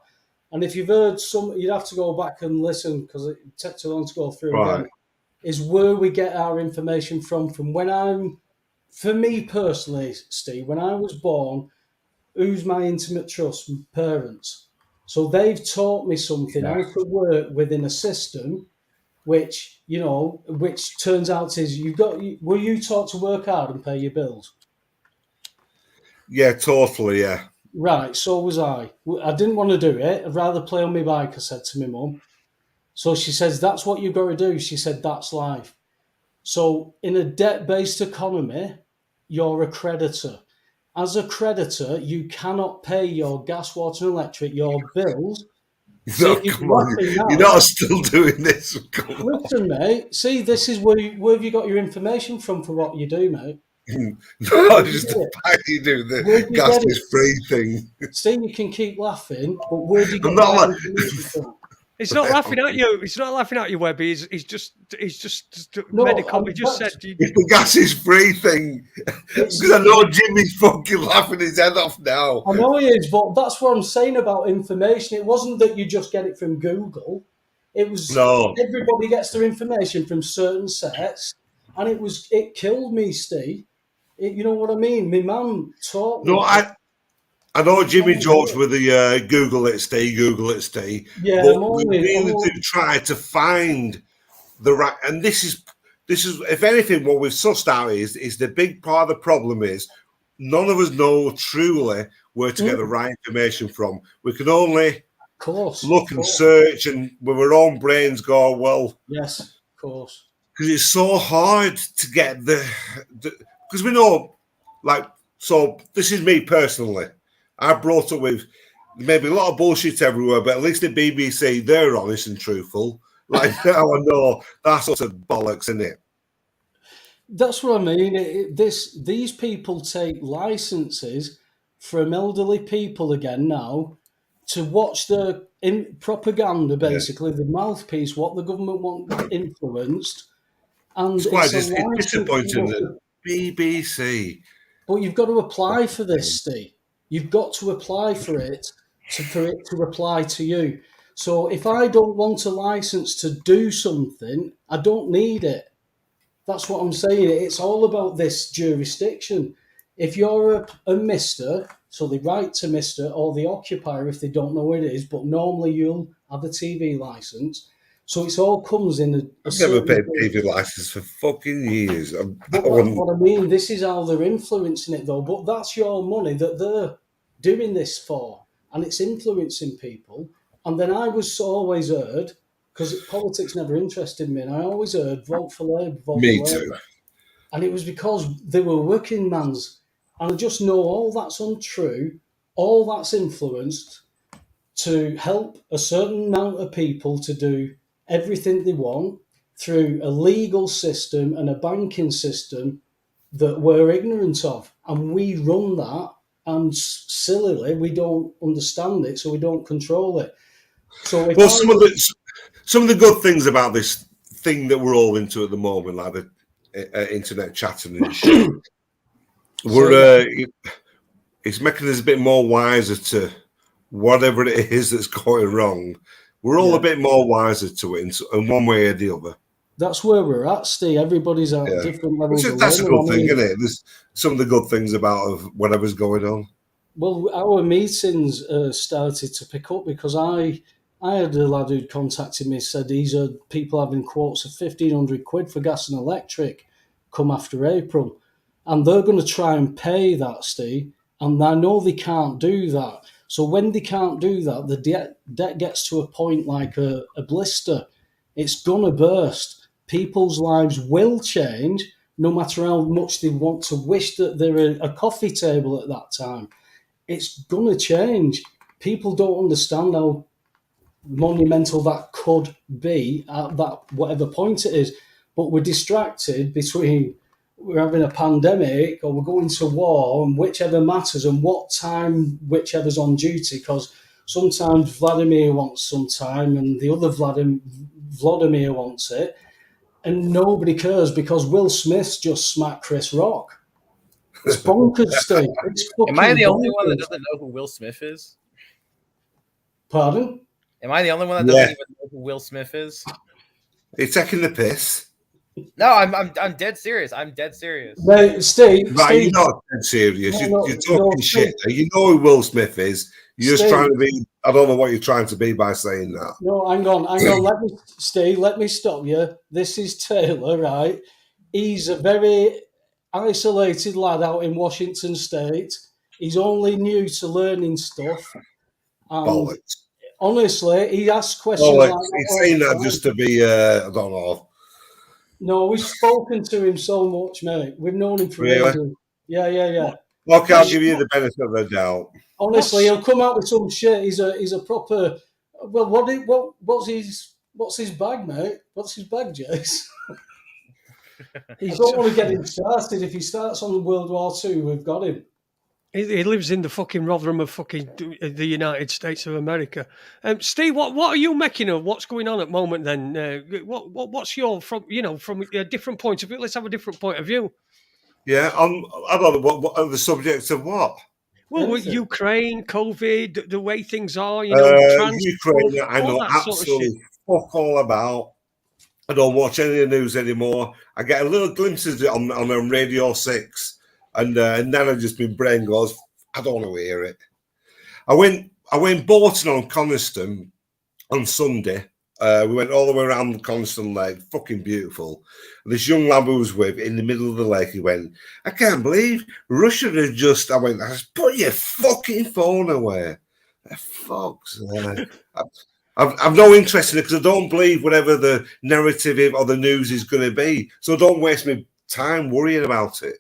And if you've heard some, you'd have to go back and listen because it takes too long to go through Right. again. Is where we get our information from when for me personally, Steve, when I was born, who's my intimate trust? My parents. So they've taught me something how to work within a system, which turns out is were you taught to work hard and pay your bills? Yeah, totally, yeah. Right, so was I. I didn't want to do it. I'd rather play on my bike, I said to my mum. So she says, that's what you've got to do. She said, that's life. So in a debt-based economy, you're a creditor. As a creditor, you cannot pay your gas, water, and electric, your bills. See, No, come on. You're not still doing this. Listen, mate. See, this is where have you got your information from for what you do, mate? No, just the fact you do the gas is free thing. See, you can keep laughing, but where do you get I'm not your like... information from? He's not laughing at you. He's not laughing at you, Webby. He's just No, made a comment. He just said, It's the gas is free thing. Because I know Jimmy's fucking laughing his head off now. I know he is, but that's what I'm saying about information. It wasn't that you just get it from Google. It was everybody gets their information from certain sets, and it killed me, Steve. You know what I mean? My mum taught me. No, I know Jimmy jokes with the Google it, Steve, Google it, Steve. Yeah, but we really do try to find the right. And this is, if anything, what we've sussed out is the big part of the problem is none of us know truly where to get the right information from. We can only look and search and with our own brains go, well. Yes, of course. Because it's so hard to get because we know, like, so this is me personally. I brought up with maybe a lot of bullshit everywhere, but at least the BBC, they're honest and truthful. Like now I know that's sort of bollocks, isn't it? That's what I mean. These people take licenses from elderly people again now to watch the propaganda, basically the mouthpiece, what the government want influenced. And it's quite disappointing that BBC. But you've got to apply for this, Steve. You've got to apply for it to apply to you. So if I don't want a license to do something, I don't need it. That's what I'm saying. It's all about this jurisdiction. If you're a mister, so they write to mister or the occupier if they don't know what it is, but normally you'll have a TV license. So it all comes in I've never paid TV license for fucking years. But that's what I mean. This is how they're influencing it, though. But that's your money that they're doing this for, and it's influencing people. And then I was always heard, because politics never interested me, and I always heard vote for Labour, vote me for too. Labour. And it was because they were working man's. And I just know all that's untrue, all that's influenced to help a certain amount of people to do everything they want through a legal system and a banking system that we're ignorant of. And we run that, and sillily, we don't understand it, so we don't control it. So well, some of the good things about this thing that we're all into at the moment, like the internet chatting and shit, it's making us a bit more wiser to whatever it is that's going wrong. We're all a bit more wiser to it in one way or the other. That's where we're at, Steve. Everybody's at different levels. That's a good thing, isn't it? There's some of the good things about whatever's going on. Well, our meetings started to pick up because I had a lad who'd contacted me, said these are people having quotes of £1,500 for gas and electric come after April. And they're going to try and pay that, Steve. And I know they can't do that. So when they can't do that, the debt gets to a point like a blister. It's going to burst. People's lives will change, no matter how much they want to wish that they're a coffee table at that time. It's going to change. People don't understand how monumental that could be at that whatever point it is. But we're distracted between we're having a pandemic or we're going to war and whichever matters and what time whichever's on duty, because sometimes Vladimir wants some time and the other Vladimir wants it, and nobody cares because Will Smith's just smacked Chris Rock. It's bonkers, Steve. It's fucking Am I the only one that bonkers. doesn't know who Will Smith is? Pardon? Am I the only one that doesn't even know who Will Smith is? He's taking the piss. No, I'm dead serious. I'm dead serious. No, Steve. Right, Steve, you're not dead serious. No, You're talking no, shit. You know who Will Smith is. You're just Steve. trying to be. I don't know what you're trying to be by saying that. No, hang on. Let me stop you. This is Taylor, right? He's a very isolated lad out in Washington State. He's only new to learning stuff. And Bollocks. honestly, he asks questions Bollocks. like that. He's all saying the that time. just to be. I don't know. No, we've spoken to him so much, mate. We've known him for Really? ages. Yeah. Okay, I'll give you the benefit of the doubt. Honestly, he'll come out with some shit. He's a proper. Well, what's his bag, mate? What's his bag, Jace? I don't want to get him started. If he starts on World War II, we've got him. He lives in the fucking Rotherham of fucking the United States of America. Steve, what are you making of what's going on at the moment? Then, what's your from a different point of view? Let's have a different point of view. Yeah, I don't know what are the subjects of what. Well, with Anything. Ukraine, COVID, the way things are, Ukraine, transport, I all know that sort of absolutely shit. fuck all about. I don't watch any of the news anymore. I get a little glimpses on Radio 6, and then I just my brain goes, I don't want to hear it. I went boating on Coniston on Sunday. We went all the way around Coniston Lake, fucking beautiful. And this young lad who was with in the middle of the lake, he went, I can't believe Russia had just. I went, put your fucking phone away. Fuck's sake. I've no interest in it because I don't believe whatever the narrative or the news is going to be. So don't waste my time worrying about it.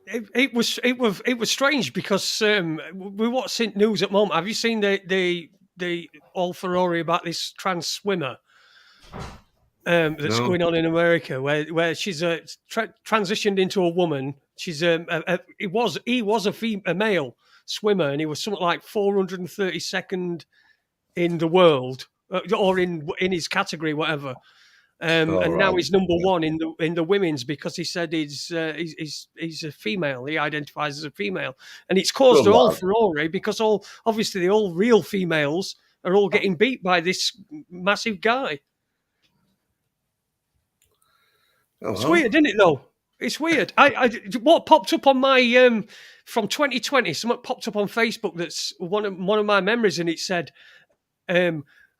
It was strange because we watching news at the moment. Have you seen the all furore about this trans swimmer that's going on in America, where she's transitioned into a woman? She's he was a male swimmer, and he was something like 432nd in the world, or in his category, whatever. And now he's number one in the women's because he said he's a female. He identifies as a female, and it's caused all furore because obviously the all real females are all getting beat by this massive guy. It's weird, isn't it? Though it's weird. What popped up on my from 2020? Something popped up on Facebook. That's one of my memories, and it said,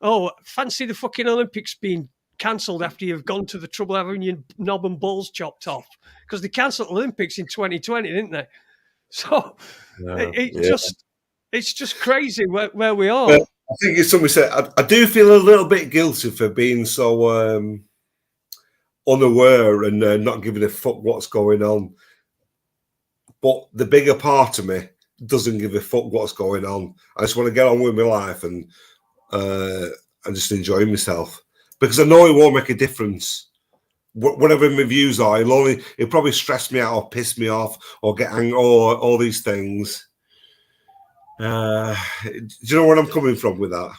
"Oh, fancy the fucking Olympics being cancelled after you've gone to the trouble having your knob and balls chopped off," because they cancelled Olympics in 2020, didn't they? So it's just crazy where we are. But I think it's somebody said I do feel a little bit guilty for being so unaware and not giving a fuck what's going on. But the bigger part of me doesn't give a fuck what's going on. I just want to get on with my life and just enjoy myself. Because I know it won't make a difference. Whatever my views are, it'll probably stress me out or piss me off or get angry or all these things. Do you know where I'm coming from with that?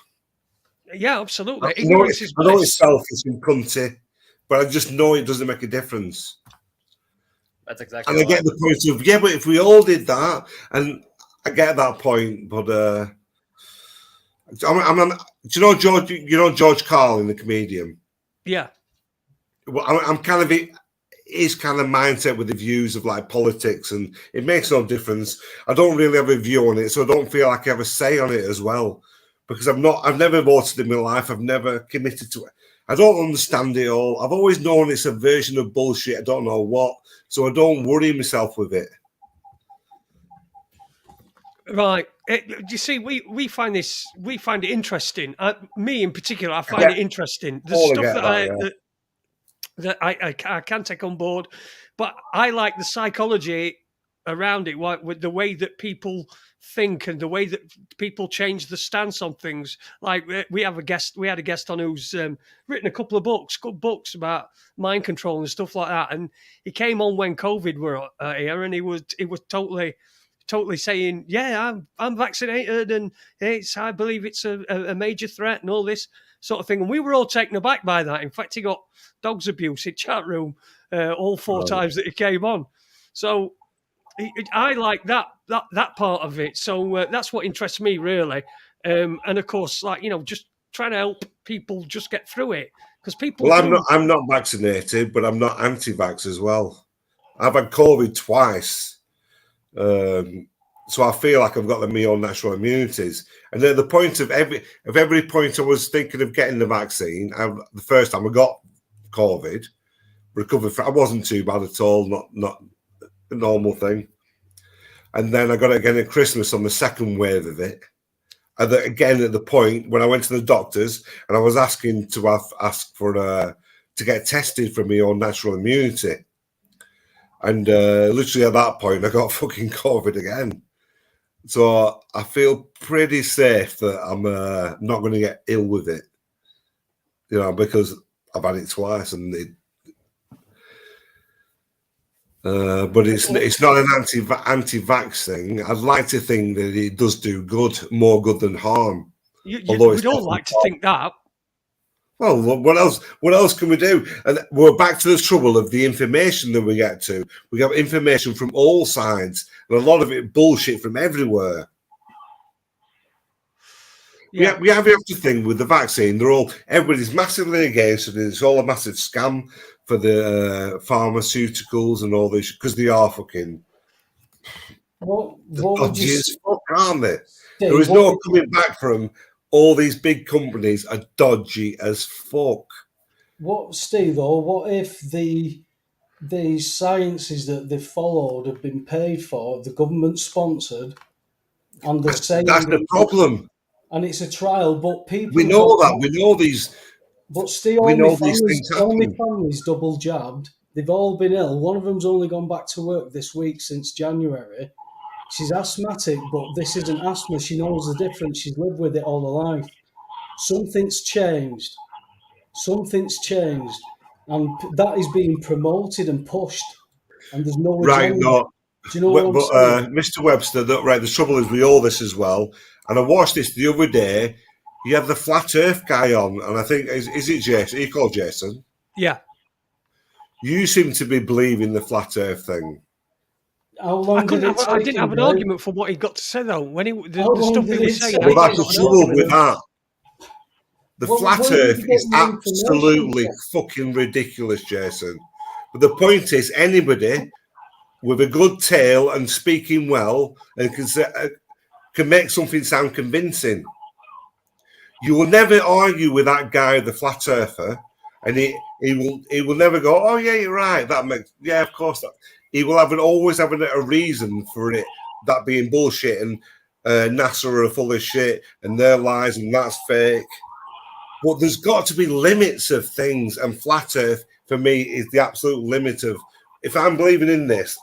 Yeah, absolutely. I know it's selfish and cunty, but I just know it doesn't make a difference. That's exactly. And I get the point of but if we all did that, and I get that point, but do you know George? You know George Carlin, the comedian. Yeah. Well, I'm kind of his kind of mindset with the views of like politics, and it makes no difference. I don't really have a view on it, so I don't feel like I have a say on it as well, because I've never voted in my life. I've never committed to it. I don't understand it all. I've always known it's a version of bullshit. I don't know what, so I don't worry myself with it. Right. You see, we find it interesting. Me in particular, I find it interesting. The stuff that I can take on board, but I like the psychology around it, with the way that people think and the way that people change the stance on things. Like we had a guest on who's written a couple of good books about mind control and stuff like that, and he came on when COVID were here, and he was totally saying, yeah, I'm vaccinated, and I believe it's a major threat and all this sort of thing. And we were all taken aback by that. In fact, he got dogs abuse in chat room all 4 times that he came on. So I like that part of it. So that's what interests me, really. And of course, like, just trying to help people just get through it, because people. Well, I'm not vaccinated, but I'm not anti-vax as well. I've had COVID twice, so I feel like I've got my own natural immunities. And at the point of every point I was thinking of getting the vaccine, the first time I got COVID, recovered from, I wasn't too bad at all, not a normal thing. And then I got it again at Christmas on the second wave of it. And then again at the point when I went to the doctors and I was asking to ask for to get tested for my own natural immunity. And literally at that point I got fucking COVID again. So I feel pretty safe that I'm not going to get ill with it, because I've had it twice, and but it's not an anti-vax thing. I'd like to think that it does do good, more good than harm. We don't like to think that. Well, what else? What else can we do? And we're back to the trouble of the information that we get to. We get information from all sides, and a lot of it bullshit from everywhere. Yeah. We have to think with the vaccine. Everybody's massively against it. It's all a massive scam for the pharmaceuticals and all this, because they are fucking dodgy as fuck, aren't they? There is no coming back from. All these big companies are dodgy as fuck. What, Steve, though, what if the sciences that they've followed have been paid for, the government sponsored, and they're saying that's the problem. And it's a trial, but people... We know that. We know these... But Steve, only families double jabbed. They've all been ill. One of them's only gone back to work this week since January. She's asthmatic, but this isn't asthma. She knows the difference. She's lived with it all her life. Something's changed. And that is being promoted and pushed. And there's no agenda. Right, no. Do you know what I'm saying? Mr. Webster, right, the trouble is with all this as well. And I watched this the other day. You have the Flat Earth guy on, and I think, is it Jason? Are you called Jason? Yeah. You seem to be believing the Flat Earth thing. I didn't have an argument for what he got to say, though. When the stuff he was saying. Well, that's the trouble with that. The Flat Earth is absolutely fucking ridiculous, Jason. But the point is, anybody with a good tale and speaking well and can make something sound convincing. You will never argue with that guy, the Flat Earther, and he will never go, oh yeah, you're right. Yeah, of course. He will always have a reason for it, that being bullshit, and NASA are full of shit and their lies, and that's fake. But there's got to be limits of things, and Flat Earth for me is the absolute limit of. If I'm believing in this,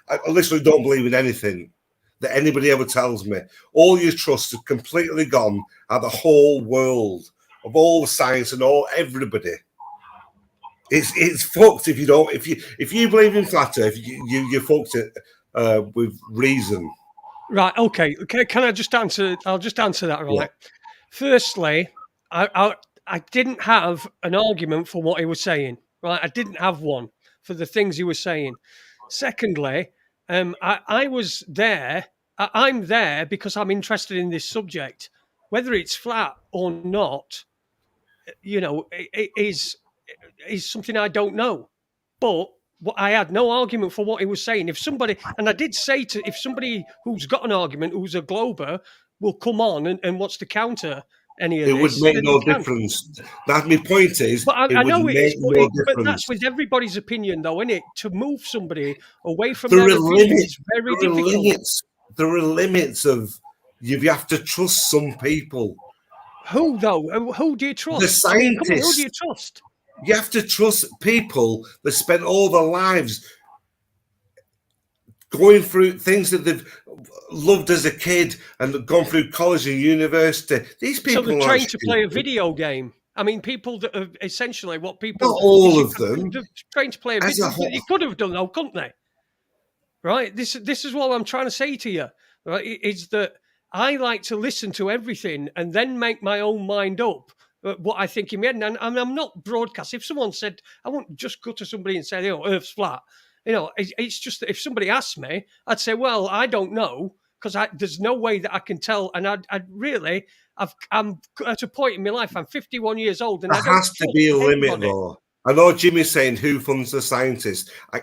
I literally don't believe in anything that anybody ever tells me. All your trusts are completely gone at the whole world of all the science and everybody. It's fucked if you don't. If you believe in Flat Earth, you fucked it with reason. Right. Okay. Can I just answer? I'll just answer that. Right. Yeah. Firstly, I didn't have an argument for what he was saying. Right. I didn't have one for the things he was saying. Secondly, I was there. I'm there because I'm interested in this subject, whether it's flat or not. It is something I don't know, but I had no argument for what he was saying. If somebody who's got an argument, who's a glober, will come on and wants to counter any of this, it would make no difference. That's my point. Is but I know it is, but that's with everybody's opinion, though, isn't it? To move somebody away from their opinion is very difficult. There are limits of you have to trust some people. Who though? Who do you trust? The scientists. Who do you trust? You have to trust people that spent all their lives going through things that they've loved as a kid and gone through college and university. These people So they're aren't trained to play a stupid. video game. I mean, people that are essentially what people Not all is of them. they're trained to play a As a video. whole. You could have done though, couldn't they? Right. This is what I'm trying to say to you. Right, is that I like to listen to everything and then make my own mind up what I think in my head. And I'm not broadcast. If someone said, I won't just go to somebody and say, Earth's flat. It's just that if somebody asked me, I'd say, well, I don't know, because there's no way that I can tell. And I'm at a point in my life. I'm 51 years old, and There I don't has to be a trust limit, anybody. though. I know Jimmy's saying who funds the scientists. I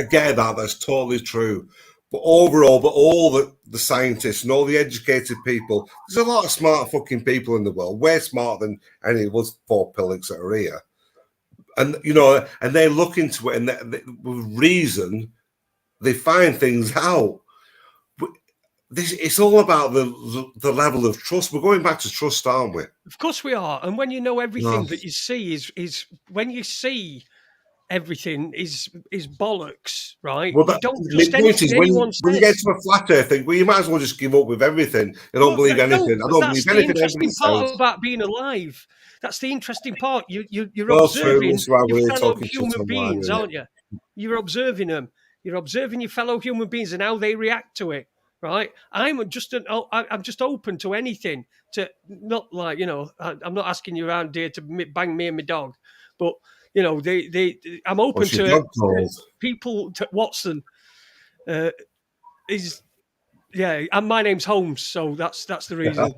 get that. That's totally true. But overall, all the scientists and all the educated people, there's a lot of smart fucking people in the world, way smarter than any of us four pillars that are here. And, and they look into it, and with reason, they find things out. But it's all about the level of trust. We're going back to trust, aren't we? Of course we are. And when you know everything that you see is when you see everything is bollocks, right? Well, you don't the trust point is, anything anyone when you says. get to a flat earth thing, well, you might as well just give up with everything. I don't believe anything. I don't believe anything everybody part says. about being alive. That's the interesting part. You're Well, observing true. Why your we're fellow talking to human someone, beings, isn't it? aren't you? You're observing them. You're observing your fellow human beings and how they react to it. Right? I'm just open to anything. To not like I'm not asking you around here to bang me and my dog, but I'm open What's your to dog called? people. To Watson is and my name's Holmes, so that's the reason.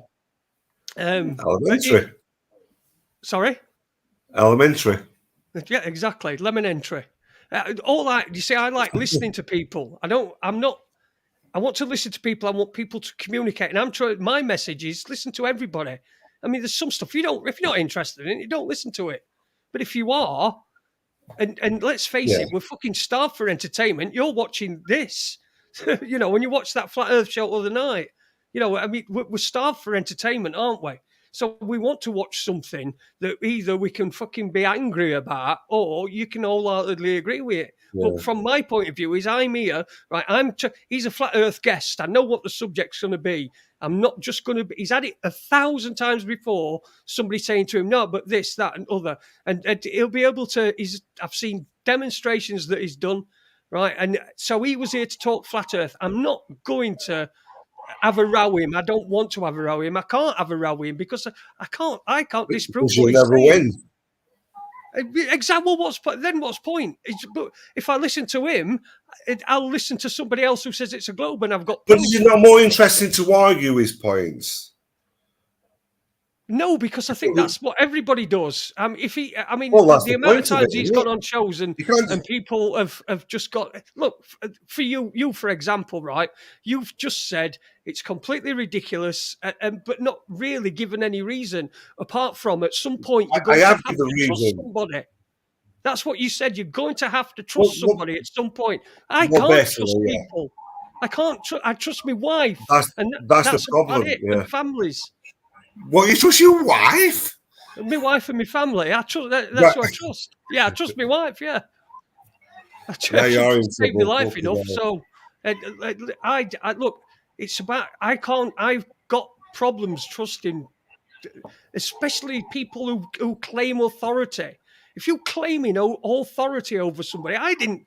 Elementary. Sorry. Elementary. Yeah, exactly. Lemon entry. All that. You see, I like listening to people. I want to listen to people. I want people to communicate, and I'm trying. My message is listen to everybody. I mean, there's some stuff if you're not interested in it, you don't listen to it. But if you are, and let's face it, we're fucking starved for entertainment. You're watching this, when you watch that Flat Earth show the other night, I mean, we're starved for entertainment, aren't we? So we want to watch something that either we can fucking be angry about or you can wholeheartedly agree with it. Yeah. But from my point of view, I'm here, right? He's a Flat Earth guest. I know what the subject's going to be. I'm not just going to be. He's had it 1,000 times before. Somebody saying to him, "No, but this, that, and other," and he'll be able to. I've seen demonstrations that he's done, right? And so he was here to talk Flat Earth. I'm not going to have a row with him. I don't want to have a row with him. I can't have a row with him because I can't disprove Because what you'll he's never saying. win. Exactly. Well, what's point? But if I listen to him, I'll listen to somebody else who says it's a globe, and I've got. But is it not more interesting to argue his points? No, because I think that's what everybody does. The amount of times he's gone on shows and people have just got. Look, for you for example, right? You've just said it's completely ridiculous, but not really given any reason apart from at some point you're going to have to trust somebody. That's what you said. You're going to have to trust somebody at some point. I can't trust people. I can't. I trust my wife. That's the problem. About it, and families. What, you trust your wife? My wife and my family. I trust. That's who I trust. Yeah, I trust my wife. Yeah, I trust. She saved my life enough. So, I look. It's about. I can't. I've got problems trusting, especially people who claim authority. If you're claiming authority over somebody, I didn't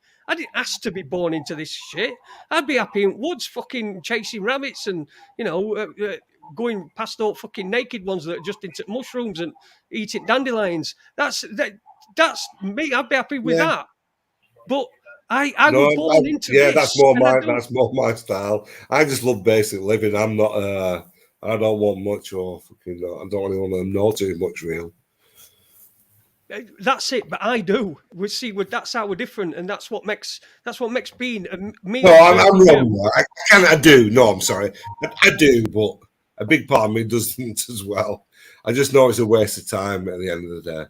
ask to be born into this shit. I'd be happy in woods, fucking chasing rabbits and going past all fucking naked ones that are just into mushrooms and eating dandelions. That's me. I'd be happy with that. But I was born into this. That's more my style. I just love basic living. I'm not. I don't want much or fucking. I don't really want to know too much, real. That's it, but I do. That's how we're different, and that's what makes being me. No, I'm wrong. I do. No, I'm sorry. I do, but a big part of me doesn't as well. I just know it's a waste of time at the end of the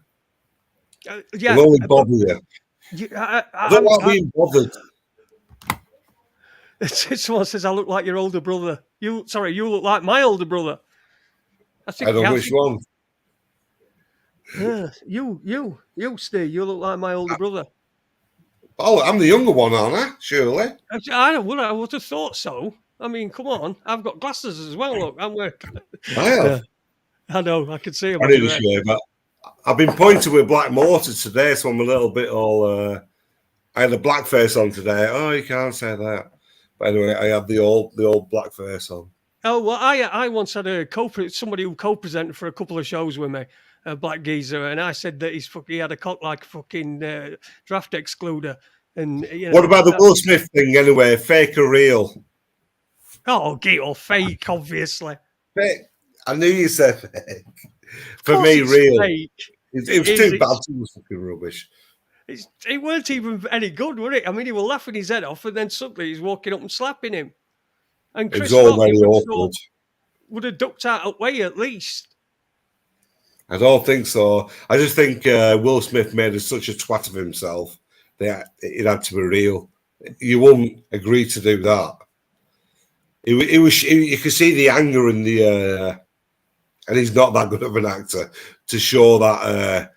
day. I'll only bother you. I don't like being bothered. Someone says I look like your older brother. You look like my older brother. I don't know which one. You, Steve, you look like my older brother. Oh, I'm the younger one, aren't I? Surely. I would have thought so. I mean, come on. I've got glasses as well. Look, I'm wearing. I have. Yeah, I know. I can see them. I need to shave, but I've been pointed with black mortar today, so I'm a little bit all. I had a black face on today. Oh, you can't say that. But anyway, I had the old black face on. Oh well, I once had somebody who co-presented for a couple of shows with me, a black geezer, and I said that he had a cock like a fucking draft excluder. And What about the Will Smith thing anyway? Fake or real? Oh, get or fake, obviously. Fake. I knew you said fake. For me, real. Fake. It was too bad. It was fucking rubbish. It weren't even any good, was it? I mean, he was laughing his head off, and then suddenly he's walking up and slapping him. And Chris would have ducked out of the way at least. I don't think so. I just think Will Smith made such a twat of himself that it had to be real. You wouldn't agree to do that. You could see the anger in the, and he's not that good of an actor to show that.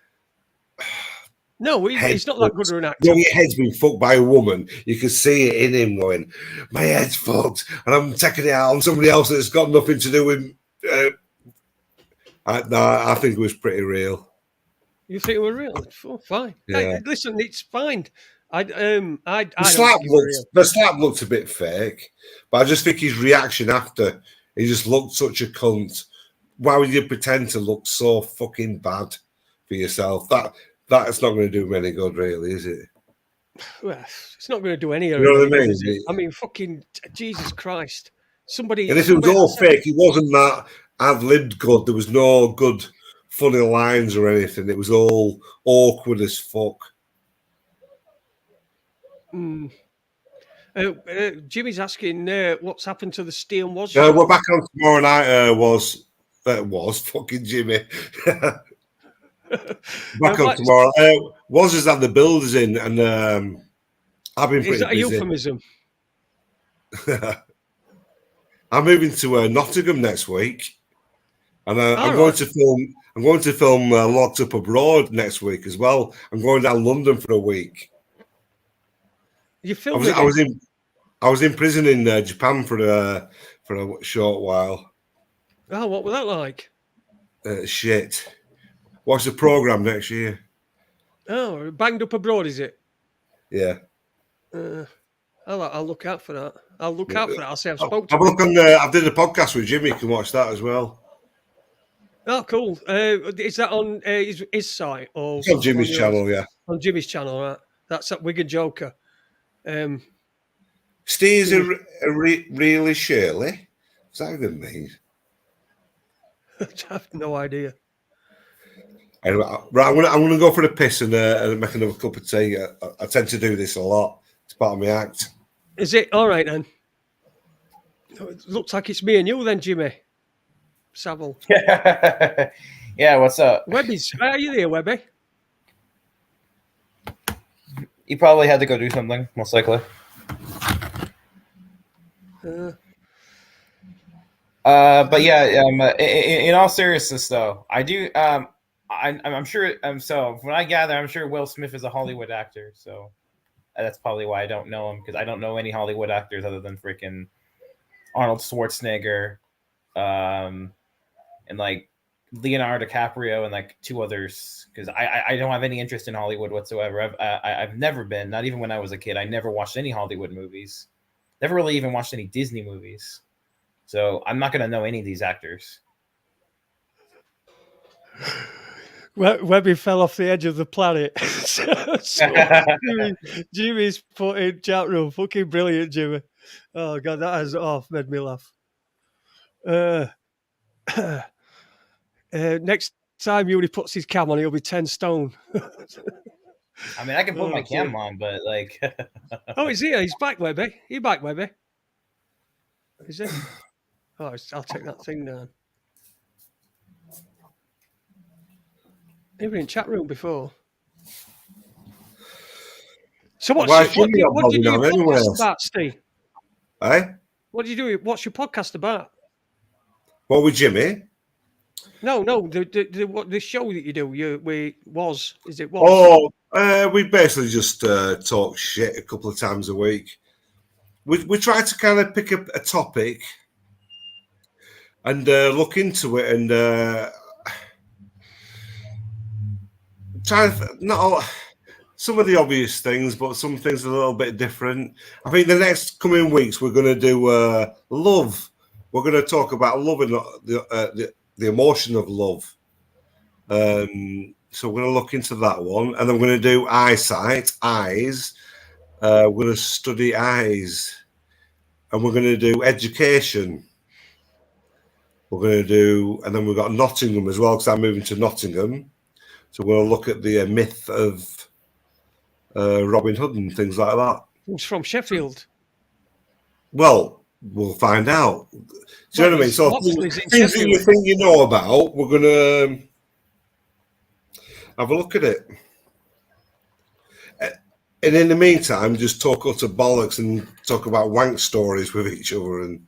No, he's not that good of an actor. Your head's been fucked by a woman. You can see it in him going, my head's fucked, and I'm taking it out on somebody else that's got nothing to do with. I think it was pretty real. You think it was real? Oh, fine. Yeah. Hey, listen, it's fine. The slap looked a bit fake, but I just think his reaction after, he just looked such a cunt. Why would you pretend to look so fucking bad for yourself? That's not going to do him any good, really, is it? Well, it's not going to do any. You know what I mean? Is it? I mean, fucking Jesus Christ! Somebody. And if it was all fake, it wasn't that ad-libbed good. There was no good funny lines or anything. It was all awkward as fuck. Jimmy's asking what's happened to the Steel and Was. We're back on tomorrow night. Was fucking Jimmy. Back on tomorrow. Was is that the builders in, and I've been pretty busy. Is that a euphemism? I'm moving to Nottingham next week, and I'm going to film. I'm going to film Locked Up Abroad next week as well. I'm going down London for a week. You filmed? I was in prison in Japan for a short while. Oh, what was that like? Shit. What's the program next year? Oh, Banged Up Abroad, is it? Yeah. I'll look out for that. I'll look out for that. I'll say I've spoken to him. I did a podcast with Jimmy. You can watch that as well. Oh, cool. Is that on his site? Or it's on Jimmy's channel, yeah. On Jimmy's channel, right. That's at Wigan Joker. Steve's really Shirley? What's that going to mean? I have no idea. Anyway, right, I'm gonna go for the piss and make another cup of tea. I tend to do this a lot. It's part of my act. Is it all right then? It looks like it's me and you then, Jimmy. Savile. Yeah, what's up? Webby's. Are you there, Webby? He probably had to go do something, most likely. But yeah, in all seriousness, though, I do. I'm sure. So when I gather, I'm sure Will Smith is a Hollywood actor. So that's probably why I don't know him, because I don't know any Hollywood actors other than freaking Arnold Schwarzenegger, and like Leonardo DiCaprio and like two others. Because I don't have any interest in Hollywood whatsoever. I've never been, not even when I was a kid. I never watched any Hollywood movies. Never really even watched any Disney movies. So I'm not going to know any of these actors. Webby fell off the edge of the planet. Jimmy's put in chat room. Fucking brilliant, Jimmy. Oh, God, that has made me laugh. Next time Yuri puts his cam on, he'll be 10 stone. I mean, I can put my cam on, but like... Oh, he's here. He's back, Webby. You back, Webby? Is he? Oh, I'll take that thing down. You were in chat room before. So what did you do your podcast about, Steve? Eh? What do you do? What's your podcast about? What with Jimmy? No, the show that you do, was it was? We basically just talk shit a couple of times a week. We try to kind of pick up a topic and look into it and try not some of the obvious things, but some things a little bit different. I think the next coming weeks we're going to do love. We're going to talk about love and the emotion of love. So we're going to look into that one, and then we're going to do eyes. We're going to study eyes, and we're going to do education. We're going to do, and then we've got Nottingham as well, because I'm moving to Nottingham. So we're going to look at the myth of Robin Hood and things like that. Who's from Sheffield? Well, we'll find out. Do you know what I mean? So things that you think you know about, we're going to have a look at it. And in the meantime, just talk utter bollocks and talk about wank stories with each other. And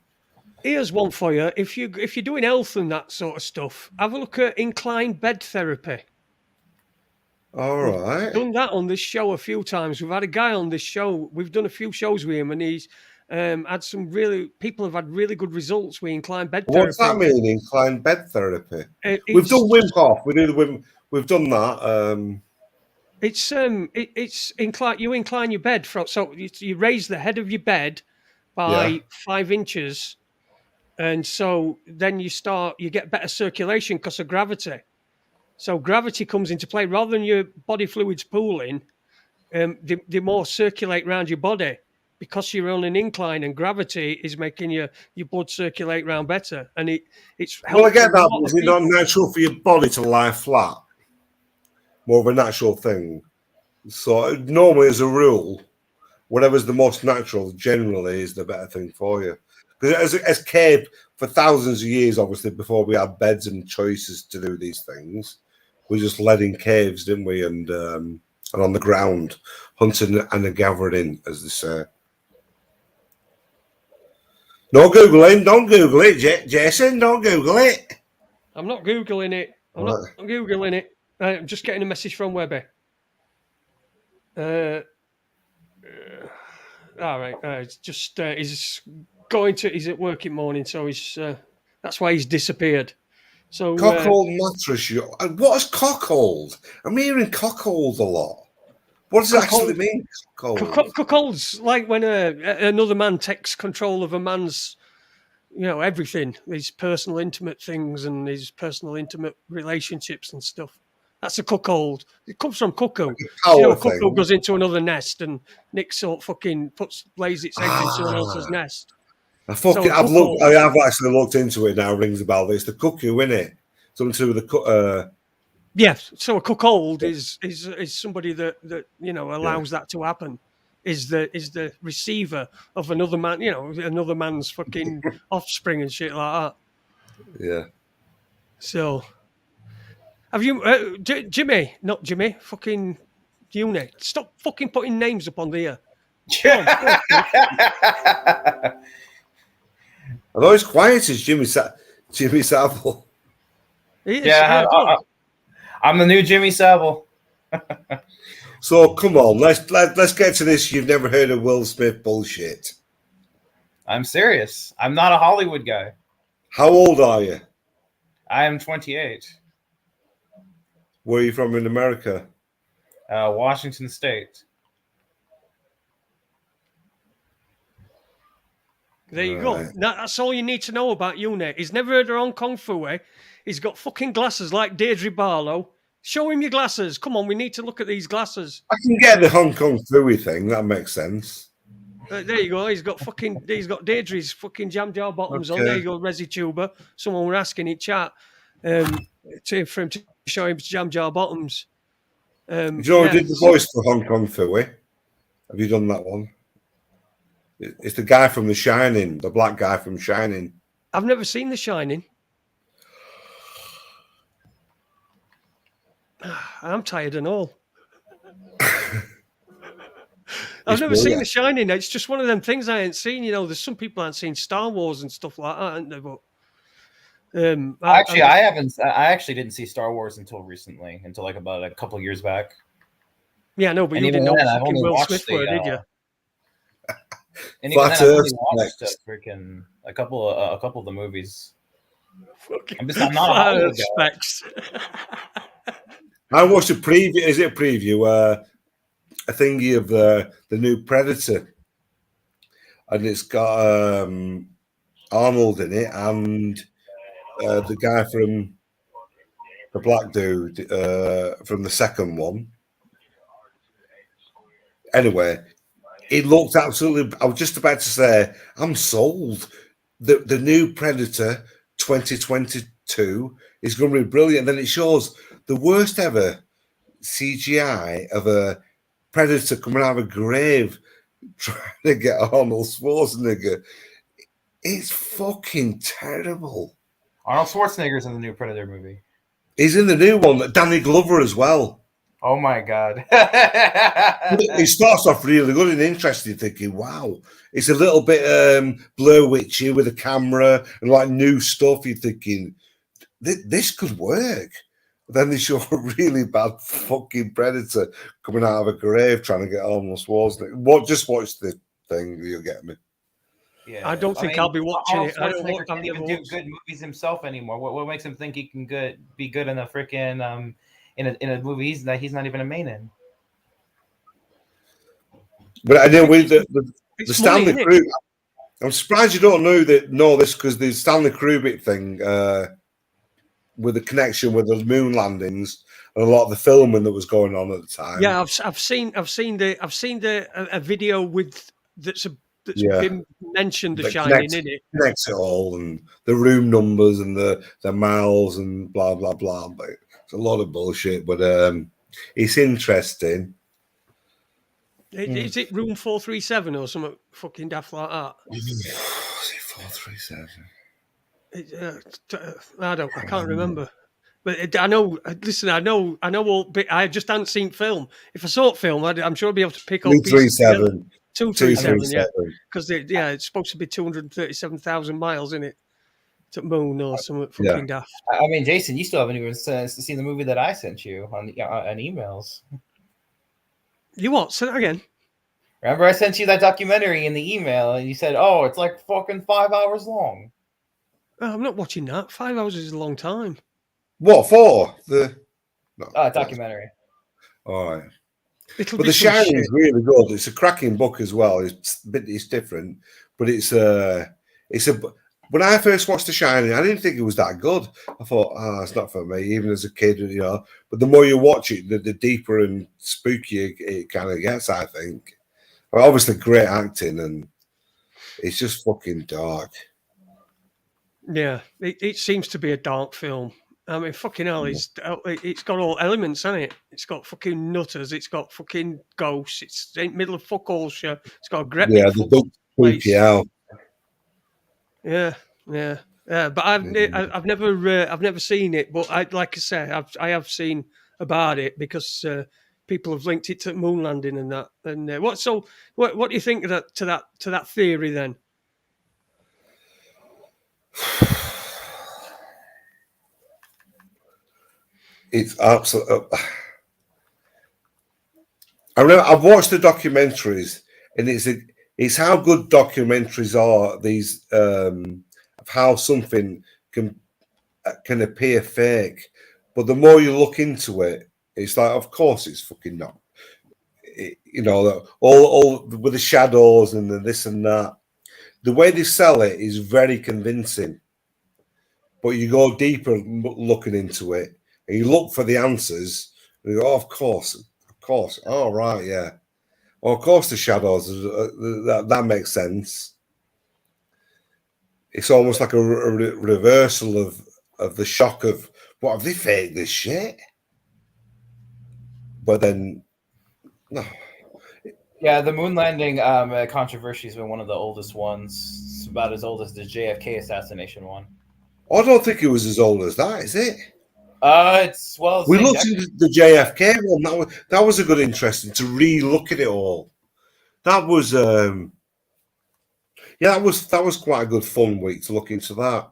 here's one for you. If you're doing health and that sort of stuff, have a look at inclined bed therapy. All right. We've done that on this show a few times. We've had a guy on this show. We've done a few shows with him, and he's had some people have had really good results with inclined bed therapy. What's that mean, inclined bed therapy? We've done Wim Hof. We do the Wim. We've done that. It's incline. You incline your bed so you raise the head of your bed by 5 inches, and so then you get better circulation because of gravity. So gravity comes into play rather than your body fluids pooling. They more circulate around your body because you're on an incline, and gravity is making your blood circulate around better. And it's well, I get that. But is it not natural for your body to lie flat? More of a natural thing. So normally, as a rule, whatever's the most natural generally is the better thing for you. Because as cave for thousands of years, obviously before we had beds and choices to do these things, we just led in caves, didn't we? And on the ground, hunting and gathering, as they say. No Googling, don't Google it, Jason. Don't Google it. I'm not Googling it. I'm not Googling it. I'm just getting a message from Webby. All right. It's just he's at work in morning, so that's why he's disappeared. So cockhold mattress. What is cockhold? I'm hearing cockhold a lot. What does it actually mean? Cuckold's like when another man takes control of a man's, everything, his personal intimate things and his personal intimate relationships and stuff. That's a cuckold. It comes from cuckoo. A cuckoo goes into another nest and lays its eggs in someone else's nest. I've actually looked into it now. Rings a bell. It's the cuckoo, isn't it? Something to do with the Yes. So a cuckold is somebody that allows that to happen. Is the receiver of another man? Another man's fucking offspring and shit like that. Yeah. So, have you, Jimmy? Not Jimmy. Fucking Uni. Stop fucking putting names up on the air. Although it's quiet as Jimmy Savile. Yeah, I'm the new Jimmy Savile. So come on, let's get to this. You've never heard of Will Smith bullshit. I'm serious. I'm not a Hollywood guy. How old are you? I am 28. Where are you from in America? Washington State. There you go. That's all you need to know about Uni. He's never heard of Hong Kong Fooey. He's got fucking glasses like Deirdre Barlow. Show him your glasses. Come on, we need to look at these glasses. I can get the Hong Kong Fooey thing. That makes sense. There you go. He's got Deirdre's fucking jam jar bottoms on. There you go, Resi Tuber. Someone were asking in chat for him to show him jam jar bottoms. Did the voice for Hong Kong Fooey? Have you done that one? It's the guy from The Shining, the black guy from Shining. I've never seen The Shining. I'm tired and all. I've never seen The Shining. It's just one of them things I ain't seen. There's some people aren't seen Star Wars and stuff like that, aren't they? But Actually, I haven't. I actually didn't see Star Wars until recently, until like about a couple years back. Yeah, no, but And you even didn't know then, I've fucking only Will watched Smith the. were, did you? And even Flat then, I've only Earth watched Specs. freaking a couple of the movies. Fucking I'm not a Flat Hollywood Earth guy. Specs. I watched a preview. Is it a preview? A thingy of the new Predator, and it's got Arnold in it and the guy from the black dude from the second one. Anyway, it looked absolutely. I was just about to say, I'm sold. The new Predator 2022 is going to be brilliant. Then it shows the worst ever CGI of a Predator coming out of a grave trying to get Arnold Schwarzenegger. It's fucking terrible. Arnold Schwarzenegger's in the new Predator movie. He's in the new one. Danny Glover as well. Oh my god! It starts off really good and interesting, thinking, wow, it's a little bit Blair Witchy with a camera and like new stuff. You're thinking, this could work. Then they show a really bad fucking Predator coming out of a grave trying to get Arnold Schwarzenegger. Just watch the thing, you'll get me. Yeah, I don't think I'll be watching it. I don't Schwarzenegger want. I've can't never even do watched. good movies himself anymore. What makes him think he can be good in a freaking in a movie he's not even a main in? But I know with the It's Stanley money, innit? Kubrick, I'm surprised you don't know this because the Stanley Kubrick thing with the connection with the moon landings and a lot of the filming that was going on at the time. Yeah, I've seen a video with that's been mentioned. The That Shining in it. connects it all, and the room numbers and the miles and blah blah blah. But it's a lot of bullshit. But it's interesting. Is it room 437 or something fucking daft like that? Is it 437? I can't remember. But I know. Listen, I know all. But I just hadn't seen film. If I saw film, I'm sure I'd be able to pick up pieces together. 237, yeah. Because it's supposed to be 237,000 miles in it to moon or something fucking daft. I mean, Jason, you still haven't even seen the movie that I sent you on emails. You what? Say that again. Remember, I sent you that documentary in the email, and you said, "Oh, it's like fucking 5 hours long." Oh, I'm not watching that. 5 hours is a long time. What for? The documentary. All right. It'll But be The some Shining shit. is really good. It's a cracking book as well. It's different, but it's a. When I first watched The Shining, I didn't think it was that good. I thought, it's not for me, even as a kid, you know. But the more you watch it, the deeper and spookier it kind of gets, I think. But obviously, great acting, and it's just fucking dark. Yeah, it seems to be a dark film. I mean, fucking hell, it's got all elements, hasn't it? It's got fucking nutters, it's got fucking ghosts, it's in the middle of fuck all shit. It's got a great big fuck all place. Yeah. But I've never seen it. But like I say, I have seen about it because people have linked it to moon landing and that. And what do you think of that to that theory then? It's absolutely. I remember I've watched the documentaries, and it's how good documentaries are. These of how something can appear fake, but the more you look into it, it's like, of course, it's fucking not. You know, all with the shadows and the this and that. The way they sell it is very convincing, but you go deeper looking into it, and you look for the answers. And you go, of course. Oh, right, yeah. Well, of course, the shadows, that makes sense. It's almost like a reversal of the shock of, what, have they faked this shit? But then, no. Yeah, the moon landing controversy has been one of the oldest ones. It's about as old as the JFK assassination one. I don't think it was as old as that, is it? It's we looked into the JFK one. That was a good, interesting to re-look at it all. That was, that was quite a good fun week to look into that.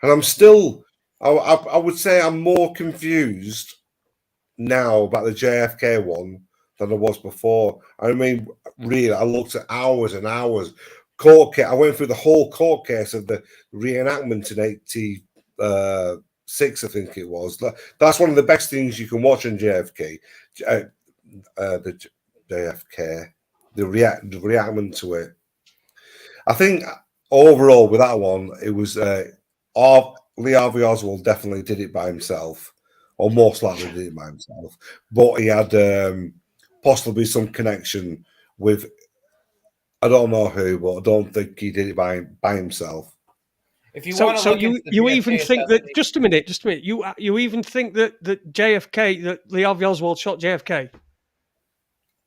And I'm still, I would say I'm more confused now about the JFK one than I was before. I mean, really, I looked at hours and hours. Court case. I went through the whole court case of the reenactment in '86, I think it was. That's one of the best things you can watch on JFK. The JFK, the reenactment to it. I think overall with that one, it was Lee Harvey Oswald definitely did it by himself, or most likely did it by himself. But he had possibly some connection with, I don't know who, but I don't think he did it by himself. If you So, want to so look you into the you JFK even think that? assassination- Just a minute. You even think that JFK, that Lee Harvey Oswald shot JFK?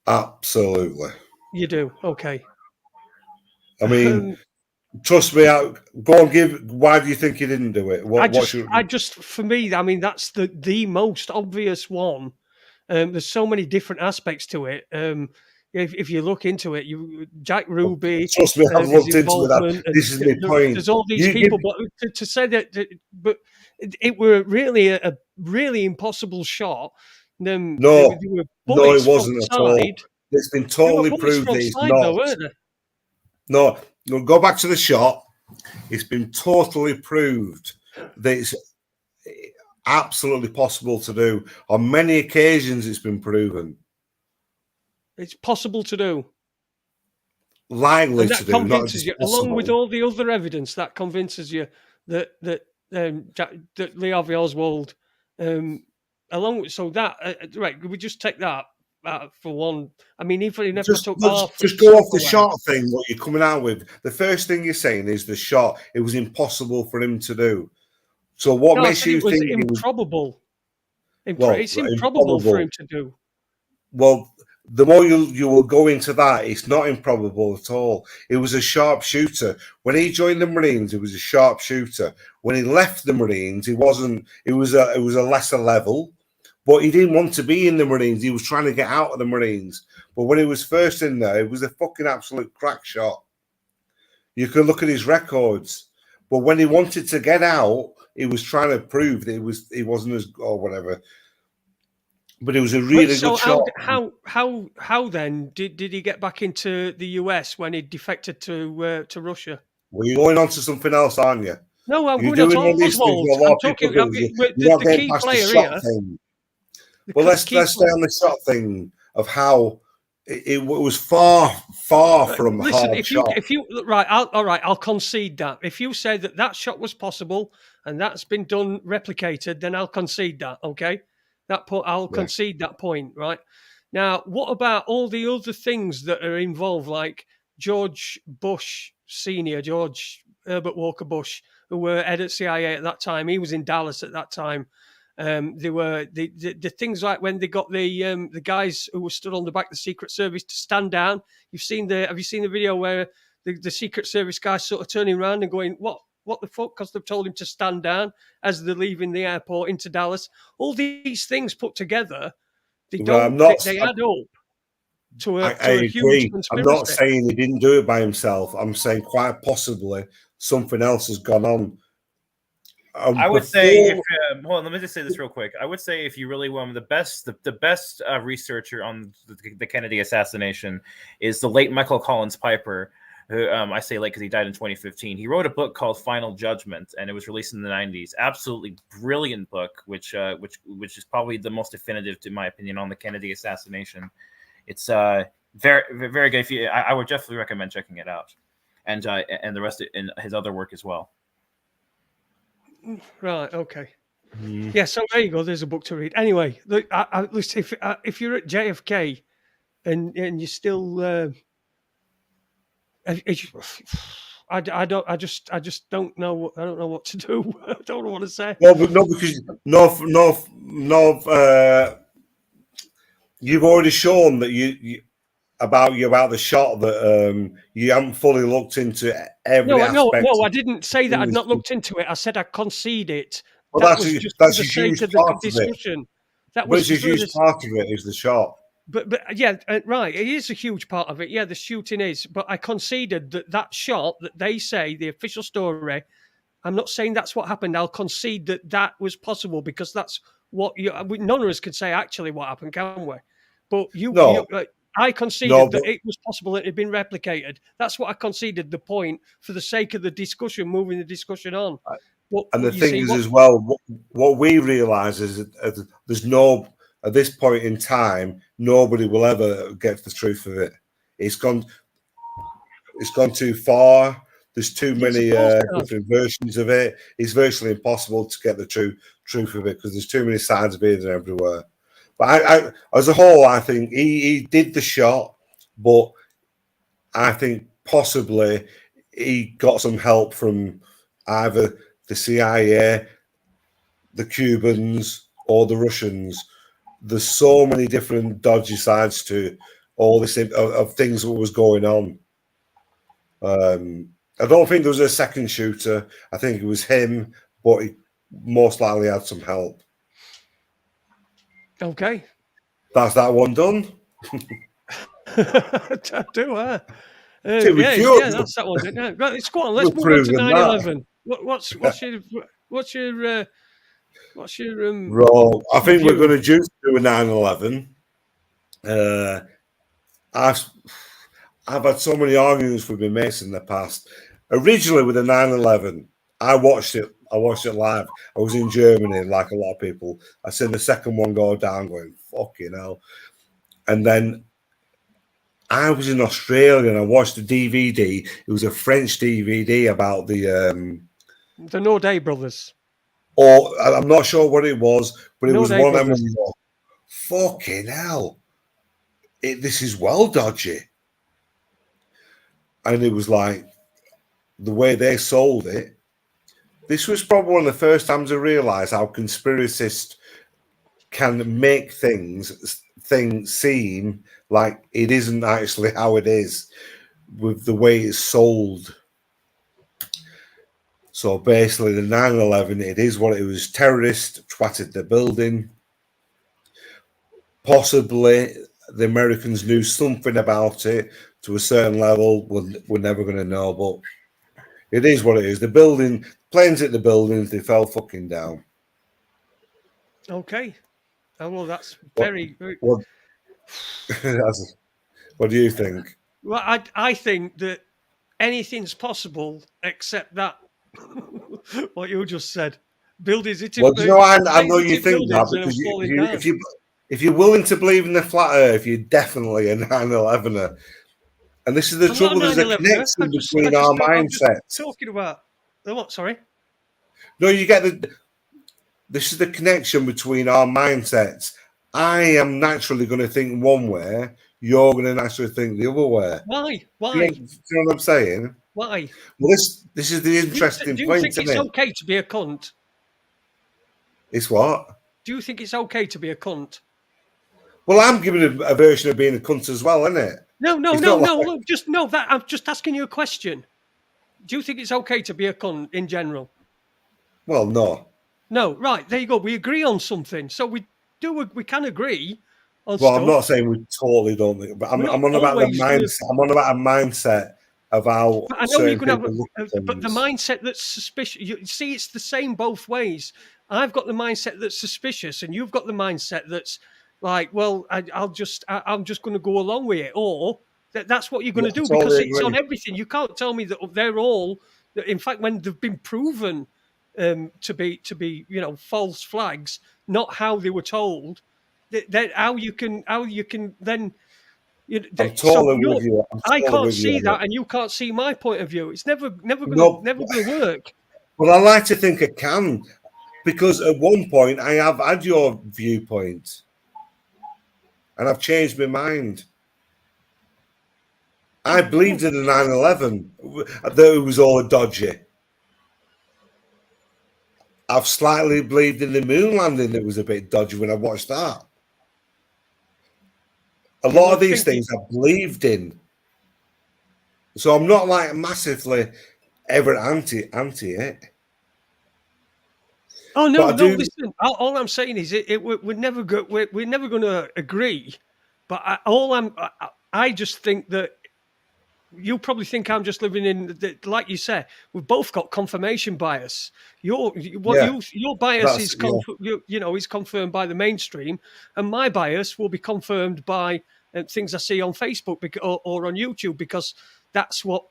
Absolutely. You do. Okay. I mean, trust me. Go on, give. Why do you think he didn't do it? For me, I mean, that's the most obvious one. There's so many different aspects to it. If you look into it, Jack Ruby, Trust me, I've his looked into that. involvement, and This is my point. there's all these people, but to say that, but it were really a really impossible shot. There were No, bullets it wasn't from at all. side. It's been There were totally bullets proved from that it's side, not. though, weren't there? No, go back to the shot. It's been totally proved that it's absolutely possible to do. On many occasions, it's been proven. It's possible to do. Likely And that to do, not convinces just you, possible. along with all the other evidence, that convinces you that Lee Harvey Oswald, along with right, we just take that for one. I mean, even if he never took half. Just go off the shot thing. What you're coming out with, the first thing you're saying is the shot. It was impossible for him to do. So what makes you think it was improbable? It's improbable improbable for him to do. Well, the more you will go into that, it's not improbable at all. It was a sharpshooter. When he joined the Marines, it was a sharpshooter. When he left the Marines, it wasn't. It was a lesser level, but he didn't want to be in the Marines. He was trying to get out of the Marines. But when he was first in there, it was a fucking absolute crack shot. You can look at his records. But when he wanted to get out, he was trying to prove that he wasn't as or whatever. But it was a really good shot. How then did he get back into the US when he defected to Russia? Well, you're going on to something else, aren't you? No, I'm You're going doing on all these things. A lot of people do. You're not getting past the shot thing. Well, let's stay on the shot thing of how it was far from hard shot. I'll concede that. If you say that shot was possible and that's been done, replicated, then I'll concede that. Okay. I'll concede that point, right? Now, what about all the other things that are involved, like George Bush Senior, George Herbert Walker Bush, who were head at CIA at that time? He was in Dallas at that time. There were the things like when they got the guys who were stood on the back of the Secret Service to stand down. Have you seen the video where the Secret Service guys sort of turning around and going, what the fuck? Because they've told him to stand down as they're leaving the airport into Dallas. All these things put together, they add up to a huge conspiracy. I'm not saying he didn't do it by himself. I'm saying quite possibly something else has gone on. I would say, hold on, let me just say this real quick. I would say if you really want the best researcher on the Kennedy assassination is the late Michael Collins Piper. Who I say late because he died in 2015. He wrote a book called Final Judgment, and it was released in the 90s. Absolutely brilliant book, which is probably the most definitive, in my opinion, on the Kennedy assassination. It's very, very good. I would definitely recommend checking it out, and the rest in his other work as well. Right. Okay. Yeah. So there you go. There's a book to read. Anyway, look, listen, if you're at JFK and you're still. I just don't know. I don't know what to do. I don't know what to say. Well, but no, because you've already shown that you about the shot that you haven't fully looked into every aspect. No, I didn't say that I'd not looked into it. I said I concede it. Well, that's a huge part of it. Which is a huge part of it is the shot. But yeah, right. It is a huge part of it. Yeah, the shooting is. But I conceded that shot that they say, the official story, I'm not saying that's what happened. I'll concede that that was possible because that's what none of us can say actually what happened, can we? But No, I conceded no, that but it was possible that it had been replicated. That's what I conceded the point for the sake of the discussion, moving the discussion on. But and the you thing see, is as well, what we realise is that there's no, at this point in time, nobody will ever get the truth of it. It's gone too far. There's too Yes, of many course it has. different versions of it. It's virtually impossible to get the truth of it because there's too many sides of it everywhere. But I as a whole, I think he did the shot, but I think possibly he got some help from either the CIA, the Cubans, or the Russians. There's so many different dodgy sides to all this of things that was going on. I don't think there was a second shooter. I think it was him, but he most likely had some help. Okay. That's that one done. Do I? To be Yeah, cured. that's that one. Yeah. Right, let's go on. Let's We'll move on to prove that. 9/11. What's your Wrong. I think we're view? going to do a 9/11. I've had so many arguments with my mates in the past. Originally with the 9/11, I watched it live. I was in Germany, like a lot of people. I seen the second one go down, going, fucking hell. And then I was in Australia and I watched the DVD. It was a French DVD about the No Day Brothers. or I'm not sure what it was, but it No was Day one of them. Brothers. Fucking hell. This is well dodgy. And it was like the way they sold it. This was probably one of the first times I realised how conspiracists can make things seem like it isn't actually how it is with the way it's sold. So basically, the 9/11, it is what it was. Terrorists twatted the building. Possibly the Americans knew something about it to a certain level. We're never going to know, but it is what it is. The building, planes hit the buildings, they fell fucking down. Okay. Oh, well, that's very. What do you think? Well, I think that anything's possible except that what you just said. Buildings hitting. Well, do you know, I know you hitting think that buildings and because falling down. if you're willing to believe in the flat Earth, you're definitely a 9/11er. And this is the I'm trouble. not a There's a 9/11er. connection between our I'm just mindsets. talking about the what? Sorry. No, you get this is the connection between our mindsets. I am naturally going to think one way. You're going to naturally think the other way. Why? Do you know what I'm saying? Why? Well, this is the interesting do you point, think isn't it's it? okay to be a cunt? It's what? Do you think it's okay to be a cunt? Well, I'm giving a version of being a cunt as well, isn't it? No. Like... Look, just no. That I'm just asking you a question. Do you think it's okay to be a cunt in general? Well, no. No, right, there you go. We agree on something. So we can agree on Well, stuff. I'm not saying we totally don't think, but I'm on about the mindset. I'm on about a mindset of how I know you can have, but the mindset that's suspicious. You see, it's the same both ways. I've got the mindset that's suspicious, and you've got the mindset that's like, well, I'm just going to go along with it, or that's what you're going to do because it's on everything. You can't tell me that they're all. In fact, when they've been proven to be false flags, not how they were told. That how you can then. I'm totally with you. I can't see that, and you can't see my point of view. It's never going to work. Well, I like to think it can, because at one point I have had your viewpoint, and I've changed my mind. I believed in the 9/11 that it was all dodgy. I've slightly believed in the moon landing that was a bit dodgy when I watched that. A lot of these things I believed in. So I'm not like massively ever anti it. Oh no, listen. All I'm saying is we're never going to agree. But I just think that you probably think I'm just living in, like you say, we've both got confirmation bias. Your bias That's is is confirmed by the mainstream, and my bias will be confirmed by things I see on Facebook or on YouTube, because that's what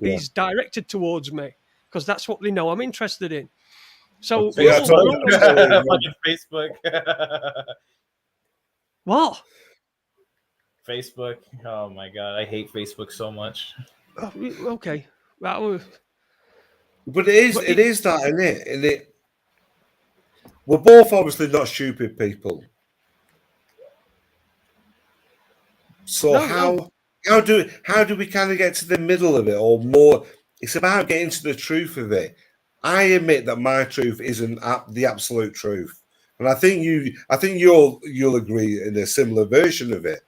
is directed towards me, because that's what they know I'm interested in. So we're Yeah, all totally. Fucking Facebook. what? Facebook. Oh my god, I hate Facebook so much. Oh, okay. Well, But it but is that, isn't it? And we're both obviously not stupid people. So no. how do we kind of get to the middle of it, or more? It's about getting to the truth of it. I admit that my truth isn't the absolute truth, and I think you'll agree in a similar version of it.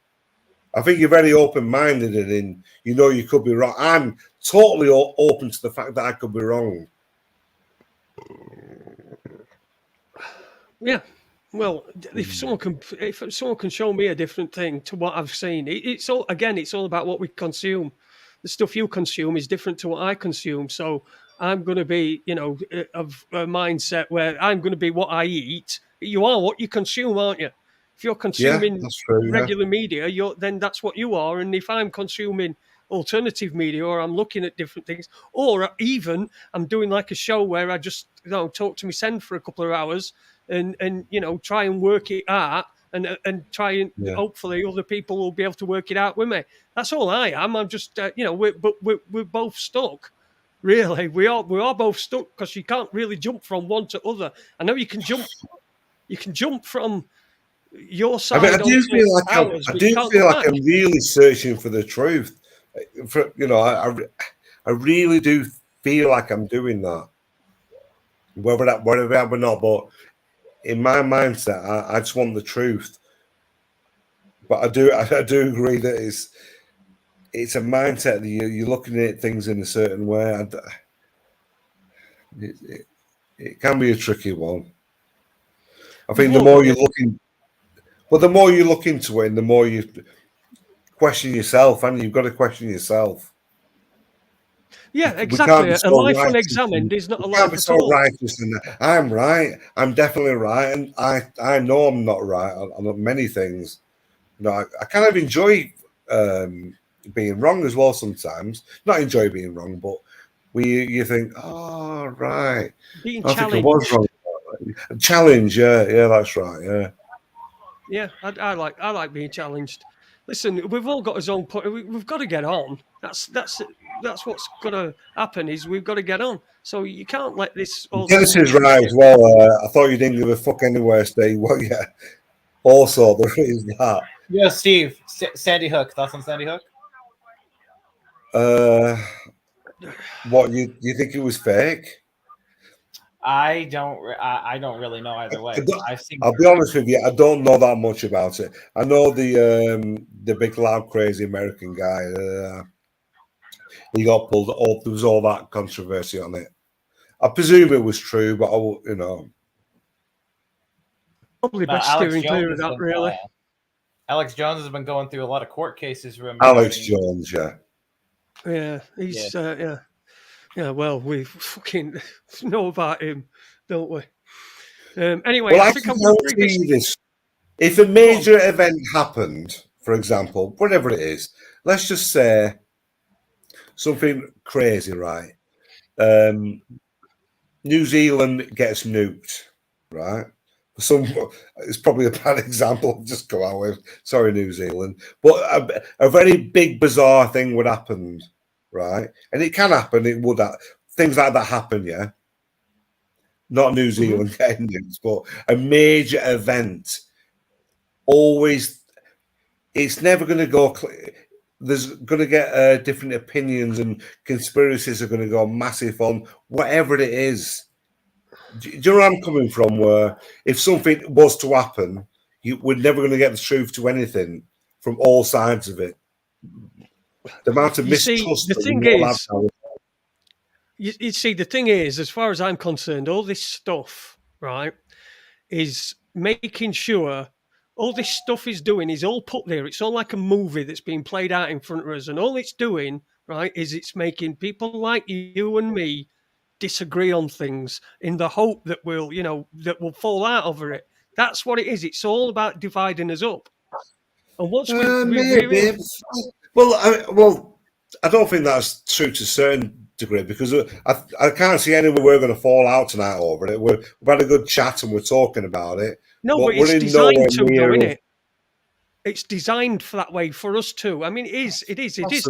I think you're very open-minded, and you could be wrong. I'm totally open to the fact that I could be wrong. Yeah. Well, if someone can show me a different thing to what I've seen, it's all about what we consume. The stuff you consume is different to what I consume. So I'm going to be, of a mindset where I'm going to be what I eat. You are what you consume, aren't you? If you're Yeah, consuming that's true. Yeah. regular media, then that's what you are. And if I'm consuming alternative media, or I'm looking at different things, or even I'm doing like a show where I just talk to me send for a couple of hours and try and work it out, and try and hopefully other people will be able to work it out with me. That's all I am. I'm just we're both stuck. Really, we are both stuck, because you can't really jump from one to other. I know you can jump from your I mean, side onto ours, I but you do can't feel go like back. I'm really searching for the truth. I really do feel like I'm doing that. Whether we're not, but in my mindset, I just want the truth. But I do agree that it's a mindset that you're looking at things in a certain way. It can be a tricky one. I think the more you look into it, and the more you question yourself, and you've got to question yourself. Yeah, We can't exactly. be A so life righteous. unexamined is not a We can't life be at so all. righteous, and I'm right. I'm definitely right, and I know I'm not right on many things. I kind of enjoy being wrong as well sometimes. Not enjoy being wrong, but you think, oh right, Being I think I was challenged. wrong. Challenge, yeah, that's right, yeah. Yeah, I like being challenged. Listen, we've all got his own point. We've got to get on. That's what's going to happen. Is we've got to get on. So you can't let this all this. Dennis is right as well. I thought you didn't give a fuck anywhere, Steve. Well, yeah. Also, there is that. Yeah, Steve. Sandy Hook. Thoughts on Sandy Hook? What you think it was fake? I don't really know either way. I'll be honest with you. I don't know that much about it. I know the big loud crazy American guy. He got pulled up. There was all that controversy on it. I presume it was true, but Probably best steering clear of that, really. Alex Jones has been going through a lot of court cases. Alex Jones, yeah. Yeah, he's yeah. Well, we fucking know about him, don't we? Anyway, Well, I I think can I'm going to guarantee you this. If a major event happened, for example, whatever it is, let's just say something crazy, right? New Zealand gets nuked, right? It's probably a bad example. Just go out with, sorry, New Zealand, but a very big, bizarre thing would happen, right? And it can happen. It would. Things like that happen, yeah. Not New Zealand getting nuked, but a major event. Always, it's never going to go. There's going to get different opinions, and conspiracies are going to go massive on whatever it is. Do you know where I'm coming from? Where if something was to happen, we're never going to get the truth to anything from all sides of it. The amount of mistrust. The thing is, you see, the thing is, as far as I'm concerned, all this stuff, right, is making sure all this stuff is doing is all put there. It's all like a movie that's being played out in front of us, and all it's doing, right, is it's making people like you and me disagree on things in the hope that we'll fall out over it. That's what it is. It's all about dividing us up. And once Maybe. Well, I don't think that's true to a certain degree, because I can't see anywhere we're going to fall out tonight over it. We've had a good chat and we're talking about it. No, but it's designed to, though, isn't it? It's designed for that way for us too. I mean, it is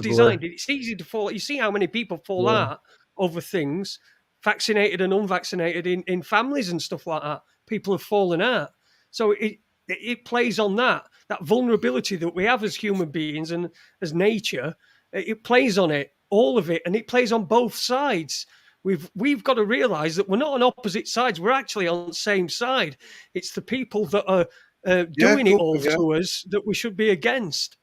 designed. It's easy to fall. You see how many people fall out over things, vaccinated and unvaccinated, in families and stuff like that. People have fallen out. So it plays on that vulnerability that we have as human beings and as nature. It plays on it, all of it, and it plays on both sides. We've got to realise that we're not on opposite sides. We're actually on the same side. It's the people that are doing it all to us that we should be against.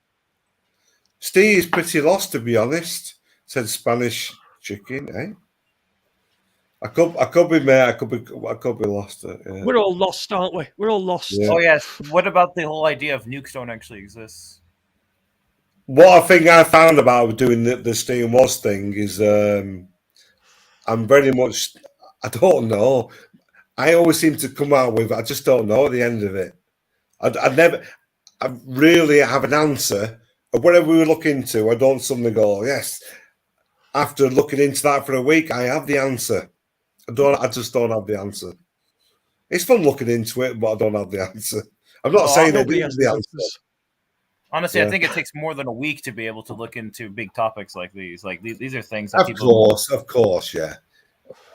Steve is pretty lost, to be honest, said Spanish Chicken, eh? I could be mate. I could be lost. Yeah. We're all lost, aren't we? We're all lost. Yeah. Oh yes. What about the whole idea of nukes don't actually exist? What I think I found about doing the Steve Was thing is I'm very much, I don't know. I always seem to come out with, I just don't know at the end of it. I really have an answer. Whatever we look into, I don't suddenly go, yes. After looking into that for a week, I have the answer. I just don't have the answer. It's fun looking into it, but I don't have the answer. I'm not saying I do have the answer. Honestly, I think it takes more than a week to be able to look into big topics like these. Like these are things that Of course, yeah.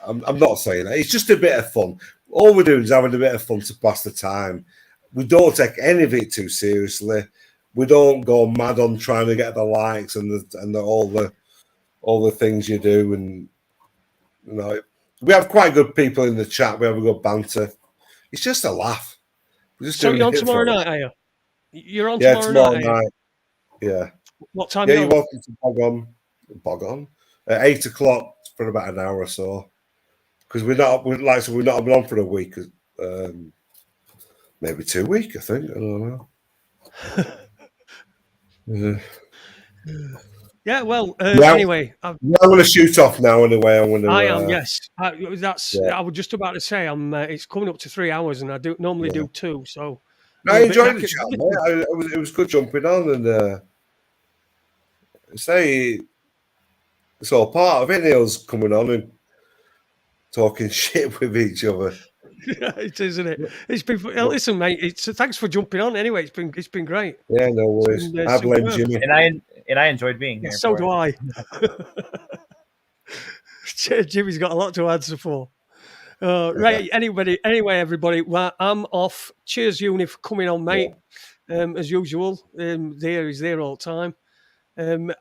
I'm not saying that. It's just a bit of fun. All we're doing is having a bit of fun to pass the time. We don't take any of it too seriously. We don't go mad on trying to get the likes and all the things you do. And we have quite good people in the chat. We have a good banter. It's just a laugh. So you're on tomorrow night, are you? You're on tomorrow night. Yeah. What time? Yeah, you're welcome to bog on at 8 o'clock for about an hour or so. Because we're not been on for a week, maybe 2 weeks. I think. I don't know. Yeah. Well. Anyway, I'm going to shoot off now. Anyway, I am. Yes. I was just about to say. It's coming up to 3 hours, and I normally do 2. So. I enjoyed the chat, mate. It was good jumping on, and say it's all part of it. Neil's coming on and talking shit with each other. It is, isn't it? It's been. Listen, mate. Thanks for jumping on. Anyway, it's been great. Yeah, no worries. I blame Jimmy, and I enjoyed being here. So do I. Jimmy's got a lot to answer for. Right. Anyway, everybody. Well, I'm off. Cheers, Uni, for coming on, mate. As usual. He's there all the time.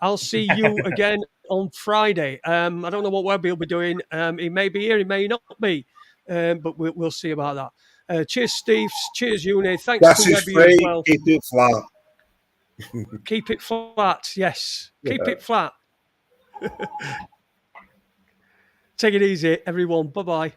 I'll see you again on Friday. I don't know what Webby will be doing. He may be here, he may not be. But we'll see about that. Cheers, Steve. Cheers, Uni. Thanks to Webby as well. Keep it flat. Keep it flat. Yes. Keep it flat. Take it easy, everyone. Bye-bye.